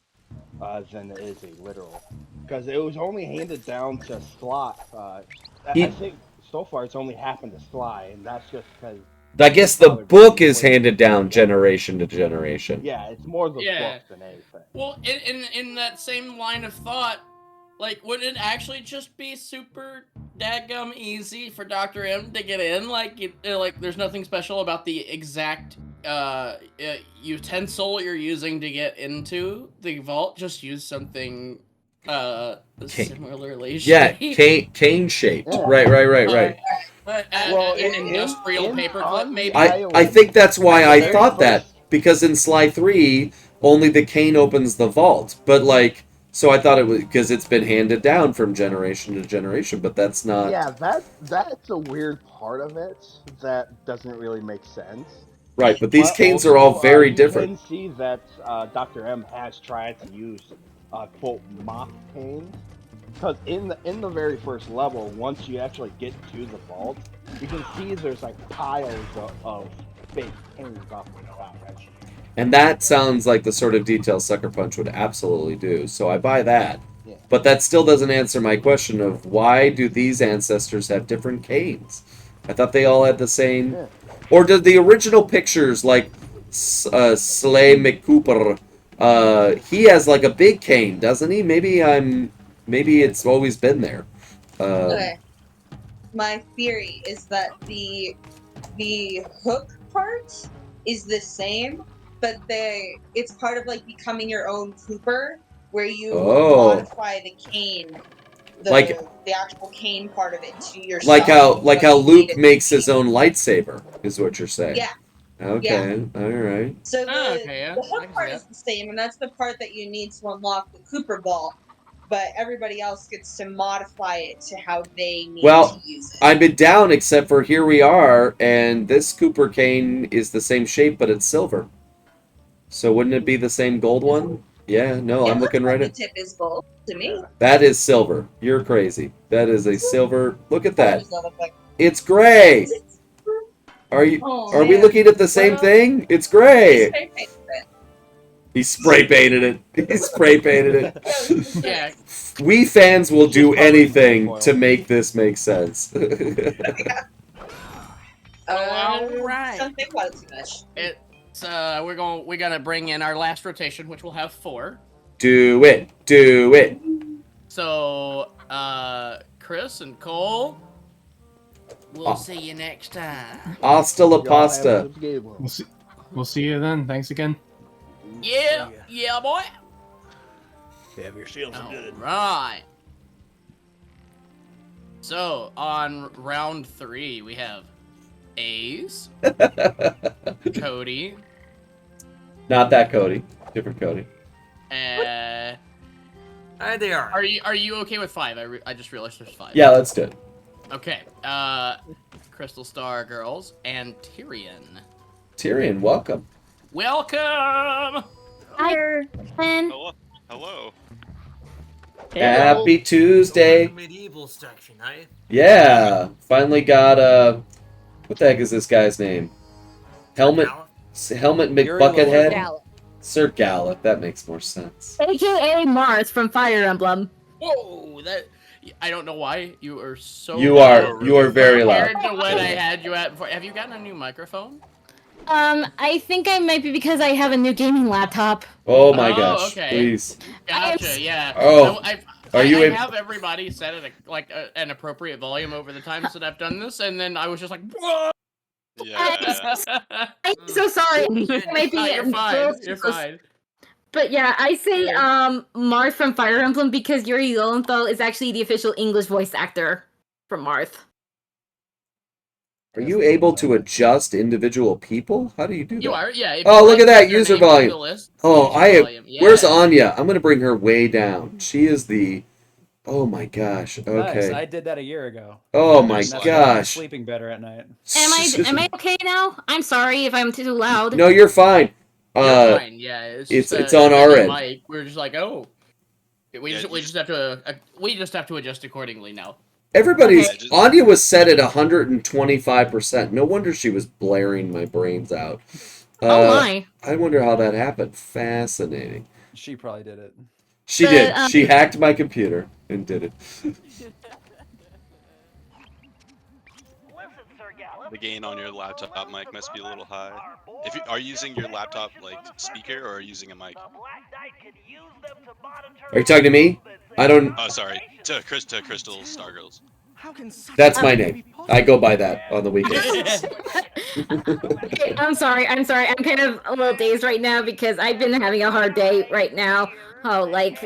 than it is a literal, because it was only handed down to Sly. I think so far it's only happened to Sly, and that's just because. I guess the book is handed down generation to generation. Yeah, it's more the Yeah. book than anything. Well, in that same line of thought, like, would it actually just be super dadgum easy for Dr. M to get in? Like, there's nothing special about the exact utensil you're using to get into the vault. Just use something similarly shaped. Yeah, cane shaped. Right. An industrial paperclip, maybe. I think that's why I thought that, because in Sly 3, only the cane opens the vault. But, like, so I thought it was because it's been handed down from generation to generation, but that's not. Yeah, that's a weird part of it that doesn't really make sense. Right, but these canes are all very different. You can see that Dr. M has tried to use quote mock canes, because in the very first level, once you actually get to the vault, you can see there's like piles of fake canes off the top. And that sounds like the sort of detail Sucker Punch would absolutely do, so I buy that. Yeah. But that still doesn't answer my question of why do these ancestors have different canes? I thought they all had the same. Yeah. Or did the original pictures, like Slay McCooper, he has like a big cane, doesn't he? Maybe it's always been there. Okay. My theory is that the hook part is the same, but it's part of like becoming your own Cooper, where you modify the cane, the actual cane part of it to yourself. Like how Luke makes his own lightsaber, is what you're saying. Yeah. Okay. Yeah. All right. So the I hook can part see is the same, and that's the part that you need to unlock the Cooper vault. But everybody else gets to modify it to how they need to use it. I've been down, except for here we are, and this Cooper cane is the same shape, but it's silver. So wouldn't it be the same gold one? Yeah, no, I'm looking right at. The tip is gold to me. That is silver. You're crazy. That is a silver. Look at that. Does that look like- It's gray. Are we looking at the same thing? It's gray. He spray painted it. He spray painted it. Yeah. We fans will do anything to make this make sense. Alright. Don't think about it too much. It's we're gonna bring in our last rotation, which will have 4. Do it. Do it. So, Chris and Cole, we'll see you next time. Hasta la pasta. We'll see you then. Thanks again. Yeah, boy. Have yourselves a good. Right. So, on round 3, we have Ace, Cody. Not that Cody. Different Cody. There. Are you okay with 5? I just realized there's 5. Yeah, let's do it. Okay. Crystal Star Girls and Tyrion. Tyrion, welcome. Welcome. Hi, Ken. Hello. Happy Tuesday. Medieval section, eh? Yeah, finally got what the heck is this guy's name? Helmet McBuckethead. Sir Gallup. That makes more sense. AKA Mars from Fire Emblem. Whoa, I don't know why you are so. You are very loud. Compared to what I had you at before. Have you gotten a new microphone? I think I might be because I have a new gaming laptop. Oh my gosh! Okay. Please. Gotcha. Yeah. Oh. I have everybody set at an appropriate volume over the times that I've done this, and then I was just like, whoa! I'm so sorry. It might be You're fine. You're fine. But yeah, I say Marth from Fire Emblem because Yuri Lowenthal is actually the official English voice actor for Marth. Are you able to adjust individual people? How do you do that? You are, yeah. if Oh, you look at right-click that their user name to volume. the list, Oh, user volume, where's yeah. Anya? I'm gonna bring her way down. She is the. Oh my gosh. Nice. Okay. I did that a year ago. Oh my And that's why I'm gosh. sleeping better at night. Am I okay now? I'm sorry if I'm too loud. No, you're fine. You're fine. Yeah, it's on our end. Mike, we're just like, oh, we just have to adjust accordingly now. Everybody's Anya was set at 125%. No wonder she was blaring my brains out. Oh my. I wonder how that happened. Fascinating. She probably did it. She did. She hacked my computer and did it. The gain on your laptop mic must be a little high. If you are you using your laptop like speaker or are you using a mic? Are you talking to me? I don't. Oh, sorry. To Crystal Stargirls. That's my name. I go by that on the weekends. Okay, I'm sorry. I'm kind of a little dazed right now because I've been having a hard day right now. Oh, let's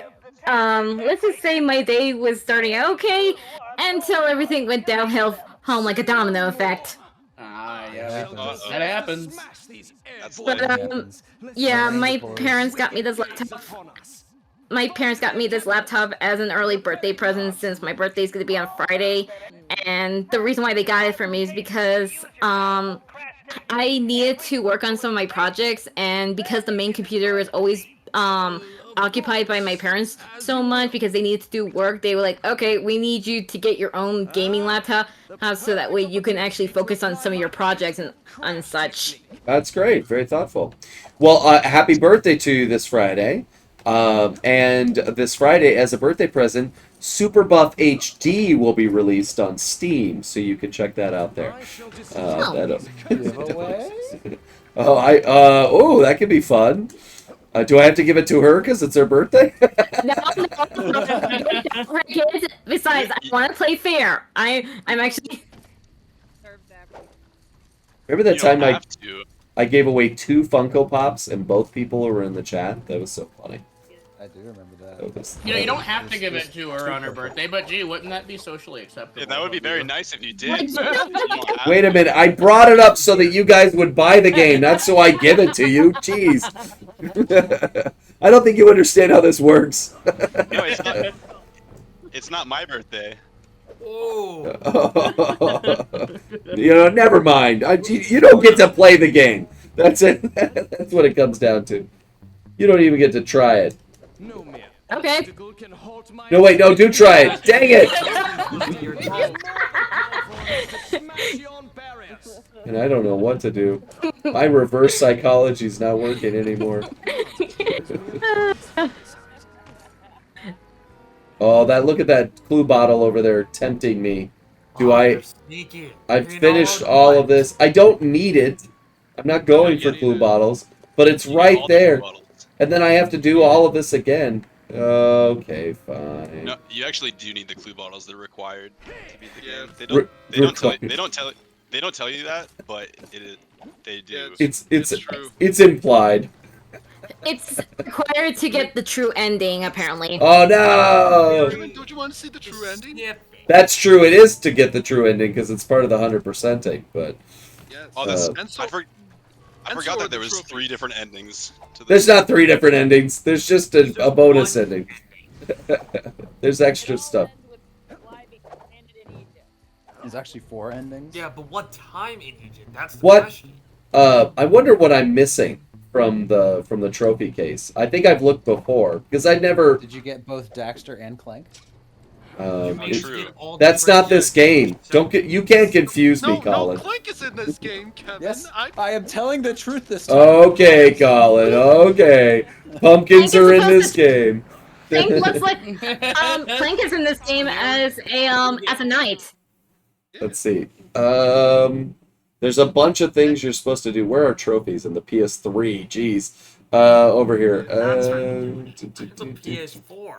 just say my day was starting out okay until everything went downhill home like a domino effect. Yeah, that happens. But yeah, my parents got me this laptop. My parents got me this laptop as an early birthday present since my birthday is going to be on Friday. And the reason why they got it for me is because I needed to work on some of my projects, and because the main computer was always occupied by my parents so much because they needed to do work, they were like, okay, we need you to get your own gaming laptop so that way you can actually focus on some of your projects and such. That's great. Very thoughtful. Well, happy birthday to you this Friday. And this Friday, as a birthday present, Super Buff HD will be released on Steam, so you can check that out there. That could be fun. Do I have to give it to her because it's her birthday? No. Besides, I want to play fair. I'm actually. Remember that time I gave away 2 Funko Pops and both people were in the chat? That was so funny. I do remember that. You don't have to give it to her on her birthday, but gee, wouldn't that be socially acceptable? Yeah, that would be very nice if you did. Wait a minute, I brought it up so that you guys would buy the game, not so I give it to you. Jeez. I don't think you understand how this works. No, it's not my birthday. Never mind. You don't get to play the game. That's it. That's what it comes down to. You don't even get to try it. Okay. No, wait, no, do try it. Dang it! And I don't know what to do. My reverse psychology's not working anymore. Oh, look at that clue bottle over there tempting me. I've finished all of this. I don't need it. I'm not going for clue bottles, but it's right there. And then I have to do all of this again. Okay, fine. No, you actually do need the clue bottles. They're required to beat the game. They don't tell you that, but they do. It's implied. It's required to get the true ending, apparently. Oh no! Don't you want to see the true ending? Yeah. That's true. It is to get the true ending because it's part of the 100%ing. But I forgot that there was 3 different endings. There's not 3 different endings. There's just a bonus ending. There's extra stuff. There's actually 4 endings. Yeah, but what time in Egypt? That's the What? question. I wonder what I'm missing from the trophy case. I think I've looked before because I never. Did you get both Daxter and Clank? That's not this game. You can't confuse me, Colin. No, Clank is in this game, Kevin. Yes, I am telling the truth this time. Okay, Colin. Okay, pumpkins are in this game. Clank looks like Clank is in this game as a knight. Let's see. There's a bunch of things you're supposed to do. Where are trophies in the PS3? Jeez. Over here. It's a PS4.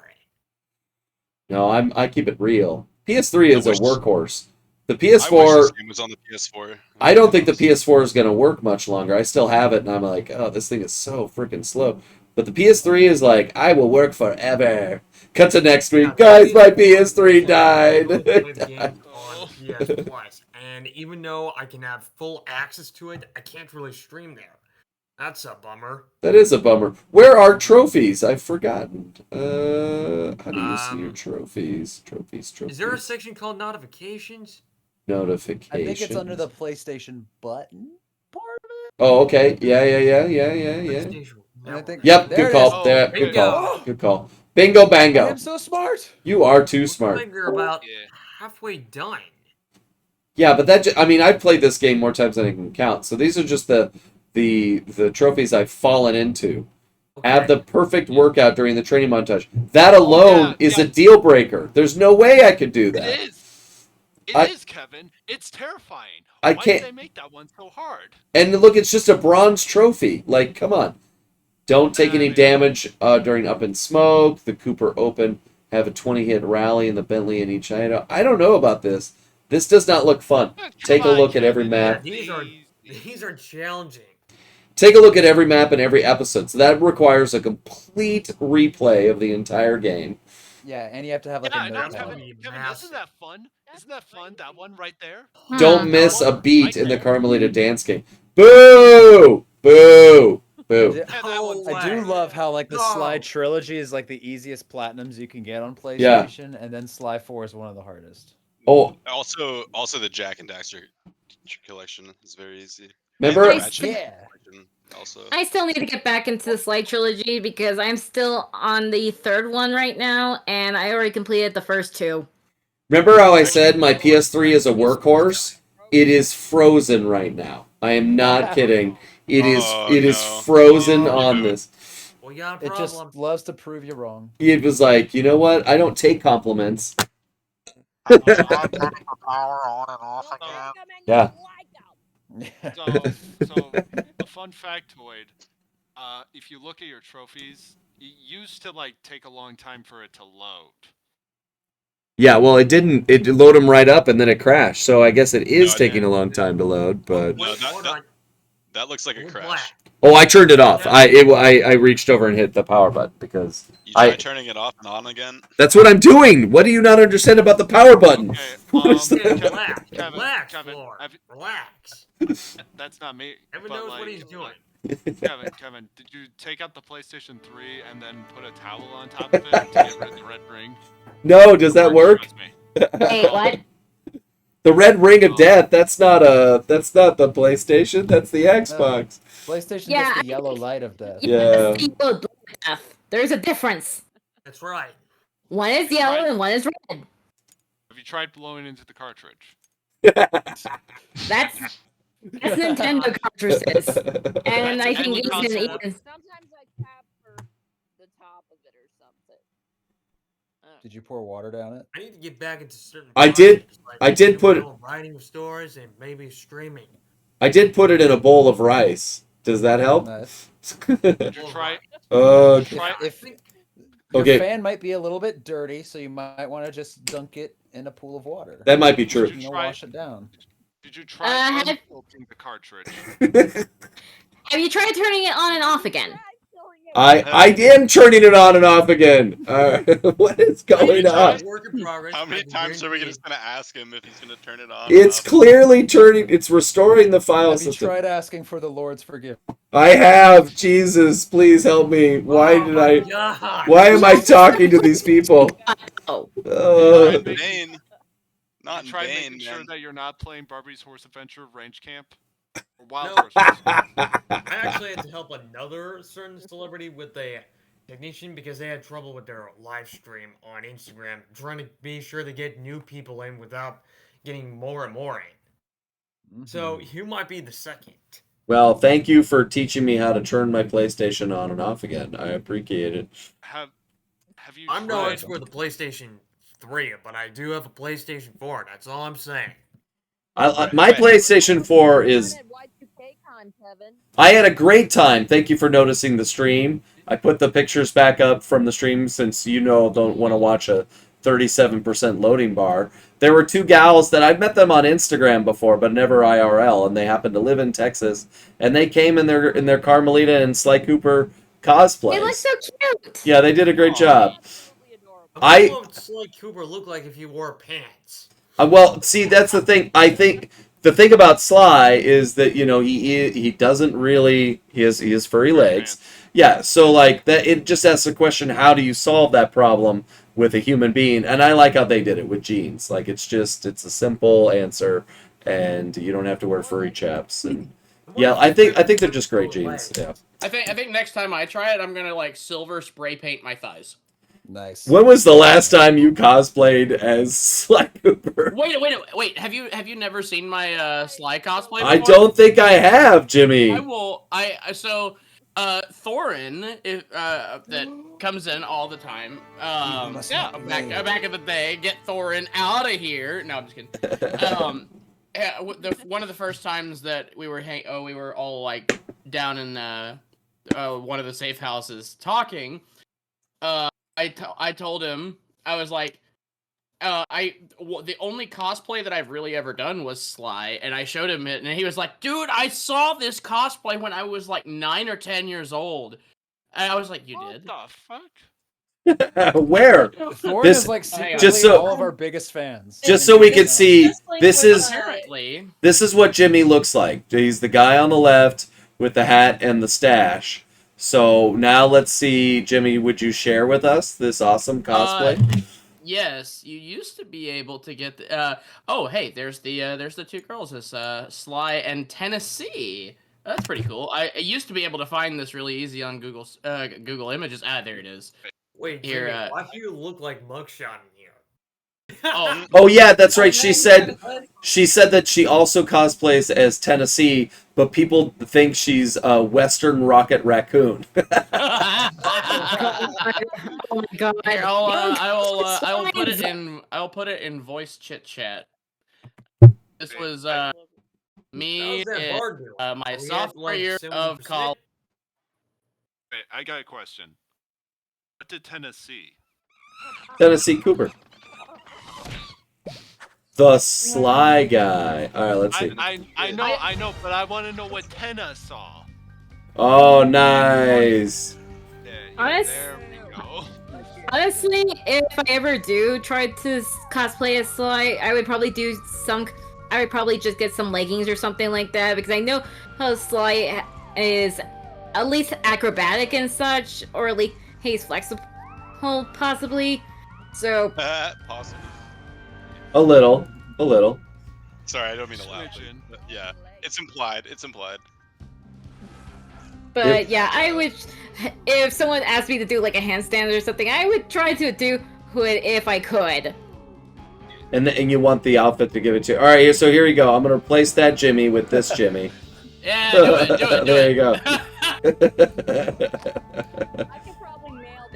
No, I keep it real. PS3 is a workhorse. The I wish this PS4. game was on the PS4. I don't think the PS4 is going to work much longer. I still have it, and I'm like, oh, this thing is so freaking slow. But the PS3 is like, I will work forever. Cut to next week. Guys, my PS3 died. PS Plus, and even though I can have full access to it, I can't really stream there. That's a bummer. That is a bummer. Where are trophies? I've forgotten. How do you see your trophies? Trophies. Is there a section called notifications? Notifications. I think it's under the PlayStation button part of it. Oh, okay. Yeah. And I think Yep, there good it call. is. There, Bingo. good call. Good call. Bingo bango. I am so smart. You are too I smart. think you're about halfway done. Yeah, but I mean, I've played this game more times than I can count. So these are just the trophies I've fallen into. Have the perfect workout during the training montage. That alone is a deal breaker. There's no way I could do that. It is. It is, Kevin. It's terrifying. I Why can't- did they make that one so hard? And look, it's just a bronze trophy. Like, come on. Don't take any damage during Up in Smoke. The Cooper Open. Have a 20-hit rally in the Bentley in each item. I don't know about this. This does not look fun. Take a look at every map. These are challenging. Take a look at every map and every episode. So that requires a complete replay of the entire game. Yeah, and you have to have like Yeah, a I know, notepad. Kevin, isn't that fun? Isn't that fun? That one right there? Don't miss a beat in the Carmelita dance game. Boo! Boo! Boo! I do love how like the Sly trilogy is like the easiest platinums you can get on Yeah. PlayStation, and then Sly 4 is one of the hardest. Oh, Also the Jack and Daxter collection is very easy. Remember- And the Ratchet Yeah. collection also. I still need to get back into the Sly trilogy because I'm still on the third one right now, and I already completed the first two. remember how I said my PS3 is a workhorse? It is frozen right now. I am not kidding. It is frozen on this. Well, you got a It problem. just loves to prove you wrong. It was like, you know what? I don't take compliments. Yeah. So a fun factoid: if you look at your trophies, it used to like take a long time for it to load. Yeah, well, it didn't. It loaded them right up and then it crashed. So I guess it is taking a long time to load. But No, that looks like a crash. oh, I turned it off. I reached over and hit the power button because You try turning it off and on again? That's what I'm doing. What do you not understand about the power button? Relax, Kevin, relax, Kevin, Lord. have you- Relax. That's not me. Evan but, knows like, what he's doing. Kevin, did you take out the PlayStation 3 and then put a towel on top of it to get rid of the red ring? No, does that work? Wait, what? The red ring of death. That's not the PlayStation. That's the Xbox. PlayStation Yeah, gets the yellow light of death. Yeah. It's yellow death. There's a difference. That's right. One is yellow and one is red. Have you tried blowing into the cartridge? That's Nintendo cartridges, and I think Any even console. Sometimes I tap for the top of it or something. Did you pour water down it? I need to get back into certain. I did- projects, I did put- writing of stories and maybe streaming. I did put it in a bowl of rice. Does that help? Nice. Did you try? If your Okay. fan might be a little bit dirty, so you might want to just dunk it in a pool of water. That might be true. You know, wash it down. Did you try have- opening the cartridge? Have you tried turning it on and off again? I am turning it on and off again. What is going on? Work in progress. How many times are we just gonna ask him if he's gonna turn it on? It's clearly turning. It's restoring the file Have you system. tried asking for the Lord's forgiveness? I have. Jesus, please help me. Why did I? God. Why am I talking to these people? Oh. Uh, Not in vain. Not in Try vain, making sure man. that you're not playing Barbie's Horse Adventure Range Camp or Wild No. Horse. I actually had to help another certain celebrity with a technician because they had trouble with their live stream on Instagram, trying to be sure to get new people in without getting more and more in. So you might be the second. well, thank you for teaching me how to turn my PlayStation on and off again. I appreciate it. Have you? I'm no tried- expert with the PlayStation 3, but I do have a PlayStation 4. That's all I'm saying. My PlayStation 4 is. I had a great time. Thank you for noticing the stream. I put the pictures back up from the stream since don't want to watch a 37% loading bar. There were 2 gals that I've met them on Instagram before, but never IRL, and they happen to live in Texas. And they came in their Carmelita and Sly Cooper cosplays. They look so cute. Yeah, they did a great job. What would Sly Cooper look like if he wore pants? Well, see, that's the thing. I think the thing about Sly is that he doesn't really he has furry legs. Yeah, so like that, it just asks the question: how do you solve that problem with a human being? And I like how they did it with jeans. Like it's a simple answer, and you don't have to wear furry chaps. And yeah, I think they're just great jeans. Yeah. I think next time I try it, I'm gonna like silver spray paint my thighs. Nice. When was the last time you cosplayed as Sly Cooper? Wait. Have you never seen my Sly cosplay before? I don't think I have, Jimmy. I will. Thorin, that comes in all the time. Back in the day, get Thorin out of here. No, I'm just kidding. One of the first times that we were all like down in one of the safe houses talking. I told him, I was like, the only cosplay that I've really ever done was Sly, and I showed him it, and he was like, dude, I saw this cosplay when I was like 9 or 10 years old. And I was like, you did? What the fuck? Where? Thorin This- is like just secretly so- all of our biggest fans. Just so we can see, this is Apparently. this is what Jimmy looks like. He's the guy on the left with the hat and the stash. So now let's see, Jimmy, would you share with us this awesome cosplay? Yes, you used to be able to get the, oh, hey, there's the 2 girls, this Sly and Tennessee. That's pretty cool. I used to be able to find this really easy on Google Images. Ah, there it is. Wait, Here, Jimmy, why do you look like mugshot in here? Oh yeah, that's right. She said that she also cosplays as Tennessee, but people think she's a Western Rocket Raccoon. Oh my god! Here, I'll put it in voice chit chat. This was me How's that in bar doing? my We had, sophomore like, year of 70%? college. Wait, I got a question. What did Tennessee? Tennessee Cooper. The Sly guy. All right, let's see. I know, but I want to know what Tenna saw. Oh, nice. Honestly, if I ever do try to cosplay as Sly, I would probably just get some leggings or something like that, because I know how Sly is at least acrobatic and such, or at least he's flexible, possibly. So Possibly. A little. Sorry, I don't mean to laugh. But yeah, it's implied. But yeah, I would, if someone asked me to do like a handstand or something, I would try to do it if I could. And you want the outfit to give it to. All right, so here we go. I'm gonna replace that Jimmy with this Jimmy. Yeah, do it. There you go.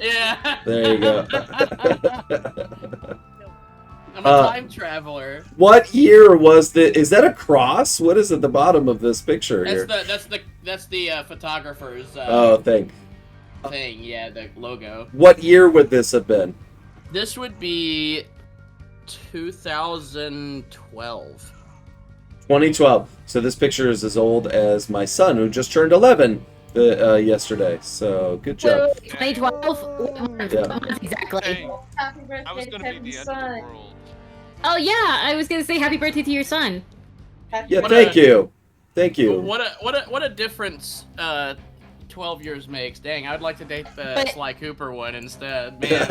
Yeah. There you go. I'm a time traveler. What year was the? Is that a cross? What is at the bottom of this picture here? That's the photographer's thing. Yeah, the logo. What year would this have been? This would be 2012. 2012. So this picture is as old as my son, who just turned 11 yesterday. So good job. 2012? Yeah. Exactly. Happy birthday, Kevin's son. Oh yeah, I was gonna say happy birthday to your son. Yeah, thank you. What a difference 12 years makes. Dang, I'd like to date the Sly Cooper one instead. Man,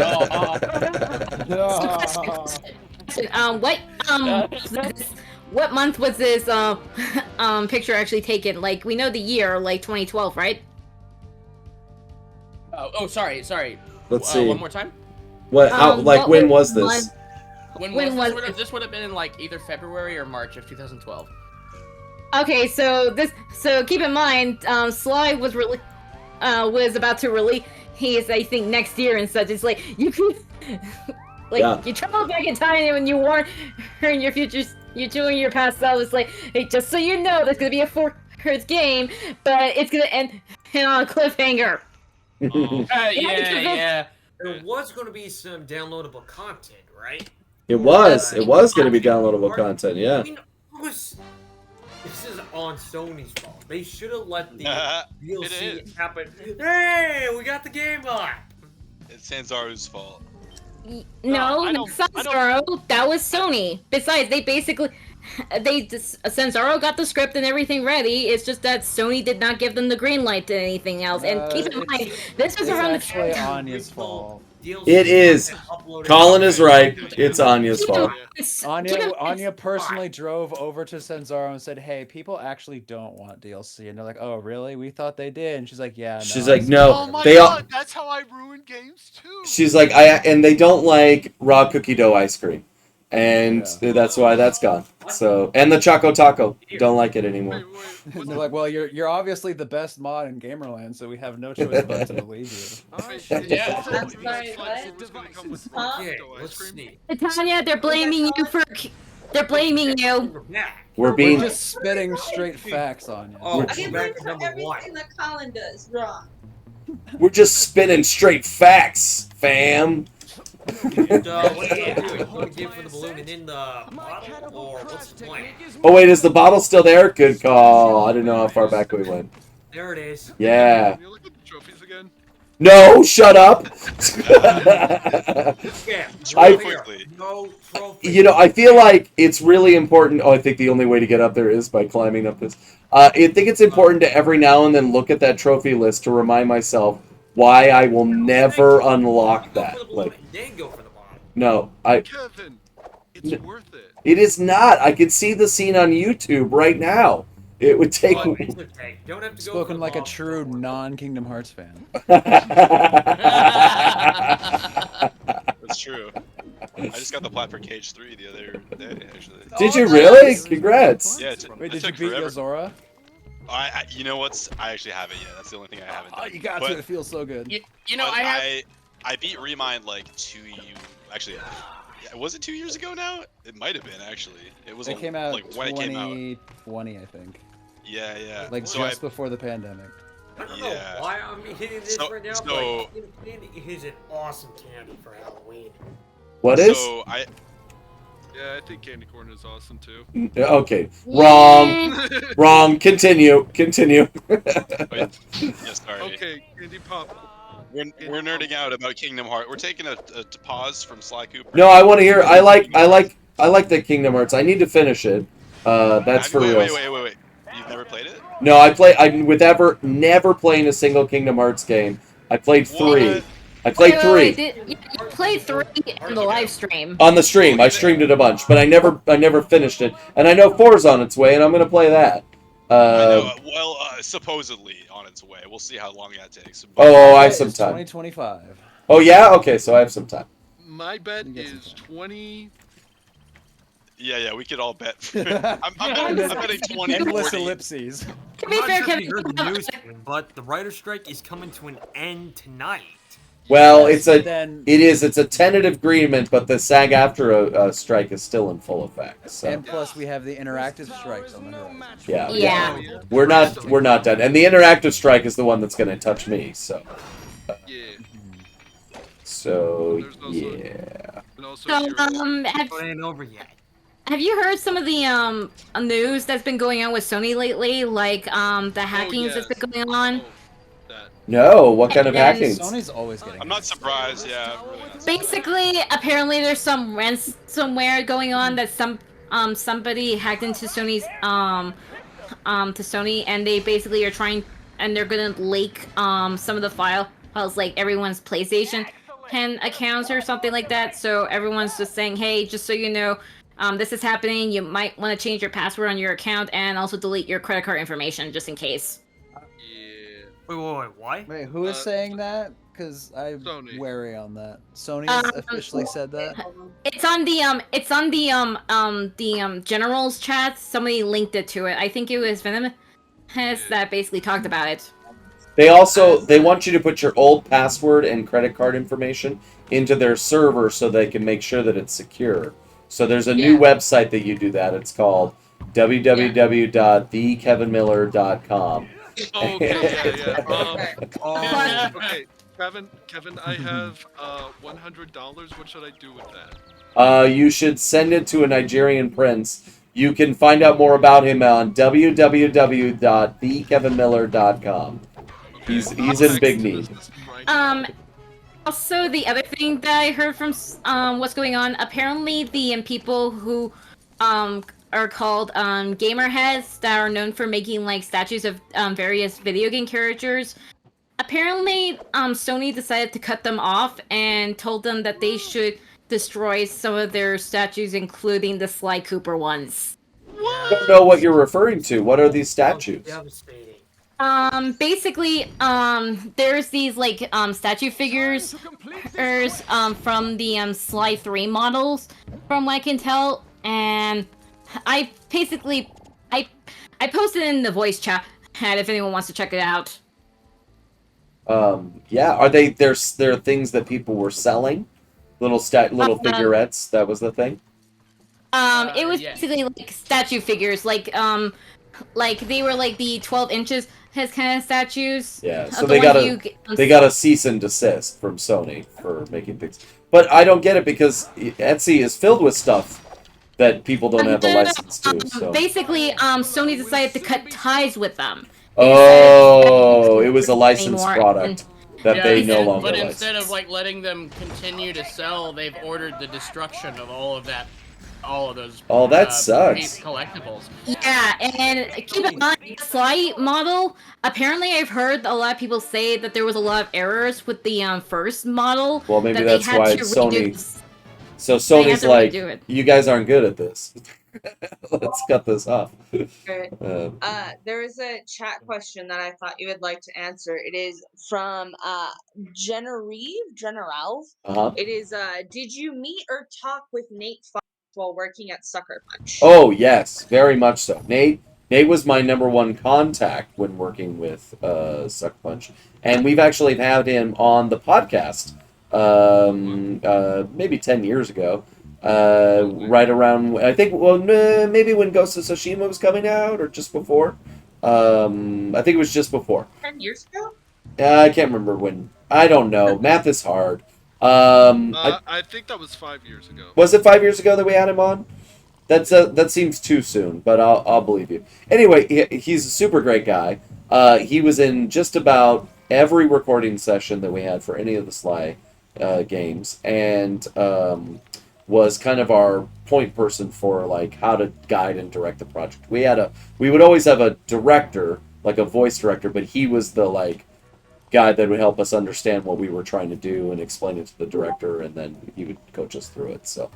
what month was this picture actually taken? Like, we know the year, like 2012, right? Oh, sorry. Let's see. One more time. When was this? When was this? Would have been in like either February or March of 2012. Okay, so keep in mind, Sly was about to release. He is, I think, next year and such. It's like you could, you travel back in time and when you warn her in your future, you're doing your past self. It's like, hey, just so you know, there's gonna be a 4-Hertz game, but it's gonna end on a cliffhanger. Yeah. There was going to be some downloadable content, right? It was going to be downloadable content, yeah. I mean, this is on Sony's fault. They should have let the DLC happen. Hey, we got the game on. It's Sanzaru's fault. No, not Sanzaro. That was Sony. Besides, they Sanzaro got the script and everything ready. It's just that Sony did not give them the green light to anything else. And keep in mind, this was around the actually Anya's fault. It is. Colin is right. It's Anya's fault. Anya personally drove over to Sanzaro and said, "Hey, people actually don't want DLC," and they're like, "Oh, really? We thought they did." And she's like, "Yeah." No, She's like, "No, Oh my they all." god, that's how I ruin games too. She's like, and they don't like raw cookie dough ice cream, and that's why that's gone. So, and the Choco Taco, don't like it anymore. And they're like, "Well, you're obviously the best mod in Gamerland, so we have no choice but to believe you." Yeah. That's right. Tanya, they're blaming you for. They're blaming you. We're being. We're just spitting straight facts on you. I get blamed for everything that Colin does wrong. We're just spinning straight facts, fam. What are you doing? You want to give for the balloon and in the bottle, or what's the plan? Oh wait, is the bottle still there? Good call. I didn't know how far back we went. There it is. Yeah. Can you look at the trophies again? No, shut up. I feel like it's really important. Oh, I think the only way to get up there is by climbing up this. I think it's important to every now and then look at that trophy list to remind myself why I will never unlock that. Like, no, Kevin, it's worth it. It is not. I can see the scene on YouTube right now. It would take. Spoken like a true non-Kingdom Hearts fan. That's true. I just got the plat for Cage 3 the other day, actually. Did you really? Congrats. Yeah. Wait, did you beat Yozora? You know what's? I actually haven't yet. That's the only thing I haven't done. Oh, you got to. It feels so good. You know, I beat Remind like 2 years. Actually, was it 2 years ago now? It might have been actually. It came out like when it came out. 2020, I think. Yeah. Like so just before the pandemic. I don't know why I'm hitting this right now, but candy is an awesome candy for Halloween. What is? Yeah, I think candy corn is awesome too. Okay. Wrong. Wrong. Continue. Yeah, sorry. Okay, Candy Pop. We're nerding out about Kingdom Hearts. We're taking a pause from Sly Cooper. No, I want to hear. I like the Kingdom Hearts. I need to finish it. That's for real. Wait. You've never played it? No, never playing a single Kingdom Hearts game. I played 3. I played 3. You played 3 in the live stream. On the stream. I streamed it a bunch, but I never finished it. And I know 4's on its way, and I'm going to play that. I know, well, supposedly on its way. We'll see how long that takes. Oh, I have some time. 2025. Oh, yeah? Okay, so I have some time. My bet is 20... Yeah, we could all bet. I'm betting 20. Endless 40. ellipses. To be fair, Kevin, the news, but the writer's strike is coming to an end tonight. Well, it's a tentative agreement, but the SAG-AFTRA strike is still in full effect. So. And plus, we have the interactive strikes on the horizon. Yeah. We're not done, and the interactive strike is the one that's going to touch me. So. So yeah. Have you heard some of the news that's been going on with Sony lately, like the hackings that's been going on? No, what kind of hacking? Sony's always getting. I'm not surprised. Yeah. I'm really not surprised. Basically, apparently, there's some ransomware going on that somebody hacked into Sony's to Sony, and they basically are trying, and they're gonna leak some of the files, like everyone's PlayStation accounts or something like that. So everyone's just saying, hey, just so you know, this is happening. You might want to change your password on your account and also delete your credit card information just in case. Wait, why? Wait, who is saying that? Because I'm wary on that. Sony has officially said that. It's on the generals chat. Somebody linked it to it. I think it was Venom that basically talked about it. They want you to put your old password and credit card information into their server so they can make sure that it's secure. So there's a new website that you do that. It's called www.thekevinmiller.com. Okay, okay, Kevin, I have $100. What should I do with that? You should send it to a Nigerian prince. You can find out more about him on www.thekevinmiller.com. He's in big need. Also, the other thing that I heard from what's going on, apparently the people who are called gamer heads that are known for making like statues of various video game characters. Apparently, Sony decided to cut them off and told them that they should destroy some of their statues, including the Sly Cooper ones. I don't know what you're referring to. What are these statues? Basically, there's these like statue figures from the Sly 3 models, from what I can tell, and I basically I posted in the voice chat if anyone wants to check it out. Yeah, are they? They're things that people were selling, little figurettes. That was the thing. It was basically like statue figures, like they were like the 12 inches his kind of statues. Yeah, so they got a cease and desist from Sony for making things. But I don't get it because Etsy is filled with stuff that people don't have a license to. So basically, Sony decided to cut ties with them. Oh, it was a licensed product that they no longer But license. instead of like letting them continue to sell, they've ordered the destruction of all of those. Oh, that sucks. Collectibles. Yeah, and keep in mind, the Sly model, apparently I've heard a lot of people say that there was a lot of errors with the first model. Well, maybe that that's they had why to Sony. redo. So They had Sony's to like, redo it. you guys aren't good at this. Let's cut this off. Alright. There is a chat question that I thought you would like to answer. It is from General. Uh-huh. It is did you meet or talk with Nate Fox while working at Sucker Punch? Oh yes, very much so. Nate was my #1 contact when working with Sucker Punch, and we've actually had him on the podcast maybe 10 years ago. Right around, I think, maybe when Ghost of Tsushima was coming out, or just before. I think it was just before. 10 years ago? I can't remember when. I don't know. Math is hard. I think that was 5 years ago. Was it 5 years ago that we had him on? That seems too soon, but I'll believe you. Anyway, he's a super great guy. He was in just about every recording session that we had for any of the Sly games, and was kind of our point person for like how to guide and direct the project. We would always have a director, like a voice director, but he was the like guy that would help us understand what we were trying to do and explain it to the director, and then he would coach us through it. So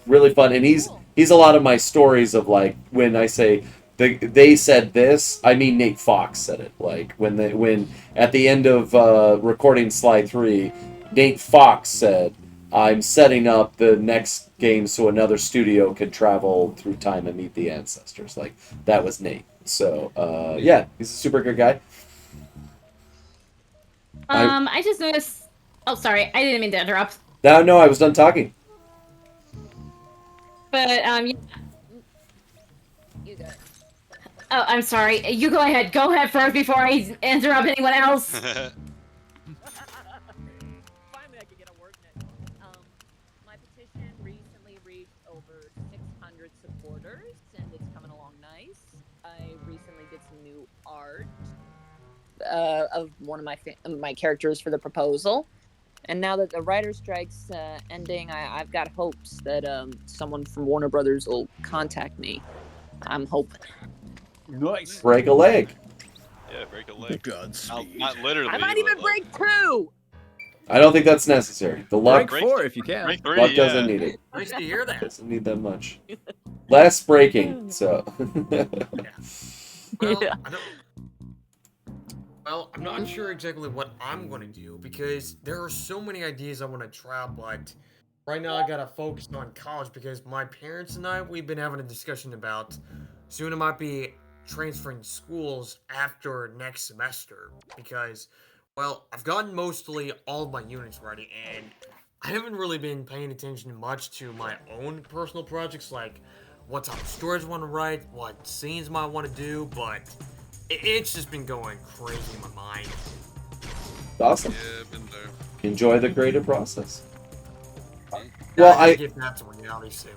really fun, and he's a lot of my stories of like when I say they said this, I mean Nate Fox said it. Like when at the end of recording Sly 3, Nate Fox said, "I'm setting up the next game so another studio could travel through time and meet the ancestors." Like that was Nate. So yeah, he's a super good guy. I just noticed. Oh, sorry, I didn't mean to interrupt. No, I was done talking. But yeah. You go. Oh, I'm sorry. You go ahead. Go ahead first before I interrupt anyone else. Finally, I could get a word in. My petition recently reached over 600 supporters, and it's coming along nice. I recently did some new art of one of my characters for the proposal, and now that the writer's strike's ending, I've got hopes that someone from Warner Brothers will contact me. I'm hoping. Nice. Break a leg. Yeah, break a leg. Godspeed. Not literally. I might even but, break 2. I don't think that's necessary. The luck, Break 4 if you can. Break 3, luck doesn't need it. Nice to hear that. Doesn't need that much. Less breaking. So. Well, I'm not sure exactly what I'm going to do because there are so many ideas I want to try, but right now I got to focus on college because my parents and we've been having a discussion about soon I might be transferring schools after next semester because, well, I've gotten mostly all of my units ready and I haven't really been paying attention much to my own personal projects, like what type of stories I want to write, what scenes I might want to do, but it's just been going crazy in my mind. Awesome. Yeah, been there. Enjoy the creative process. Well, I gotta I- get back to reality soon.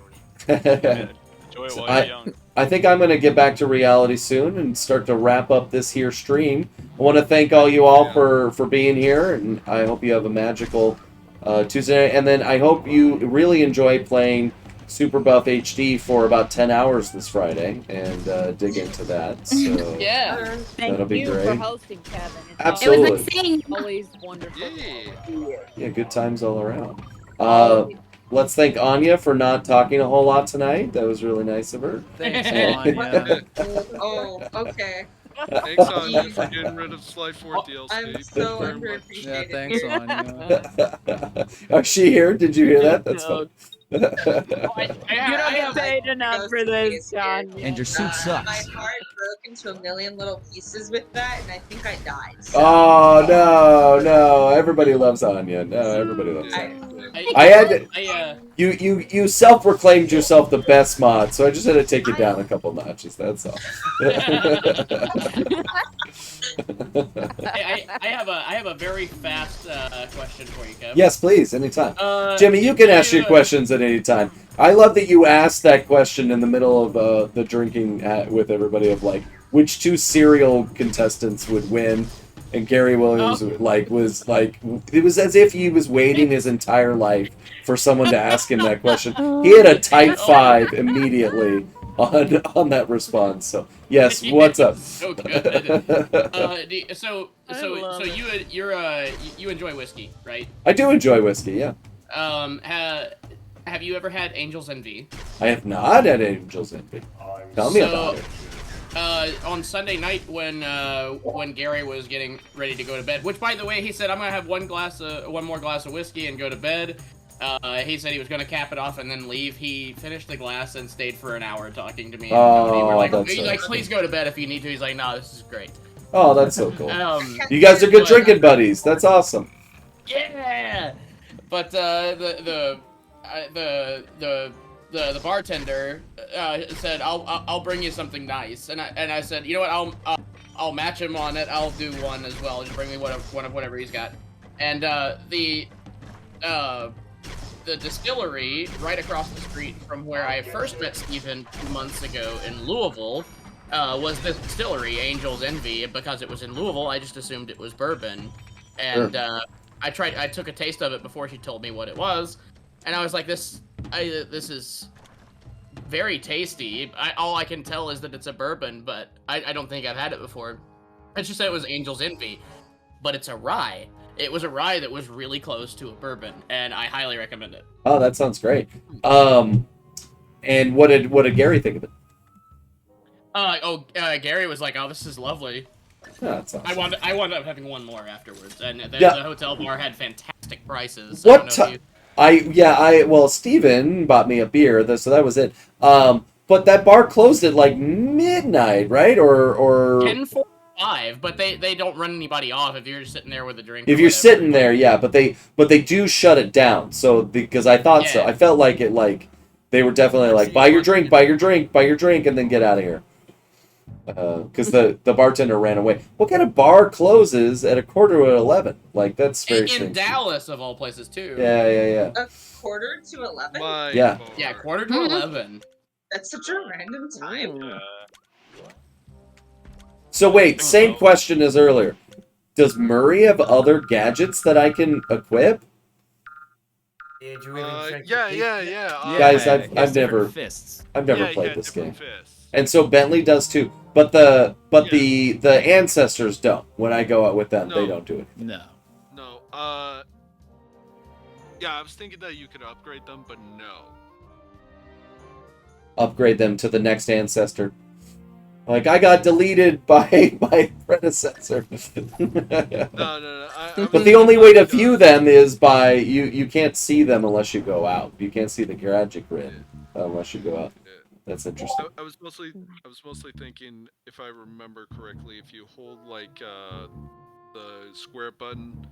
Enjoy it So while you're young. I think I'm going to get back to reality soon and start to wrap up this here stream. I want to thank all you all for being here, and I hope you have a magical Tuesday. And then I hope you really enjoy playing Super Buff HD for about 10 hours this Friday and dig into that. So Yeah. that'll Thank be you for great. hosting, Kevin. It's Absolutely. always wonderful. Yeah, good times all around. Let's thank Anya for not talking a whole lot tonight. That was really nice of her. Thanks, And- Anya. Oh, okay. Thanks, Anya, for getting rid of Sly 4 DLC. I'm Thank so you very much. Yeah, thanks, Anya. Oh, she here? Did you hear that? That's fun. You don't get paid enough for this, John. And your suit My sucks. heart broke into a million little pieces with that, and I think I died. Oh no! Everybody loves Anya. No, everybody loves Anya. I had to, you self-proclaimed yourself the best mod, so I just had to take you down a couple notches. That's all. I have a very fast question for you, Kev. Yes, please, anytime. Jimmy, you can ask your questions at any time. I love that you asked that question in the middle of the drinking with everybody of like which two serial contestants would win, and Gary Williams it was as if he was waiting his entire life for someone to ask him that question. He had a tight 5 immediately on that response. So yes, what's up? So good. So you enjoy whiskey, right? I do enjoy whiskey. Yeah, have you ever had Angel's Envy? I have not had Angel's Envy. Tell me about it. On Sunday night when Gary was getting ready to go to bed, which by the way he said I'm gonna have one more glass of whiskey and go to bed. He said he was gonna cap it off and then leave. He finished the glass and stayed for an hour talking to me. That's He's so like, cool. please go to bed if you need to. He's like, no, this is great. Oh, that's so cool. You guys are but- good drinking buddies. That's awesome. Yeah, but the bartender said I'll bring you something nice, and I said, you know what, I'll match him on it. I'll do one as well. Just bring me one of whatever he's got, and the distillery right across the street from where I first met Steven 2 months ago in Louisville was this distillery, Angel's Envy. Because it was in Louisville, I just assumed it was bourbon, and I took a taste of it before she told me what it was, and I was like, this is very tasty. All I can tell is that it's a bourbon, but I don't think I've had it before. And she said it was Angel's Envy, but it's a rye. It was a rye that was really close to a bourbon, and I highly recommend it. Oh, that sounds great. And what did Gary think of it? Gary was like, "Oh, this is lovely." Oh, that's awesome. I wound up having one more afterwards, and the Yeah. hotel bar had fantastic prices. What I don't know if you... Steven bought me a beer, so that was it. But that bar closed at like midnight, right? Or 10:45, but they don't run anybody off if you're just sitting there with a drink. if or you're whatever. sitting there, yeah. But they do shut it down. So because I thought so, I felt like it they were definitely like buy your drink, and then get out of here. Because the bartender ran away. What kind of bar closes at 11:15? Like that's very in strange. Dallas of all places too. Yeah. A quarter to 11? Yeah. Yeah, quarter to 11. That's such a random time. So wait, same question as earlier. Does Murray have other gadgets that I can equip? Did you even check Yeah. Guys, I've never played this game, and so Bentley does too. But the ancestors don't. When I go out with them, they don't do it. No. No. Yeah, I was thinking that you could upgrade them, but no. Upgrade them to the next ancestor. Like I got deleted by my predecessor. No. But the only way to view them is by you can't see them unless you go out. You can't see the Garagic grid unless you go out. That's interesting. I was mostly thinking, if I remember correctly, if you hold like the square button,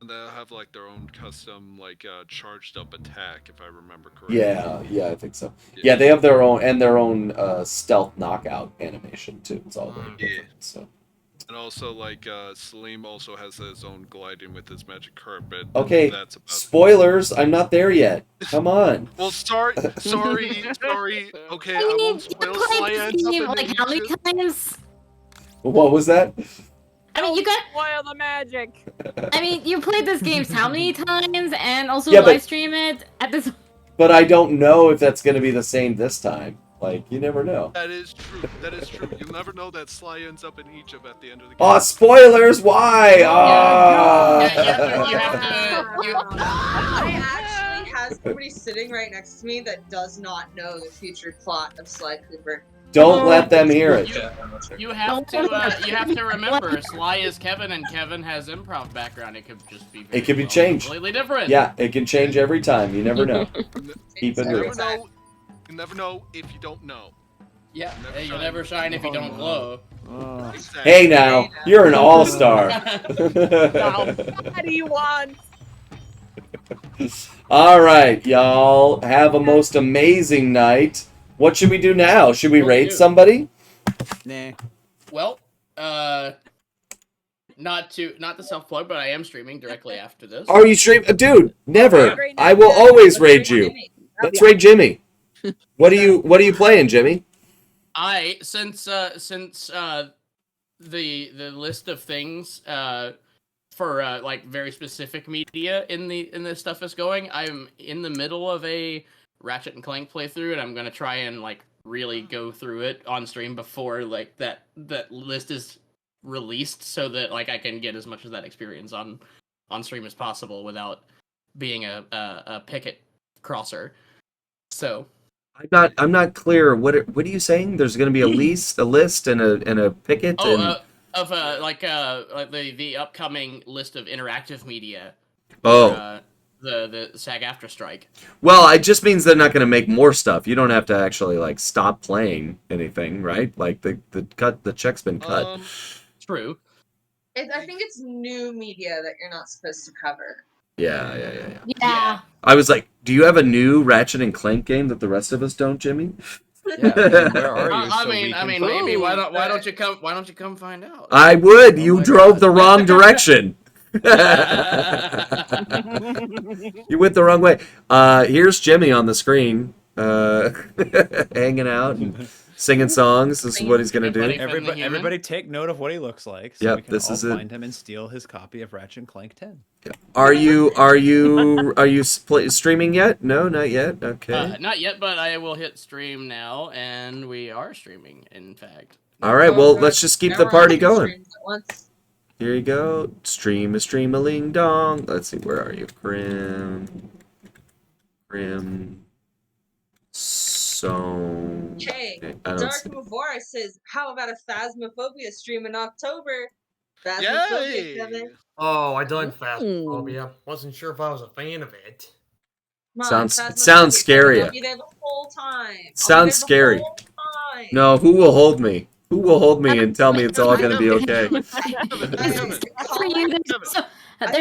and they'll have like their own custom charged up attack, if I remember correctly. Yeah, I think so. Yeah, they have their own stealth knockout animation too. It's all very different. So And also, like, Salim also has his own gliding with his magic carpet. Okay, That's about spoilers. I'm not there yet. Come on. Well, sorry. Okay, I won't spoil Sly ends up in Like how many times? What was that? I mean, you got. Spoil the magic. I mean, you played this game how many times, and also Yeah, but- live stream it at this. But I don't know if that's going to be the same this time. Like, you never know. That is true. That is true. You'll never know that Sly ends up in Egypt at the end of the game. Oh, spoilers! Why? I actually have somebody sitting right next to me that does not know the future plot of Sly Cooper. Don't let them hear it. You have to remember, Sly is Kevin, and Kevin has improv background. It could just be. It can be changed. Completely different. Yeah, it can change every time. You never know. Keep it real. You never know if you don't know. Yeah, hey, you'll never shine if you don't glow. Hey now, you're an all-star. What do you want? All right, y'all. Have a most amazing night. What should we do now? Should we raid somebody? Nah. Well, not to self-plug, but I am streaming directly after this. Are you streaming? Dude, never. I will always raid you. Let's raid Jimmy. What are you playing, Jimmy? Since the list of things for like very specific media in this stuff is going, I'm in the middle of a Ratchet and Clank playthrough, and I'm gonna try and like really go through it on stream before like that list is released, so that like I can get as much of that experience on stream as possible without being a picket crosser. So I'm not clear. What are you saying? There's going to be a list, and a picket. Of the upcoming list of interactive media. Oh. The SAG-AFTRA strike. Well, it just means they're not going to make more stuff. You don't have to actually like stop playing anything, right? Like the check's been cut. True. I think it's new media that you're not supposed to cover. Yeah. I was like, do you have a new Ratchet and Clank game that the rest of us don't, Jimmy? Where are you? I mean, maybe why don't you come find out? I would. You drove the wrong direction. You went the wrong way. Here's Jimmy on the screen, hanging out and singing songs. This is what he's gonna do. Everybody take note of what he looks like, so Yep, we can this all is it. find him and steal his copy of Ratchet and Clank 10. Are you streaming yet? No, not yet. Okay. Not yet, but I will hit stream now, and we are streaming, in fact. All right. Well, let's just keep the party going. Here you go. Stream a stream-a-ling dong. Let's see. Where are you? Grim. So. Hey, I don't Dark see. Mavora says, how about a Phasmophobia stream in October? Phasmophobia, Kevin. Oh, I done Phasmophobia. Wasn't sure if I was a fan of it. Come on, Sounds Phasmophobia, scary. Kevin, I'll be there the whole time. Sounds scary. No, who will hold me? Who will hold me and tell me it's all gonna be okay? There's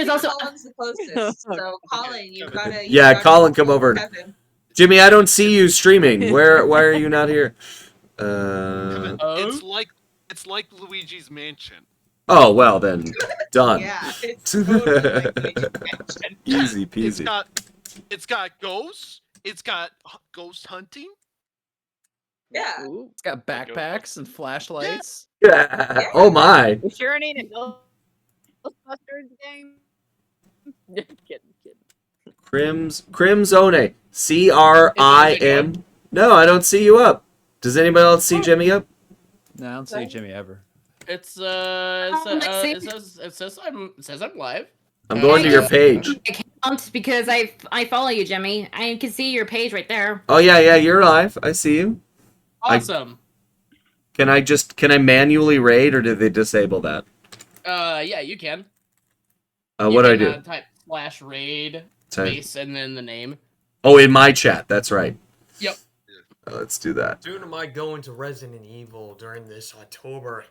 also Colin's the closest. So Colin, you've got to. Yeah, Colin, come over. Jimmy, I don't see you streaming. Why are you not here? It's like Luigi's Mansion. Oh well, then done. Yeah, it's totally like Luigi's Mansion. Easy peasy. It's got ghosts. It's got ghost hunting. Yeah. It's got backpacks and flashlights. Yeah. Oh my. You sure ain't a Ghostbusters game? Kidding. Crimzone. CRIM. No, I don't see you up. Does anybody else see Jimmy up? No, I don't see Jimmy ever. It says I'm live. I'm going to your page. account because I follow you, Jimmy. I can see your page right there. Oh yeah, you're live. I see you. Awesome. Can I manually raid, or did they disable that? Yeah, you can. What do I do? Type /raid space and then the name. Oh, in my chat. That's right. Yep. Let's do that. Soon am I going to Resident Evil during this October.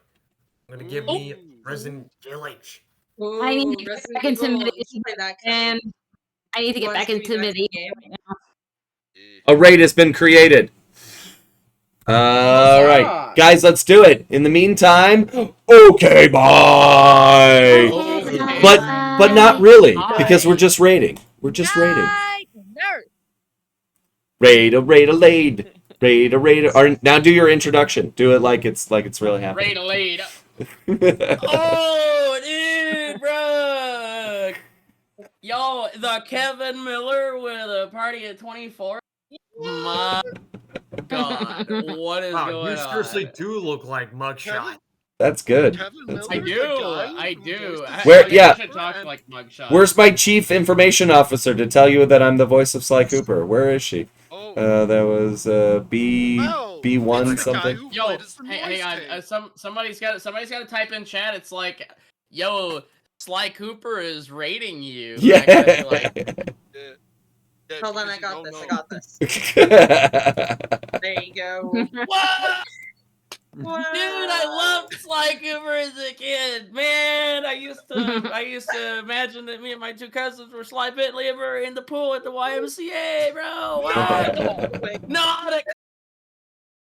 I'm gonna give me Resident Village. I need to get back into medieval, and I need to get back into medieval right now. A raid has been created. All right, guys, let's do it. In the meantime, okay, bye. But not really, because we're just rating. We're just rating. Raid. Or now do your introduction. Do it like it's really happening. Raid. Oh, dude, bro. Yo, the Kevin Miller with a party at 24. My God, what is Wow, going you seriously on? do look like Mugshot. That's good. I do. Where? I Yeah. should talk like Mugshot. Where's my chief information officer to tell you that I'm the voice of Sly Cooper? Where is she? That was B1 something. Yo, hang on. Somebody's got to type in chat. It's like, yo, Sly Cooper is rating you. Yeah. Hold on, I got this. There you go. Dude, I loved Sly Cooper as a kid. Man, I used to imagine that me and my two cousins were Sly Bentley ever in the pool at the YMCA, bro. What? Not a